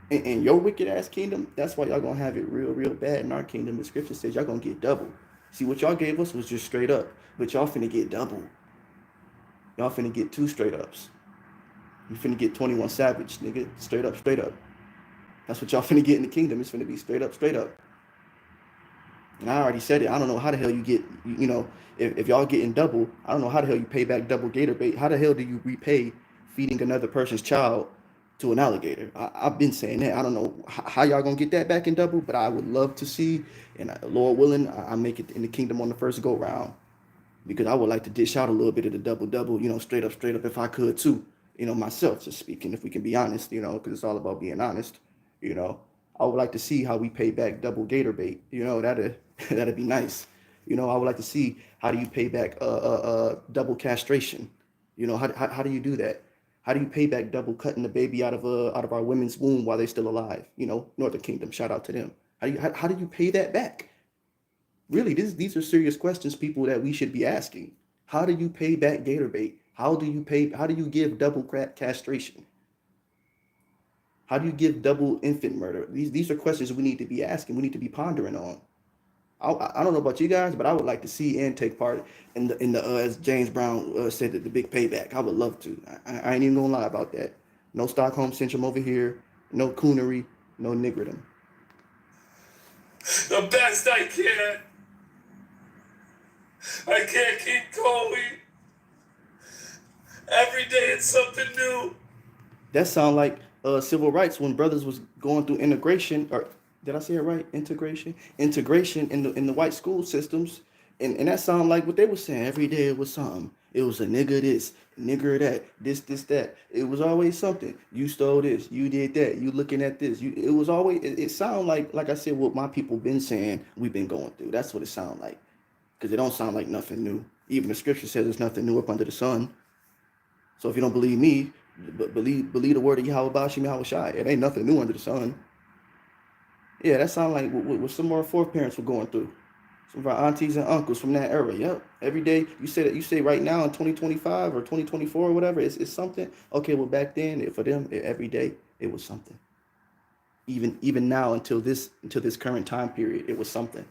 In your wicked ass kingdom, that's why y'all gonna have it real bad in our kingdom. The scripture says y'all gonna get double. See, what y'all gave us was just straight up, but y'all finna get double. Y'all finna get 2 straight ups. You finna get 21 Savage, nigga. Straight up, straight up. That's what y'all finna get in the kingdom. It's finna be straight up, straight up. And I already said it. I don't know how the hell you get, if y'all getting double, I don't know how the hell you pay back double gator bait. How the hell do you repay feeding another person's child to an alligator? I've been saying that. I don't know how y'all gonna get that back in double, but I would love to see, and Lord willing, I make it in the kingdom on the first go round, because I would like to dish out a little bit of the double, straight up, if I could too, myself just speaking, if we can be honest, because it's all about being honest, I would like to see how we pay back double gator bait, that'd be nice. I would like to see how do you pay back double castration. How do you do that? How do you pay back double cutting the baby out of our women's womb while they're still alive? Northern Kingdom, shout out to them. How do you pay that back? Really, these are serious questions, people, that we should be asking. How do you pay back gator bait? How do you give double castration? How do you give double infant murder? These are questions we need to be asking. We need to be pondering on. I don't know about you guys, but I would like to see and take part in the as James Brown said, the big payback. I would love to. I ain't even gonna lie about that. No Stockholm syndrome over here. No coonery. No niggerdom. The best I can. I can't keep going. Every day it's something new. That sound like civil rights when brothers was going through integration, or did I say it right? Integration in the white school systems, and that sound like what they were saying. Every day it was something. It was a nigga this, nigger that, this that. It was always something. You stole this, you did that, you looking at this. It was always. It sound like I said, what my people been saying. We've been going through. That's what it sound like, because it don't sound like nothing new. Even the scripture says there's nothing new up under the sun. So if you don't believe me, believe the word of Yahweh Bashim Yahweh Shai. It ain't nothing new under the sun. Yeah, that sounds like what some of our foreparents were going through. Some of our aunties and uncles from that era. Yep. Every day you say right now in 2025 or 2024 or whatever, it's something. Okay, well back then for them every day it was something. Even now until this current time period, it was something.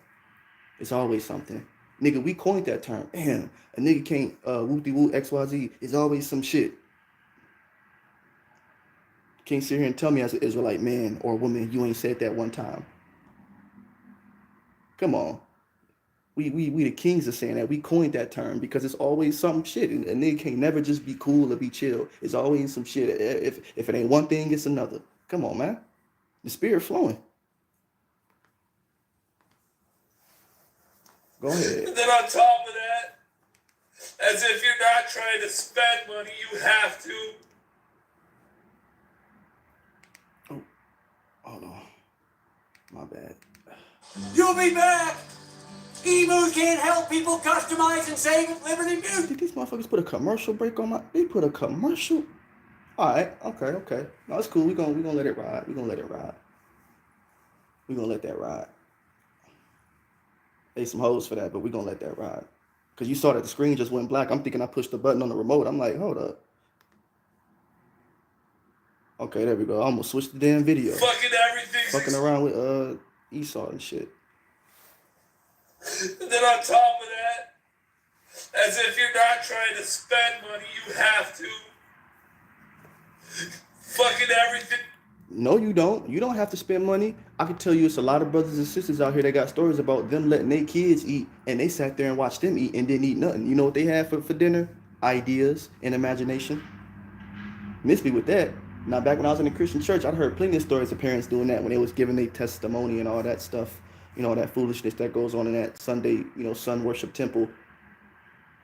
It's always something. Nigga, we coined that term. Damn, a nigga can't whoop-de-whoop XYZ. It's always some shit. Can't sit here and tell me as an Israelite man or woman you ain't said that one time. Come on. We the kings are saying that. We coined that term because it's always some shit. A nigga can't never just be cool or be chill. It's always some shit. If it ain't one thing, it's another. Come on, man. The spirit flowing. Go ahead. And then on top of that, as if you're not trying to spend money, you have to. Oh, hold on. My bad. You'll be back! Emus can't help people customize and save at Liberty Music. Did these motherfuckers put a commercial break on they put a commercial? Alright, okay. No, it's cool. We gonna let it ride. We gonna let that ride. They some hoes for that, but we gonna let that ride. Cause you saw that the screen just went black. I'm thinking I pushed the button on the remote. I'm like, hold up. Okay, there we go. I almost switched the damn video. Fucking around with Esau and shit. And then on top of that, as if you're not trying to spend money, you have to. Fucking everything. No, you don't. You don't have to spend money. I can tell you it's a lot of brothers and sisters out here that got stories about them letting their kids eat, and they sat there and watched them eat and didn't eat nothing. You know what they had for dinner? Ideas and imagination. Miss me with that. Now, back when I was in the Christian church, I'd heard plenty of stories of parents doing that when they was giving their testimony and all that stuff. That foolishness that goes on in that Sunday, sun worship temple.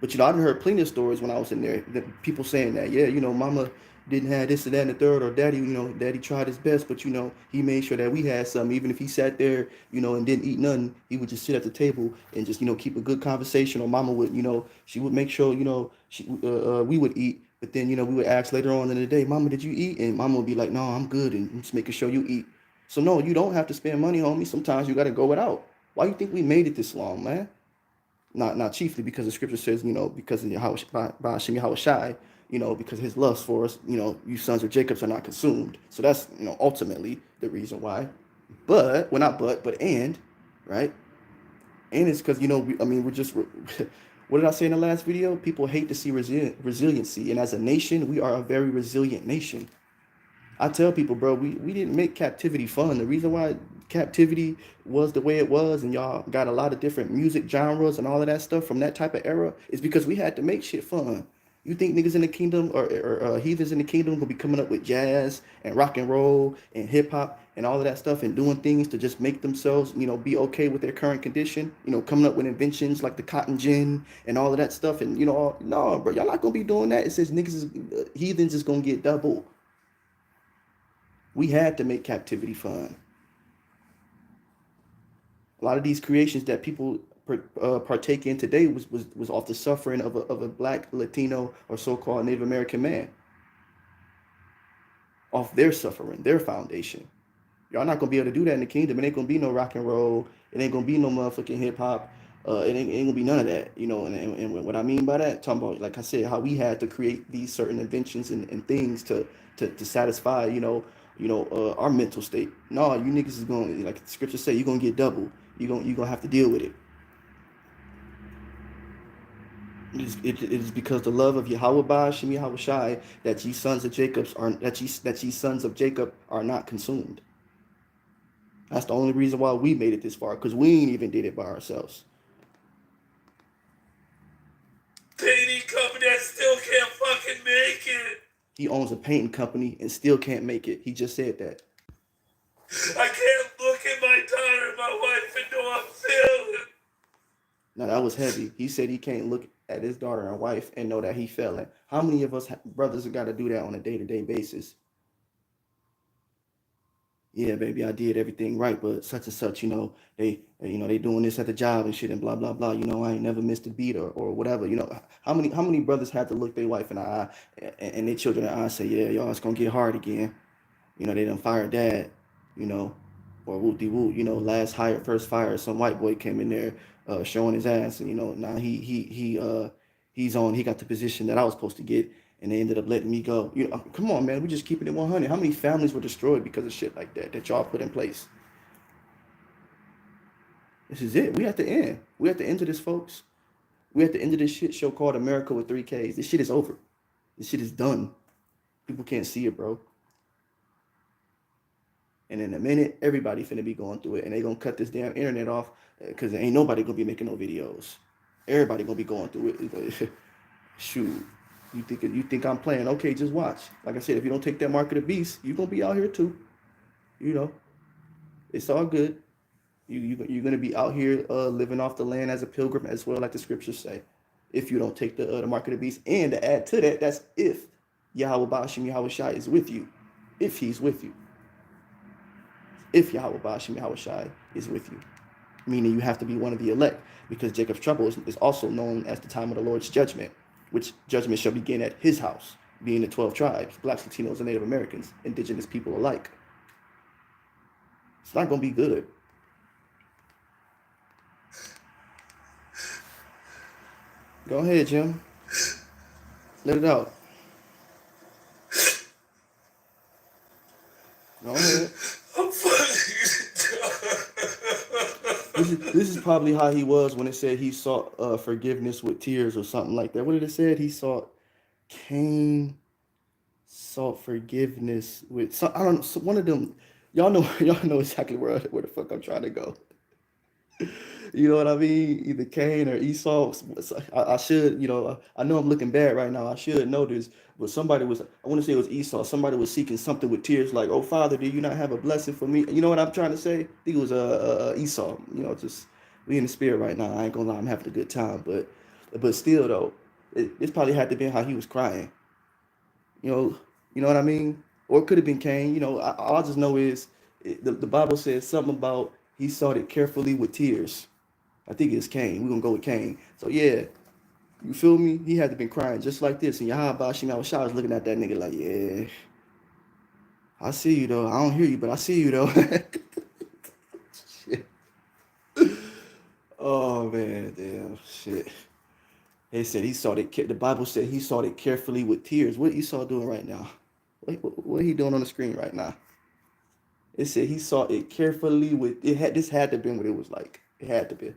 But, I've heard plenty of stories when I was in there, that people saying that, yeah, mama didn't have this and that and the third, or daddy, daddy tried his best, but, he made sure that we had something. Even if he sat there, and didn't eat nothing, he would just sit at the table and just, keep a good conversation. Or mama would, she would make sure, we would eat. But then, we would ask later on in the day, mama, did you eat? And mama would be like, no, I'm good. And just making sure you eat. So no, you don't have to spend money, homie. Sometimes you got to go without. Why you think we made it this long, man? Not chiefly because the scripture says, because of Yahushai, because his lust for us, you sons of Jacob's are not consumed. So that's, ultimately the reason why. But, well, not but and, right? And it's because, we're just, what did I say in the last video? People hate to see resiliency. And as a nation, we are a very resilient nation. I tell people, bro, we didn't make captivity fun. The reason why captivity was the way it was and y'all got a lot of different music genres and all of that stuff from that type of era is because we had to make shit fun. You think niggas in the kingdom or heathens in the kingdom gonna be coming up with jazz and rock and roll and hip hop and all of that stuff and doing things to just make themselves, be okay with their current condition, coming up with inventions like the cotton gin and all of that stuff. And, no, bro, y'all not gonna be doing that. It says heathens is gonna get double. We had to make captivity fun. A lot of these creations that people partake in today was off the suffering of a Black, Latino, or so-called Native American man. Off their suffering, their foundation. Y'all not gonna be able to do that in the kingdom. It ain't gonna be no rock and roll. It ain't gonna be no motherfucking hip hop. It ain't gonna be none of that. And what I mean by that, talking about, like I said, how we had to create these certain inventions and things to satisfy, our mental state. No, you niggas is going, like the scripture say, you're gonna get double. You're gonna have to deal with it. It is because the love of Yahweh Shemi Yahushai that ye sons of Jacob are not consumed. That's the only reason why we made it this far, because we ain't even did it by ourselves. Painting company that still can't fucking make it. He owns a painting company and still can't make it. He just said that. I can't look at my daughter and my wife and know I'm failing. Now that was heavy. He said he can't look at his daughter and wife and know that he failing. How many of us brothers have got to do that on a day-to-day basis? Yeah, baby, I did everything right, but such and such, they doing this at the job and shit and blah blah blah. I ain't never missed a beat or whatever. How many brothers had to look their wife in the eye and their children in the eye and say, yeah, y'all, it's gonna get hard again. They done fired dad, or whoop-de-whoop, first fire, some white boy came in there showing his ass, and now he got the position that I was supposed to get, and they ended up letting me go. Come on, man, we just keeping it 100. How many families were destroyed because of shit like that y'all put in place? This is it. We have to end. We have to end this, folks. We have to end this shit show called America with 3 Ks. This shit is over. This shit is done. People can't see it, bro. And in a minute, everybody finna be going through it, and they gonna cut this damn internet off because ain't nobody gonna be making no videos. Everybody gonna be going through it. Shoot, you think I'm playing? Okay, just watch. Like I said, if you don't take that mark of the beast, you gonna be out here too. It's all good. You're gonna be out here living off the land as a pilgrim as well, like the scriptures say. If you don't take the mark of the beast, and to add to that, that's if Yahweh Ba'ashim Yahushai is with you, if he's with you. If Yahweh Ba'ashim Yahushai is with you, meaning you have to be one of the elect, because Jacob's trouble is also known as the time of the Lord's judgment, which judgment shall begin at his house, being the 12 tribes, Blacks, Latinos, and Native Americans, indigenous people alike. It's not going to be good. Go ahead, Jim. Let it out. Go ahead. I'm fucking This is probably how he was when it said he sought forgiveness with tears or something like that. What did it say? He Cain sought forgiveness with some, I don't know, one of them. Y'all know exactly where the fuck I'm trying to go. You know what I mean? Either Cain or Esau. I should, I know I'm looking bad right now. I should know this, but I want to say it was Esau. Somebody was seeking something with tears, like, "Oh Father, do you not have a blessing for me?" You know what I'm trying to say? I think it was Esau. Just we in the spirit right now. I ain't gonna lie, I'm having a good time, but still though, it's probably had to be how he was crying. You know what I mean? Or it could have been Cain. All I just know is the Bible says something about he sought it carefully with tears. I think it's Cain. We're going to go with Cain. So, yeah, you feel me? He had to been crying just like this. And Yahweh Ba'ashim Yahushai was looking at that nigga like, yeah, I see you, though. I don't hear you, but I see you, though. Shit. Oh man, damn shit. They said he sought it. The Bible said he sought it carefully with tears. What Esau doing right now? What he doing on the screen right now? It said he sought it carefully with it. This had to be what it was like. It had to be.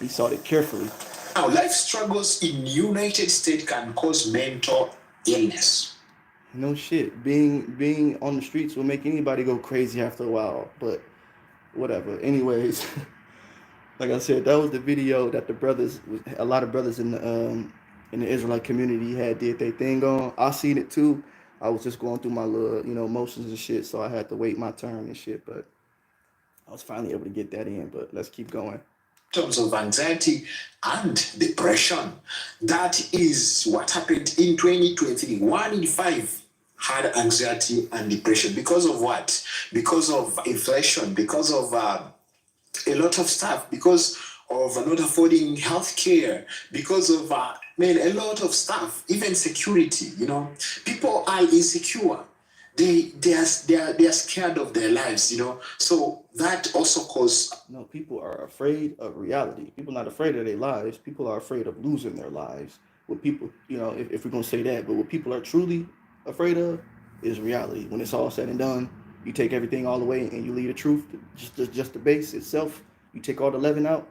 He sought it carefully. Now, life struggles in United States can cause mental illness. No shit. Being on the streets will make anybody go crazy after a while. But whatever. Anyways, like I said, that was the video that a lot of brothers in the Israelite community did their thing on. I seen it too. I was just going through my little, motions and shit, so I had to wait my turn and shit. But I was finally able to get that in. But let's keep going. In terms of anxiety and depression, that is what happened in 2023. 1 in 5 had anxiety and depression. Because of what? Because of inflation, because of a lot of stuff, because of not affording health care, because of a lot of stuff, even security. People are insecure. They are scared of their lives. So that also causes. No, people are afraid of reality. People are not afraid of their lives. People are afraid of losing their lives. What people, if we're gonna say that, but what people are truly afraid of is reality. When it's all said and done, you take everything all away and you leave the truth, just the base itself. You take all the leaven out.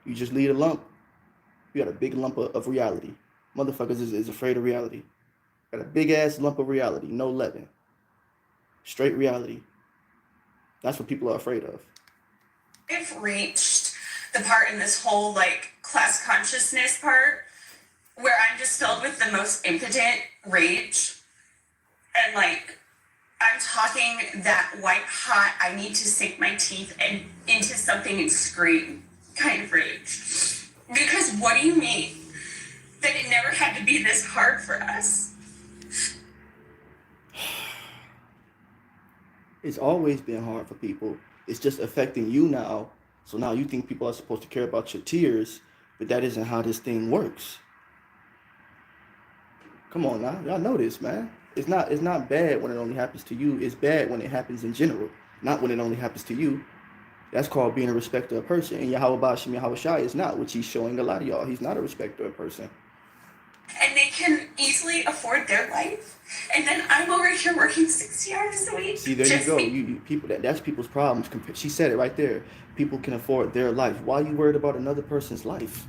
You just leave a lump. You got a big lump of reality. Motherfuckers is afraid of reality. Got a big ass lump of reality, no leaven. Straight reality. That's what people are afraid of. I've reached the part in this whole class consciousness part where I'm just filled with the most impotent rage. And I'm talking that white hot, I need to sink my teeth into something and scream kind of rage. Because what do you mean that it never had to be this hard for us? It's always been hard for people. It's just affecting you now. So now you think people are supposed to care about your tears, but that isn't how this thing works. Come on now, y'all know this, man. It's not bad when it only happens to you. It's bad when it happens in general, not when it only happens to you. That's called being a respecter of person. And Yahweh Bashim Yahweh Shai is not, which he's showing a lot of y'all. He's not a respecter of person. And they can easily afford their life. And then I'm over here working 60 hours a week. See, there you go. You people that's people's problems. She said it right there. People can afford their life. Why are you worried about another person's life?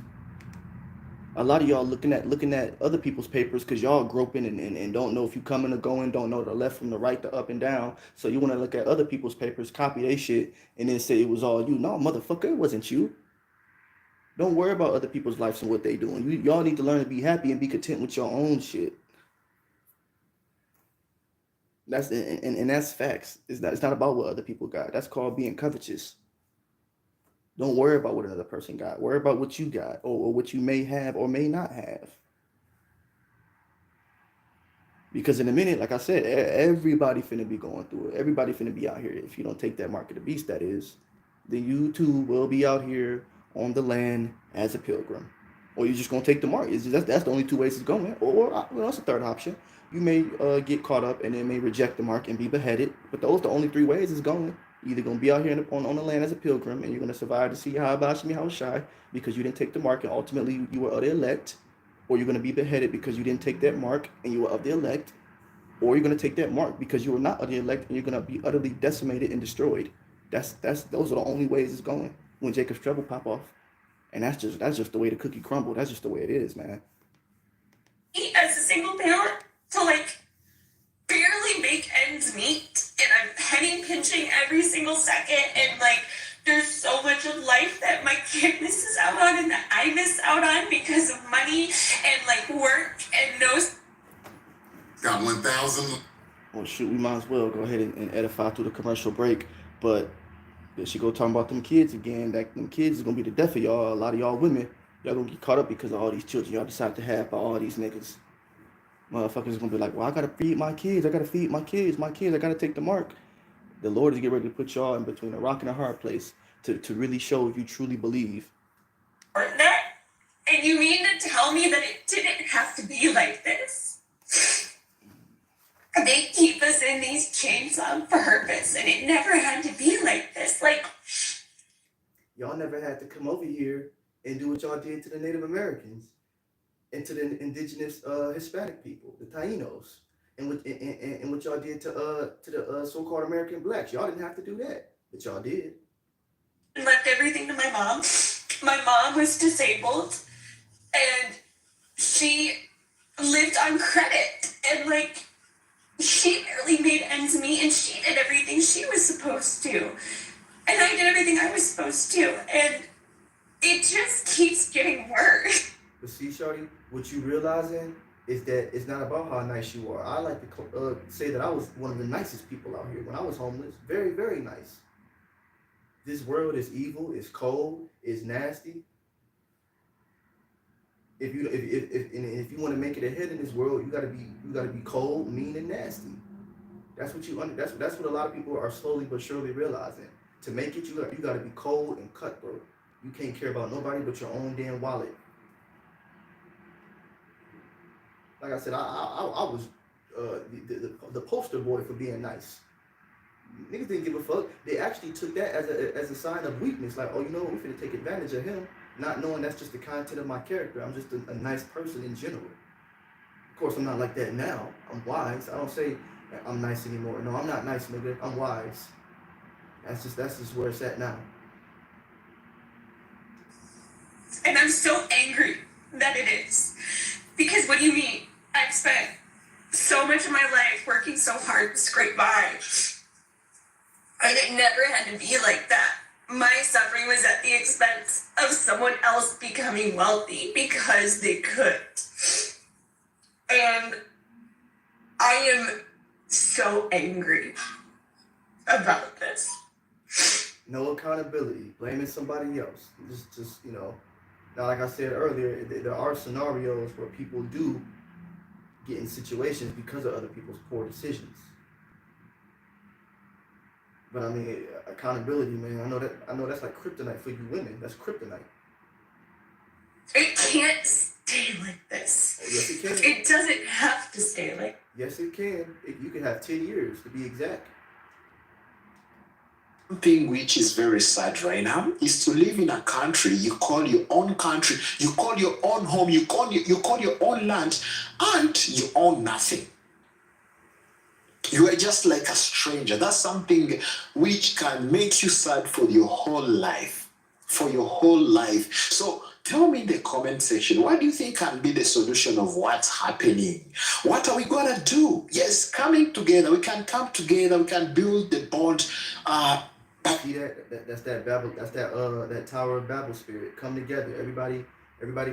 A lot of y'all looking at other people's papers because y'all groping and don't know if you coming or going, don't know the left from the right, the up and down. So you want to look at other people's papers, copy their shit, and then say it was all you. No, motherfucker, it wasn't you. Don't worry about other people's lives and what they doing. Y'all need to learn to be happy and be content with your own shit. That's facts. It's not about what other people got. That's called being covetous. Don't worry about what another person got. Worry about what you got or what you may have or may not have. Because in a minute, like I said, everybody finna be going through it. Everybody finna be out here. If you don't take that mark of the beast, that is, then you too will be out here on the land as a pilgrim. Or you're just gonna take the mark. That's the only two ways it's going. Or that's a third option. You may get caught up and then may reject the mark and be beheaded. But those are the only three ways it's going. You're either going to be out here on the land as a pilgrim and you're going to survive to see how Bashmi how shy because you didn't take the mark and ultimately you were of the elect, or you're going to be beheaded because you didn't take that mark and you were of the elect, or you're going to take that mark because you were not of the elect and you're going to be utterly decimated and destroyed. Those are the only ways it's going when Jacob's trouble pop off. And that's just the way the cookie crumbled. That's just the way it is, man. As a single parent to barely make ends meet, and I'm penny pinching every single second, and there's so much of life that my kid misses out on and that I miss out on because of money and work and no. Got 1,000. Well, shoot, we might as well go ahead and edify through the commercial break, but there she go talking about them kids again. That them kids is gonna be the death of y'all. A lot of y'all women, y'all gonna get caught up because of all these children y'all decide to have by all these niggas. Motherfuckers gonna be like, well, I gotta feed my kids. I gotta feed my kids. I gotta take the mark. The Lord is getting ready to put y'all in between a rock and a hard place to really show if you truly believe. That, and you mean to tell me that it didn't have to be like this? They keep us in these chains on purpose, and it never had to be like this. Like, y'all never had to come over here and do what y'all did to the Native Americans and to the indigenous Hispanic people, the Tainos, and what y'all did to the so-called American blacks. Y'all didn't have to do that, but y'all did. left everything to my mom. My mom was disabled, and she lived on credit, and like, she barely made ends meet, and she did everything she was supposed to, and I did everything I was supposed to, and it just keeps getting worse. But see, Shorty, what you realizing is that it's not about how nice you are. I like to say that I was one of the nicest people out here when I was homeless. Very, very nice. This world is evil, it's cold, it's nasty. If you want to make it ahead in this world, you gotta be cold, mean, and nasty. That's what that's what a lot of people are slowly but surely realizing. To make it, you gotta be cold and cutthroat. You can't care about nobody but your own damn wallet. Like I said, I was the poster boy for being nice. Niggas didn't give a fuck. They actually took that as a sign of weakness. Like, oh, you know what? We finna take advantage of him, not knowing that's just the content of my character. I'm just a nice person in general. Of course, I'm not like that now. I'm wise. I don't say I'm nice anymore. No, I'm not nice, nigga. I'm wise. That's just where it's at now. And I'm so angry that it is. Because what do you mean? I've spent so much of my life working so hard to scrape by. And it never had to be like that. My suffering was at the expense of someone else becoming wealthy because they could. And I am so angry about this. No accountability, blaming somebody else. Just Now, like I said earlier, there are scenarios where people do get in situations because of other people's poor decisions. But I mean, accountability, man. I know that's like kryptonite for you women. That's kryptonite. It can't stay like this. Oh, yes, it can. It doesn't have to stay like. Yes, it can. You can have 10 years to be exact. Thing which is very sad right now is to live in a country you call your own country, you call your own home, you call your own land, and you own nothing. You are just like a stranger. That's something which can make you sad for your whole life. For your whole life. So tell me in the comment section, what do you think can be the solution of what's happening? What are we gonna do? Yes, coming together. We can come together. We can build the bond. See that's that Babel, that's that Tower of Babel spirit. Come together, everybody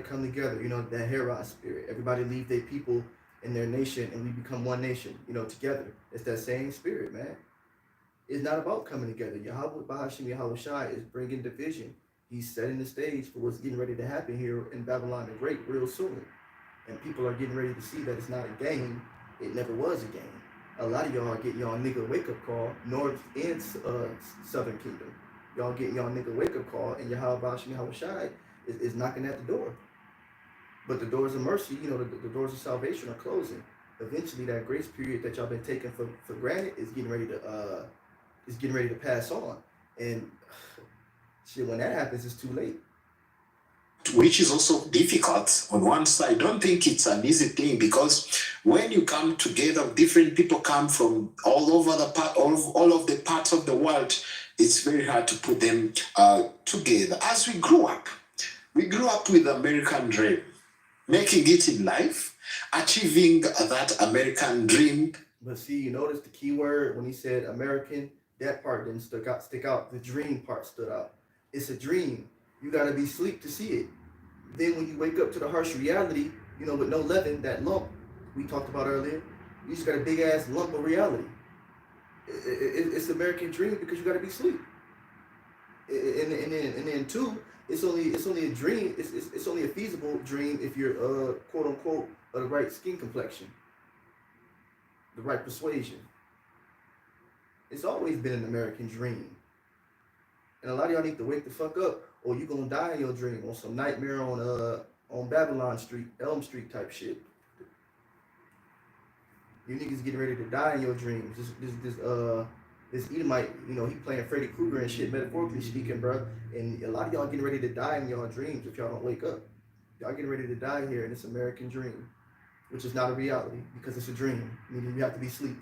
come together. You know, that Herod spirit. Everybody leave their people in their nation, and we become one nation. You know, together. It's that same spirit, man. It's not about coming together. Yahweh Bahashim Yahweh Shai is bringing division. He's setting the stage for what's getting ready to happen here in Babylon the Great real soon, and people are getting ready to see that it's not a game. It never was a game. A lot of y'all are getting y'all nigga wake-up call, North and Southern Kingdom. Y'all getting y'all nigga wake-up call, and Yahweh Bashim Yahweh Shai is knocking at the door. But the doors of mercy, you know, the doors of salvation are closing. Eventually, that grace period that y'all been taking for granted is getting ready to pass on. And shit, when that happens, it's too late. Which is also difficult on one side. Don't think it's an easy thing, because when you come together, different people come from all of the parts of the world. It's very hard to put them together. As we grew up with the American dream, making it in life, achieving that American dream. But see, you notice the key word when he said American, that part didn't stick out. The dream part stood out. It's a dream. You gotta be asleep to see it. Then when you wake up to the harsh reality, you know, with no leaven, that lump we talked about earlier, you just got a big ass lump of reality. It's the American dream because you gotta be asleep. And then two, it's only a dream. It's only a feasible dream if you're quote unquote of the right skin complexion, the right persuasion. It's always been an American dream. And a lot of y'all need to wake the fuck up, or you gonna die in your dream on some nightmare on Babylon Street, Elm Street type shit. You niggas getting ready to die in your dreams. This Edomite, you know, he playing Freddy Krueger and shit, metaphorically speaking, bro. And a lot of y'all getting ready to die in y'all dreams if y'all don't wake up. Y'all getting ready to die here in this American dream, which is not a reality because it's a dream, meaning you have to be asleep.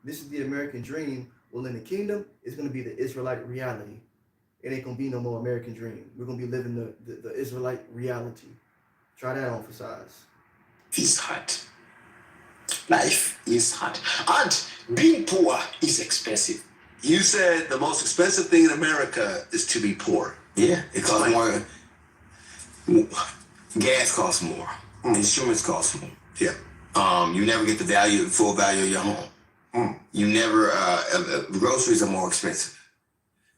This is the American dream. Well, in the kingdom, it's going to be the Israelite reality. It ain't going to be no more American dream. We're going to be living the Israelite reality. Try that on for size. It's hard. Life is hard. And being poor is expensive. You said the most expensive thing in America is to be poor. Yeah, it costs more. Gas costs more. Insurance costs more. Yeah. You never get the full value of your home. You never, groceries are more expensive.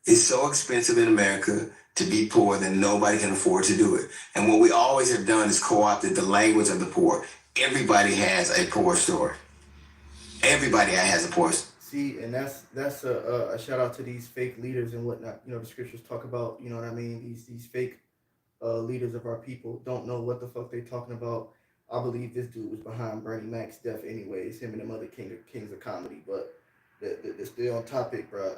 It's so expensive in America to be poor that nobody can afford to do it. And what we always have done is co-opted the language of the poor. Everybody has a poor story. Everybody has a poor story. See, and that's a shout out to these fake leaders and whatnot. You know, the scriptures talk about, you know what I mean? These fake leaders of our people don't know what the fuck they talking about. I believe this dude was behind Bernie Mac's death anyways, him and them other kings of comedy. But they're still on topic, bro.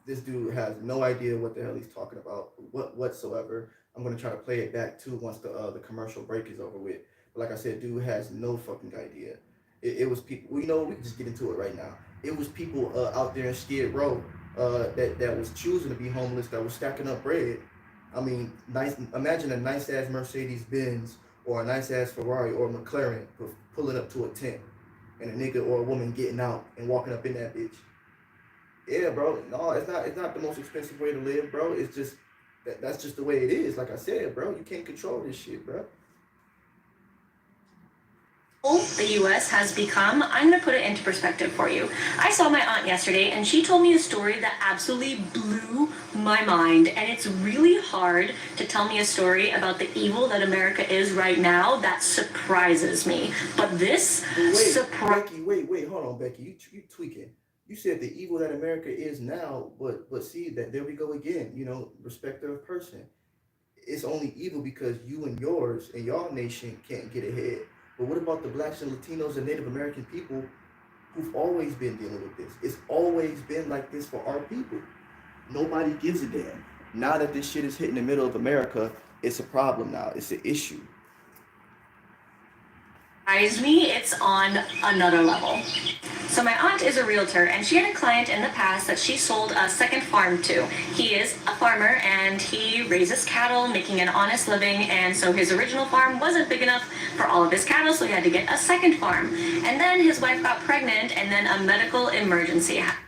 This dude has no idea what the hell he's talking about whatsoever. I'm gonna try to play it back too once the commercial break is over with. But like I said, dude has no fucking idea. It was people. You know, we can just get into it right now. It was people out there in Skid Row that was choosing to be homeless, that was stacking up bread. I mean, imagine a nice ass Mercedes Benz or a nice ass Ferrari or McLaren pulling up to a tent, and a nigga or a woman getting out and walking up in that bitch. Yeah, bro. No, it's not the most expensive way to live, bro. It's just that's just the way it is. Like I said, bro, you can't control this shit, bro. The U.S. has become. I'm going to put it into perspective for you. I saw my aunt yesterday, and she told me a story that absolutely blew my mind. And it's really hard to tell me a story about the evil that America is right now. That surprises me. But this Becky, wait, hold on, Becky. You tweaking. You said the evil that America is now, but see that there we go again. You know, respect of person. It's only evil because you and yours and y'all nation can't get ahead. But what about the blacks and Latinos and Native American people who've always been dealing with this? It's always been like this for our people. Nobody gives a damn. Now that this shit is hitting the middle of America, it's a problem now. It's an issue. Me, it's on another level. So my aunt is a realtor, and she had a client in the past that she sold a second farm to. He is a farmer, and he raises cattle, making an honest living, and so his original farm wasn't big enough for all of his cattle, so he had to get a second farm. And then his wife got pregnant, and then a medical emergency happened.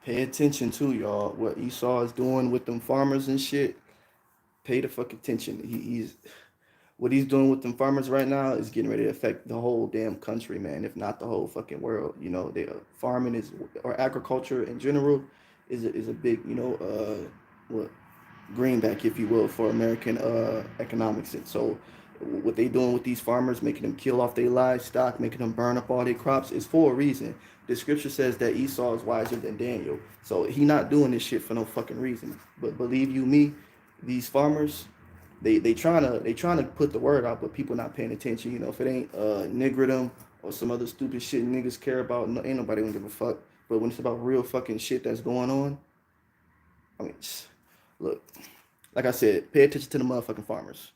Pay attention to y'all. What Esau is doing with them farmers and shit. Pay the fuck attention. What he's doing with them farmers right now is getting ready to affect the whole damn country, man, if not the whole fucking world. You know, farming is, or agriculture in general, is a big, you know, greenback, if you will, for American economics. And so what they doing with these farmers, making them kill off their livestock, making them burn up all their crops, is for a reason. The scripture says that Esau is wiser than Daniel. So he not doing this shit for no fucking reason. But believe you me, these farmers, they trying to put the word out, but people not paying attention. You know, if it ain't niggerdom or some other stupid shit niggas care about, ain't nobody gonna give a fuck. But when it's about real fucking shit that's going on, I mean, look, like I said, pay attention to the motherfucking farmers.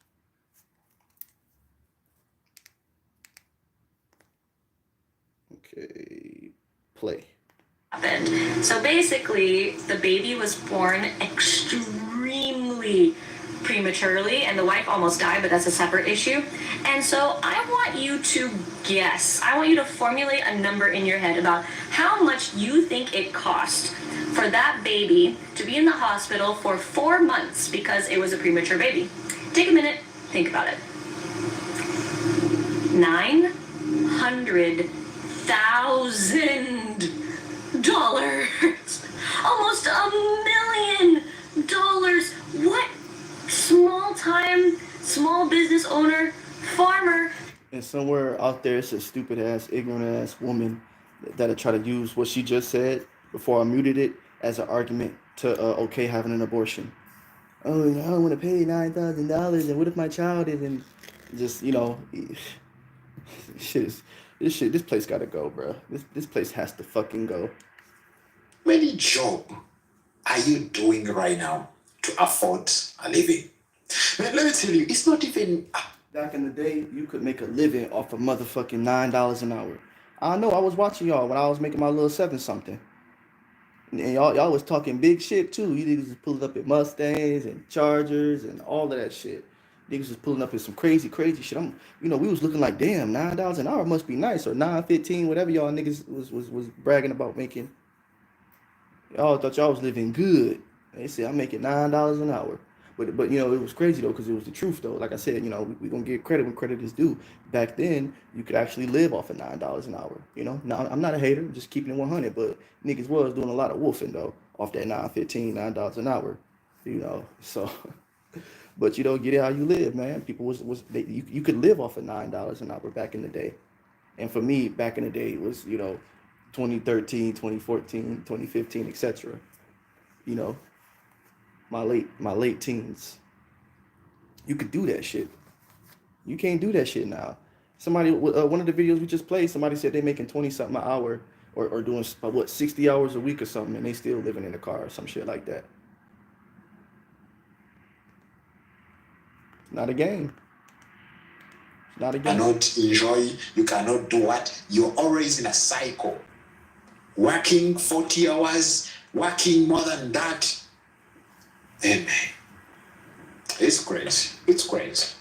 Okay, play. So basically, the baby was born extremely prematurely, and the wife almost died, but that's a separate issue. And so I want you to guess. I want you to formulate a number in your head about how much you think it cost for that baby to be in the hospital for 4 months because it was a premature baby. Take a minute, think about it. $900,000. Almost $1 million. What small-time, small business owner, farmer. And somewhere out there, it's a stupid ass, ignorant ass woman that'll try to use what she just said before I muted it as an argument to okay having an abortion. Oh, I don't want to pay $9,000, and what if my child is in? Just, you know, shit This place gotta go, bro. This place has to fucking go. Many job are you doing right now to afford a living? Let me tell you, it's not even. Back in the day, you could make a living off of motherfucking $9 an hour. I know. I was watching y'all when I was making my little 7 something, and y'all was talking big shit too. You niggas was pulling up in Mustangs and Chargers and all of that shit. Niggas was pulling up in some crazy shit. We was looking like, damn, $9 an hour must be nice, or 9.15, whatever y'all niggas was bragging about making. Y'all thought y'all was living good. They said I'm making $9 an hour. But it was crazy though, because it was the truth though. Like I said, we gonna give credit when credit is due. Back then, you could actually live off of $9 an hour. Now I'm not a hater, I'm just keeping it 100. But niggas was doing a lot of wolfing though, off that $9 an hour. So. But get it how you live, man. People you could live off of $9 an hour back in the day. And for me, back in the day, it was 2013, 2014, 2015, etc. My late teens. You could do that shit. You can't do that shit now. Somebody, one of the videos we just played, somebody said they're making 20 something an hour, or doing 60 hours a week or something, and they still living in a car or some shit like that. Not a game. Not a game. You cannot enjoy, you cannot do what? You're always in a cycle. Working 40 hours, working more than that. Amen. It's great. It's great.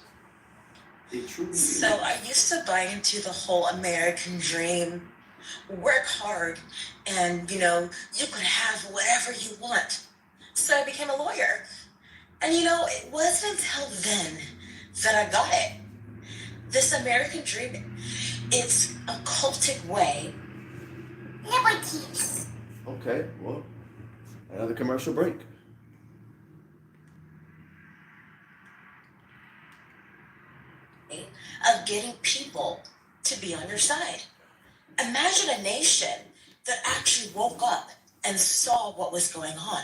So I used to buy into the whole American dream. Work hard and, you could have whatever you want. So I became a lawyer. And, it wasn't until then that I got it. This American dream, it's a cultic way. Okay, well, another commercial break. Of getting people to be on your side. Imagine a nation that actually woke up and saw what was going on.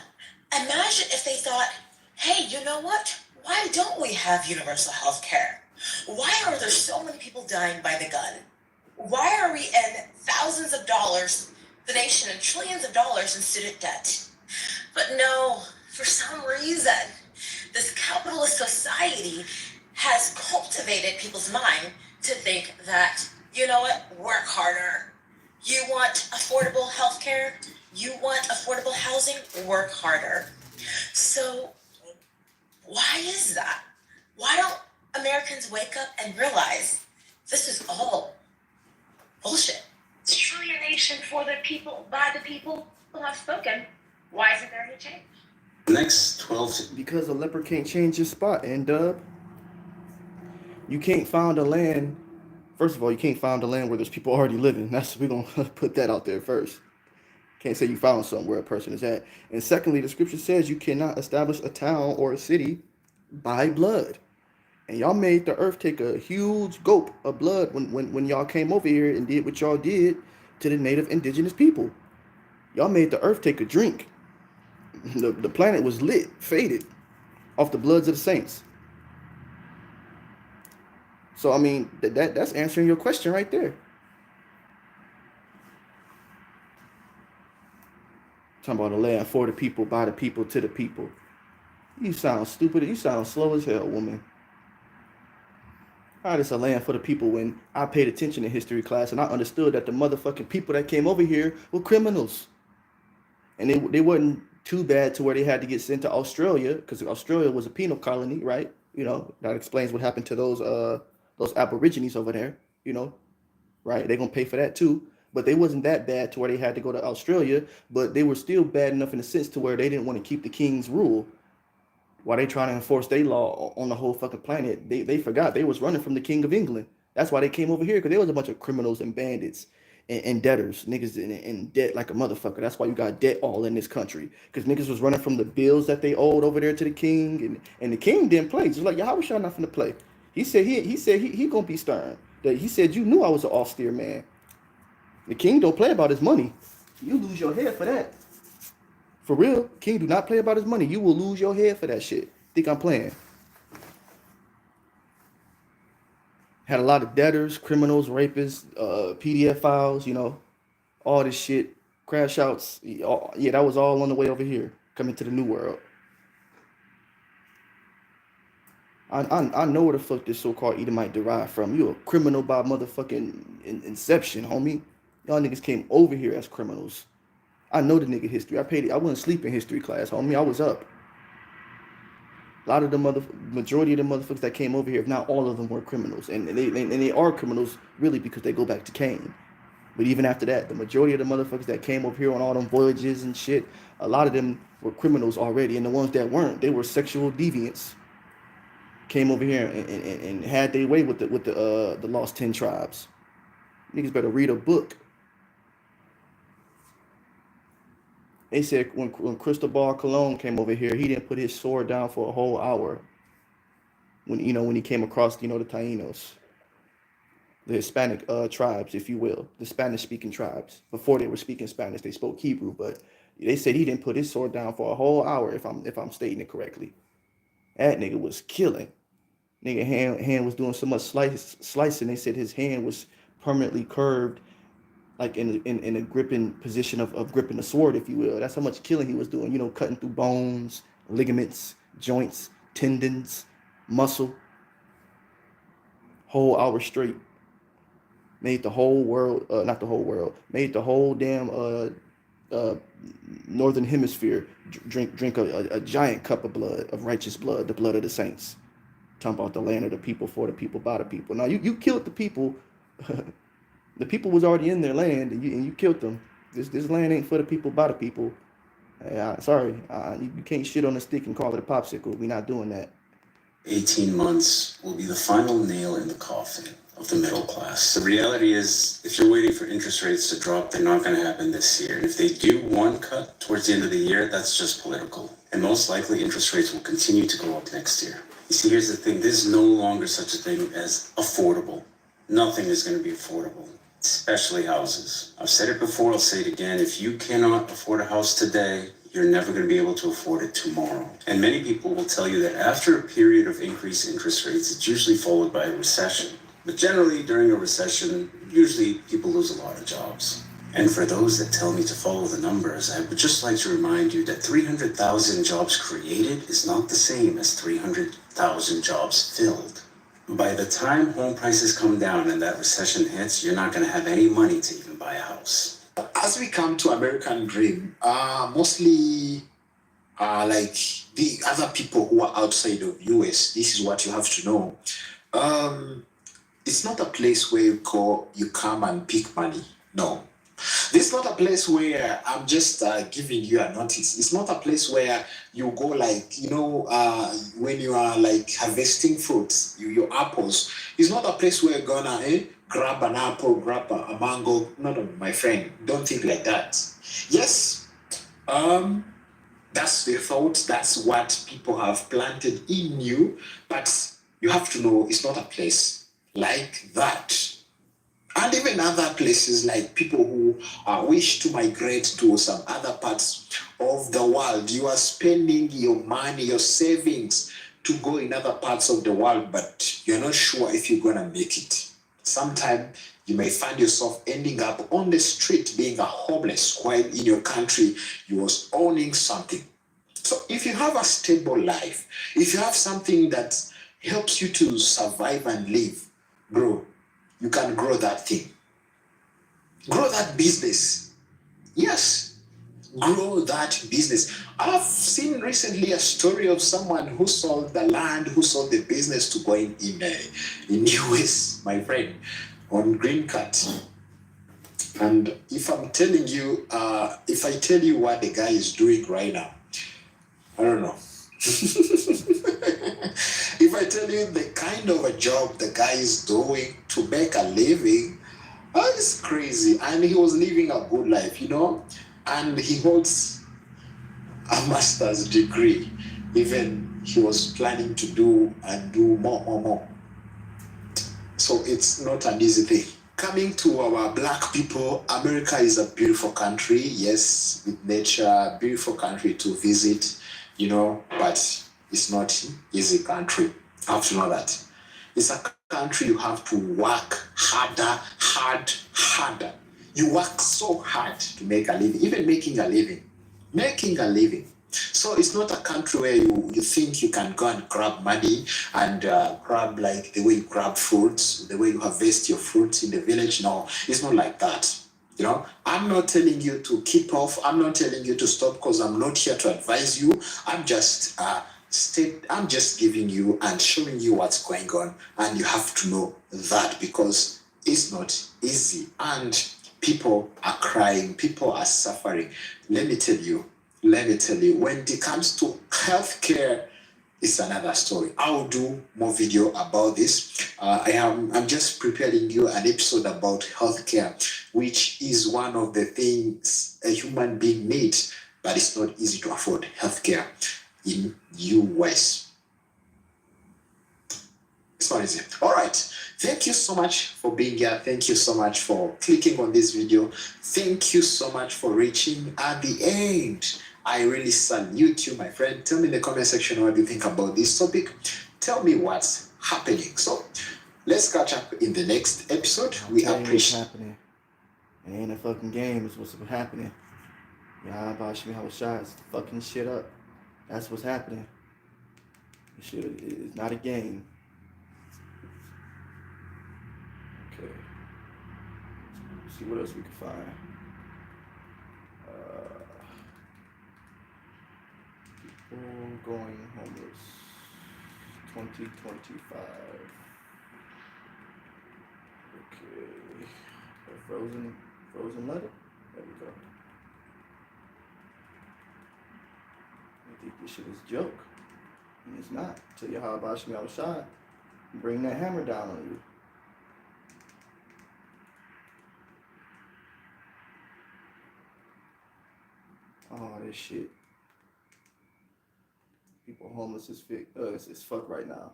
Imagine if they thought, hey, you know what? Why don't we have universal health care? Why are there so many people dying by the gun? Why are we in thousands of dollars, the nation, and trillions of dollars in student debt? But no, for some reason, this capitalist society has cultivated people's mind to think that, work harder. You want affordable health care? You want affordable housing? Work harder. So why is that? Why don't Americans wake up and realize this is all bullshit? It's truly a nation for the people, by the people who have spoken. Why isn't there any change? Next 12. Because a leopard can't change his spot, and Dub. You can't find a land. First of all, you can't find a land where there's people already living. We're gonna put that out there first. Can't say you found something where a person is at. And secondly, the scripture says you cannot establish a town or a city by blood. And y'all made the earth take a huge gulp of blood when y'all came over here and did what y'all did to the native indigenous people. Y'all made the earth take a drink. The planet was lit, faded off the bloods of the saints. So I mean, that's answering your question right there. Talking about the land for the people, by the people, to the people. You sound stupid. You sound slow as hell, woman. How is a land for the people when I paid attention in history class and I understood that the motherfucking people that came over here were criminals. And they wasn't too bad to where they had to get sent to Australia, because Australia was a penal colony, right? That explains what happened to those Aborigines over there, right? They're going to pay for that too. But they wasn't that bad to where they had to go to Australia, but they were still bad enough in a sense to where they didn't want to keep the king's rule. While they trying to enforce their law on the whole fucking planet, they forgot they was running from the King of England. That's why they came over here, because there was a bunch of criminals and bandits and debtors, niggas in debt like a motherfucker. That's why you got debt all in this country, because niggas was running from the bills that they owed over there to the king, and the king didn't play. Just like, how was y'all not finna play? He said he gonna be stern. That he said, you knew I was an austere man. The king don't play about his money. You lose your head for that. For real, king do not play about his money. You will lose your head for that shit. Think I'm playing? Had a lot of debtors, criminals, rapists, PDF files, all this shit, crash outs. Yeah, that was all on the way over here, coming to the new world. I know where the fuck this so-called Edomite derived from. You a criminal by motherfucking inception, homie. Y'all niggas came over here as criminals. I know the nigga history. I wouldn't sleep in history class, homie. I was up. A lot of the majority of the motherfuckers that came over here, if not all of them, were criminals, and they are criminals really because they go back to Cain. But even after that, the majority of the motherfuckers that came over here on all them voyages and shit, a lot of them were criminals already, and the ones that weren't, they were sexual deviants. Came over here and had their way with the lost 10 tribes. Niggas better read a book. They said when Cristobal Colon came over here, he didn't put his sword down for a whole hour. When he came across the Tainos, the Hispanic tribes, if you will, the Spanish-speaking tribes. Before they were speaking Spanish, they spoke Hebrew, but they said he didn't put his sword down for a whole hour. If I'm stating it correctly, that nigga was killing. Nigga hand was doing so much slicing. They said his hand was permanently curved, like in a gripping position of gripping the sword, if you will. That's how much killing he was doing. Cutting through bones, ligaments, joints, tendons, muscle. Whole hour straight. Made the whole world, not the whole world, made the whole damn northern hemisphere drink a giant cup of blood, of righteous blood, the blood of the saints. Talking about the land of the people, for the people, by the people. Now you killed the people. The people was already in their land, and you killed them. This land ain't for the people, by the people. Sorry, you can't shit on a stick and call it a popsicle. We're not doing that. 18 months will be the final nail in the coffin of the middle class. The reality is, if you're waiting for interest rates to drop, they're not going to happen this year. And if they do one cut towards the end of the year, that's just political. And most likely, interest rates will continue to go up next year. You see, here's the thing. There's no longer such a thing as affordable. Nothing is going to be affordable, especially houses. I've said it before, I'll say it again. If you cannot afford a house today, you're never going to be able to afford it tomorrow. And many people will tell you that after a period of increased interest rates, it's usually followed by a recession. But generally, during a recession, usually people lose a lot of jobs. And for those that tell me to follow the numbers, I would just like to remind you that 300,000 jobs created is not the same as 300,000 jobs filled. By the time home prices come down and that recession hits, you're not going to have any money to even buy a house. As we come to American Dream, mostly like the other people who are outside of US, this is what you have to know. It's not a place where you come and pick money. No. This is not a place where I'm just giving you a notice. It's not a place where you go like, when you are like harvesting fruits, your apples. It's not a place where you're gonna grab an apple, grab a mango. No, my friend, don't think like that. Yes, that's the thought. That's what people have planted in you. But you have to know it's not a place like that. And even other places, like people who wish to migrate to some other parts of the world. You are spending your money, your savings to go in other parts of the world, but you're not sure if you're going to make it. Sometime you may find yourself ending up on the street being a homeless while in your country you was owning something. So if you have a stable life, if you have something that helps you to survive and live, grow, you can grow that thing. Grow that business. Yes, grow that business. I've seen recently a story of someone who sold the land, who sold the business to go in US, my friend, on green card. And if I'm telling you, if I tell you what the guy is doing right now, I don't know. If I tell you the kind of a job the guy is doing to make a living, it's crazy. And he was living a good life, and he holds a master's degree. Even he was planning to do more. So it's not an easy thing. Coming to our black people, America is a beautiful country. Yes, with nature, beautiful country to visit, but it's not easy country. I have to know that. It's a country, you have to work harder. You work so hard to make a living, even making a living. So it's not a country where you think you can go and grab money and grab like the way you grab fruits, the way you harvest your fruits in the village. No, it's not like that. You know, I'm not telling you to keep off. I'm not telling you to stop because I'm not here to advise you. I'm just I'm just giving you and showing you what's going on, and you have to know that because it's not easy and people are crying, people are suffering. Let me tell you, when it comes to healthcare, it's another story. I'll do more video about this. I'm just preparing you an episode about healthcare, which is one of the things a human being needs, but it's not easy to afford healthcare in US. It's not easy. All right. Thank you so much for being here. Thank you so much for clicking on this video. Thank you so much for reaching at the end. I really salute you, my friend. Tell me in the comment section what you think about this topic. Tell me what's happening. So let's catch up in the next episode. We appreciate what's happening. It ain't a fucking game, it's what's happening. Yeah, about me how shots fucking shit up. That's what's happening. This shit is not a game. Okay. Let's see what else we can find. People going homeless. 2025. Okay. A frozen letter. There we go. I think this shit is a joke. And it's not. Tell you how about me outside. Bring that hammer down on you. Oh, this shit. People homeless as fuck right now.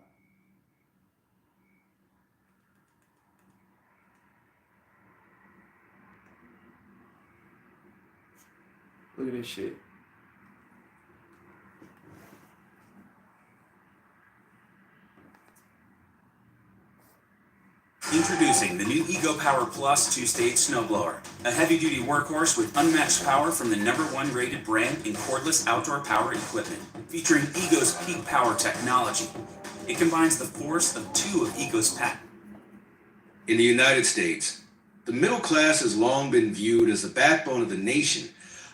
Look at this shit. Introducing the new Ego Power Plus 2-stage snowblower, a heavy-duty workhorse with unmatched power from the #1 rated brand in cordless outdoor power equipment, featuring Ego's peak power technology. It combines the force of 2 of Ego's patents. In the United States, the middle class has long been viewed as the backbone of the nation,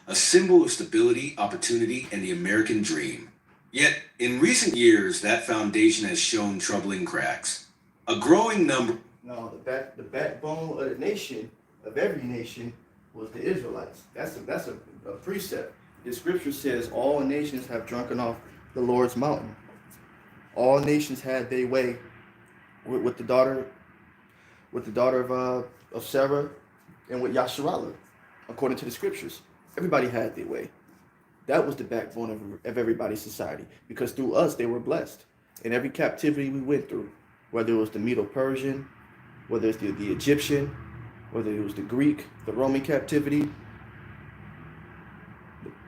a symbol of stability, opportunity, and the American dream. Yet, in recent years, that foundation has shown troubling cracks. A growing number... No, the backbone of the nation, of every nation, was the Israelites. That's a precept. The scripture says all nations have drunken off the Lord's mountain. All nations had their way with the daughter of Sarah and with Yasharallah, according to the scriptures. Everybody had their way. That was the backbone of everybody's society, because through us they were blessed. In every captivity we went through, whether it was the Medo-Persian, whether it's the Egyptian, whether it was the Greek, the Roman captivity,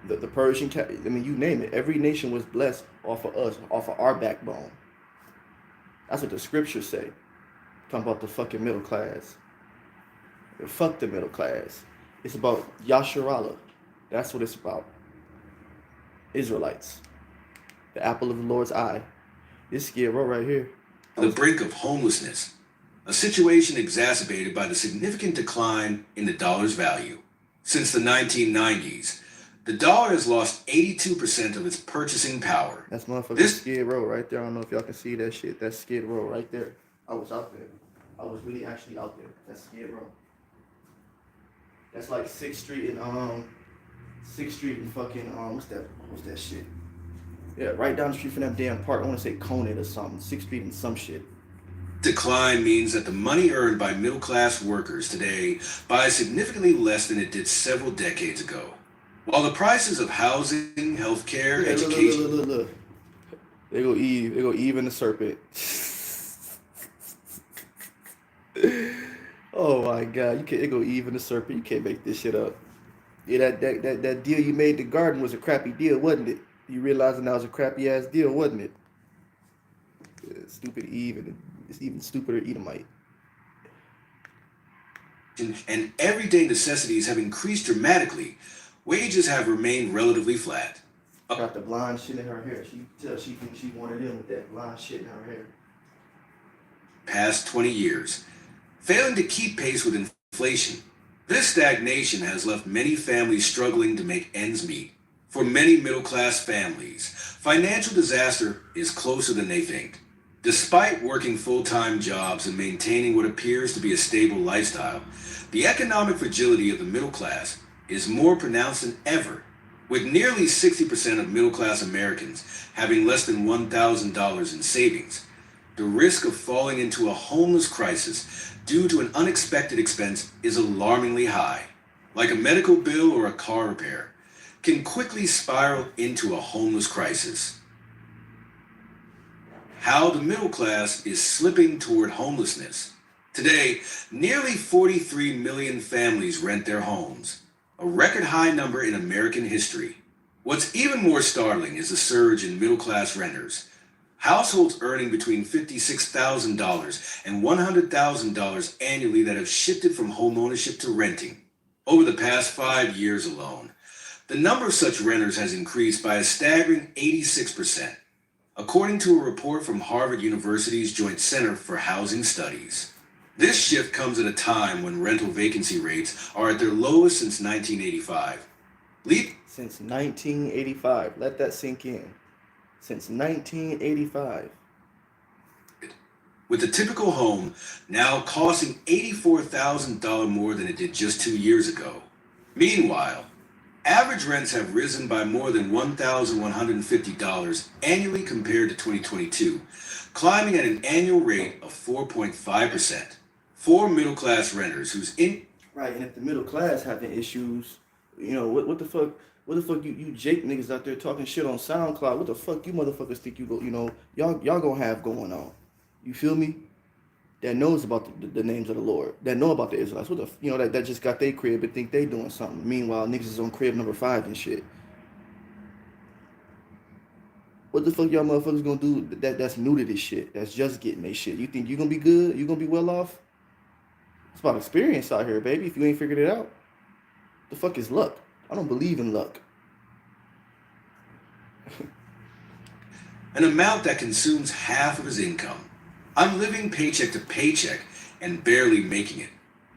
the Persian, I mean, you name it. Every nation was blessed off of us, off of our backbone. That's what the scriptures say. Talking about the fucking middle class. Fuck the middle class. It's about Yasharallah. That's what it's about. Israelites. The apple of the Lord's eye. This Skid Row right here. The brink of homelessness, a situation exacerbated by the significant decline in the dollar's value. Since the 1990s, the dollar has lost 82% of its purchasing power. That's motherfucking Skid Row right there. I don't know if y'all can see that shit. That's Skid Row right there. I was out there. I was really actually out there. That's Skid Row. That's like 6th Street and fucking what's that shit? Yeah, right down the street from that damn park. I want to say Conant or something. 6th Street and some shit. Decline means that the money earned by middle-class workers today buys significantly less than it did several decades ago. While the prices of housing, healthcare, education... Look. They go Eve and the serpent. Oh my God, they go Eve and the serpent. You can't make this shit up. Yeah, that deal you made in the garden was a crappy deal, wasn't it? You realizing that was a crappy ass deal, wasn't it? Yeah, stupid Eve It's even stupider Edomite. And everyday necessities have increased dramatically, wages have remained relatively flat. Got the blonde shit in her hair. She tell she thinks she wanted them with that blonde shit in her hair. Past 20 years, failing to keep pace with inflation. This stagnation has left many families struggling to make ends meet. For many middle-class families, financial disaster is closer than they think. Despite working full-time jobs and maintaining what appears to be a stable lifestyle, the economic fragility of the middle class is more pronounced than ever, with nearly 60% of middle-class Americans having less than $1,000 in savings. The risk of falling into a homeless crisis due to an unexpected expense is alarmingly high, like a medical bill or a car repair, can quickly spiral into a homeless crisis. How the middle class is slipping toward homelessness. Today, nearly 43 million families rent their homes, a record high number in American history. What's even more startling is the surge in middle-class renters. Households earning between $56,000 and $100,000 annually that have shifted from homeownership to renting. Over the past 5 years alone, the number of such renters has increased by a staggering 86%, according to a report from Harvard University's Joint Center for Housing Studies. This shift comes at a time when rental vacancy rates are at their lowest since 1985. Since 1985. Let that sink in. Since 1985. With the typical home now costing $84,000 more than it did just 2 years ago. Meanwhile, average rents have risen by more than $1,150 annually compared to 2022, climbing at an annual rate of 4.5%. For middle-class renters whose Right, and if the middle class having issues, you know, what the fuck you Jake niggas out there talking shit on SoundCloud, what the fuck you motherfuckers think you go, you know, y'all gonna have going on? You feel me? That knows about the names of the Lord, that know about the Israelites, what the, you know, that just got their crib and think they doing something. Meanwhile, niggas is on crib number 5 and shit. What the fuck y'all motherfuckers gonna do that's new to this shit, that's just getting their shit? You think you gonna be good? You gonna be well off? It's about experience out here, baby. If you ain't figured it out, the fuck is luck? I don't believe in luck. an amount that consumes half of his income. I'm living paycheck to paycheck and barely making it,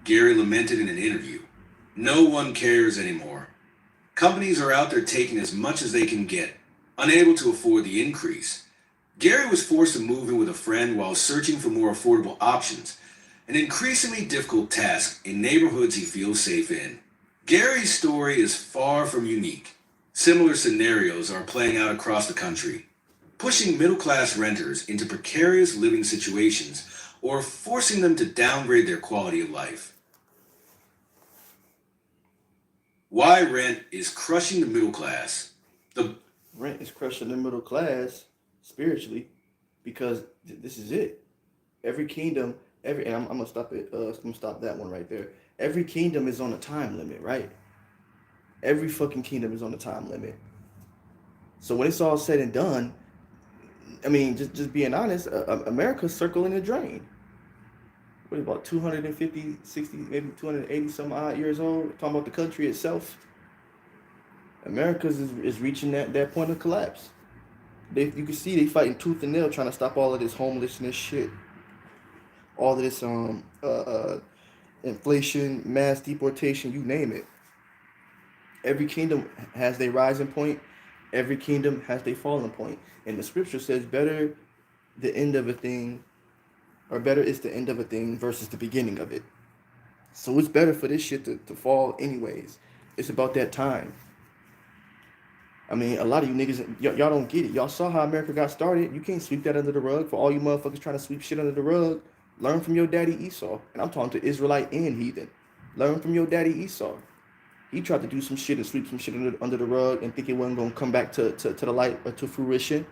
Gary lamented in an interview. No one cares anymore. Companies are out there taking as much as they can get, unable to afford the increase. Gary was forced to move in with a friend while searching for more affordable options, an increasingly difficult task in neighborhoods he feels safe in. Gary's story is far from unique. Similar scenarios are playing out across the country, pushing middle-class renters into precarious living situations or forcing them to downgrade their quality of life. Why rent is crushing the middle class. The rent is crushing the middle class spiritually, because this is it. Every kingdom, and I'm gonna stop it. I'm gonna stop that one right there. Every kingdom is on a time limit, right? Every fucking kingdom is on a time limit. So when it's all said and done, I mean, just being honest, America's circling the drain. What, about 250, 60, maybe 280 some odd years old? Talking about the country itself. America's is reaching that point of collapse. You can see they fighting tooth and nail trying to stop all of this homelessness shit. All of this inflation, mass deportation, you name it. Every kingdom has their rising point. Every kingdom has their falling point. And the scripture says better the end of a thing, or better is the end of a thing versus the beginning of it. So it's better for this shit to fall anyways. It's about that time. I mean, a lot of you niggas, y'all don't get it. Y'all saw how America got started. You can't sweep that under the rug. For all you motherfuckers trying to sweep shit under the rug, learn from your daddy Esau. And I'm talking to Israelite and heathen. Learn from your daddy Esau. He tried to do some shit and sweep some shit under the rug and think it wasn't going to come back to the light or to fruition.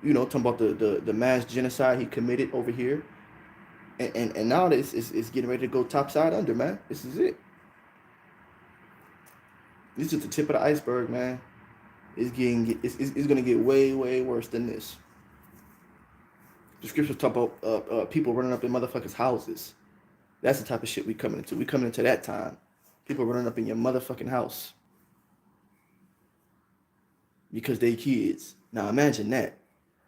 You know, talking about the mass genocide he committed over here. And now this is getting ready to go topside under, man. This is it. This is the tip of the iceberg, man. It's going to get way, way worse than this. The scriptures talk about people running up in motherfuckers' houses. That's the type of shit we coming into. We coming into that time. People running up in your motherfucking house because they kids. Now imagine that.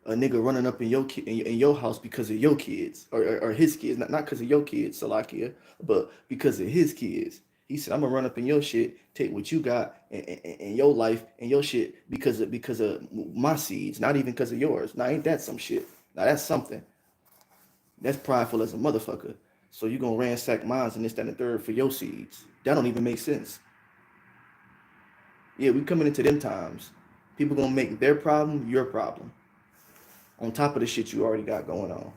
A nigga running up in your house because of your kids or his kids, not because of your kids, Salakia, but because of his kids. He said, "I'm gonna run up in your shit, take what you got in your life and your shit because of my seeds, not even because of yours." Now ain't that some shit? Now that's something. That's prideful as a motherfucker. So you gonna ransack mines and this, that, and the third for your seeds? That don't even make sense. Yeah, we coming into them times. People gonna make their problem your problem, on top of the shit you already got going on.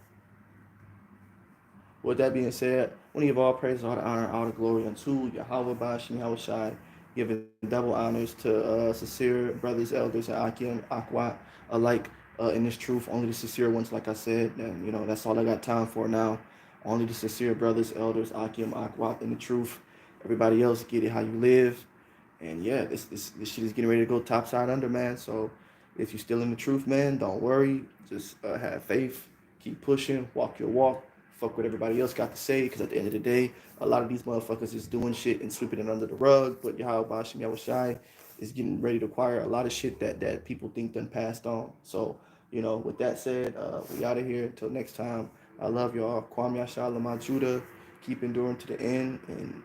With that being said, I want to give all praise, all the honor, all the glory unto Yahweh Bashim Yahweh Shai, giving double honors to sincere brothers, elders, and A.ක.א alike in this truth. Only the sincere ones, like I said, and that's all I got time for now. Only the sincere brothers, elders, A.ක.א in the truth. Everybody else, get it how you live. And yeah, this shit is getting ready to go topside under, man. So if you're still in the truth, man, don't worry. Just have faith, keep pushing, walk your walk, fuck what everybody else got to say, because at the end of the day, a lot of these motherfuckers is doing shit and sweeping it under the rug, but Yahweh Bashim Yahweh Shai is getting ready to acquire a lot of shit that people think done passed on. So, with that said, we out of here. Until next time, I love y'all. Kwam Yashalom Judah. Keep enduring to the end, and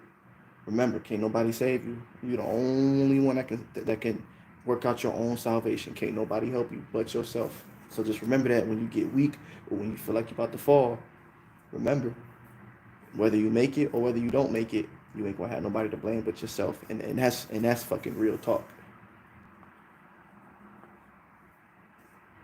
remember, can't nobody save you. You're the only one that can work out your own salvation. Can't nobody help you but yourself. So just remember that when you get weak or when you feel like you're about to fall, remember, whether you make it or whether you don't make it, you ain't gonna have nobody to blame but yourself. And that's fucking real talk.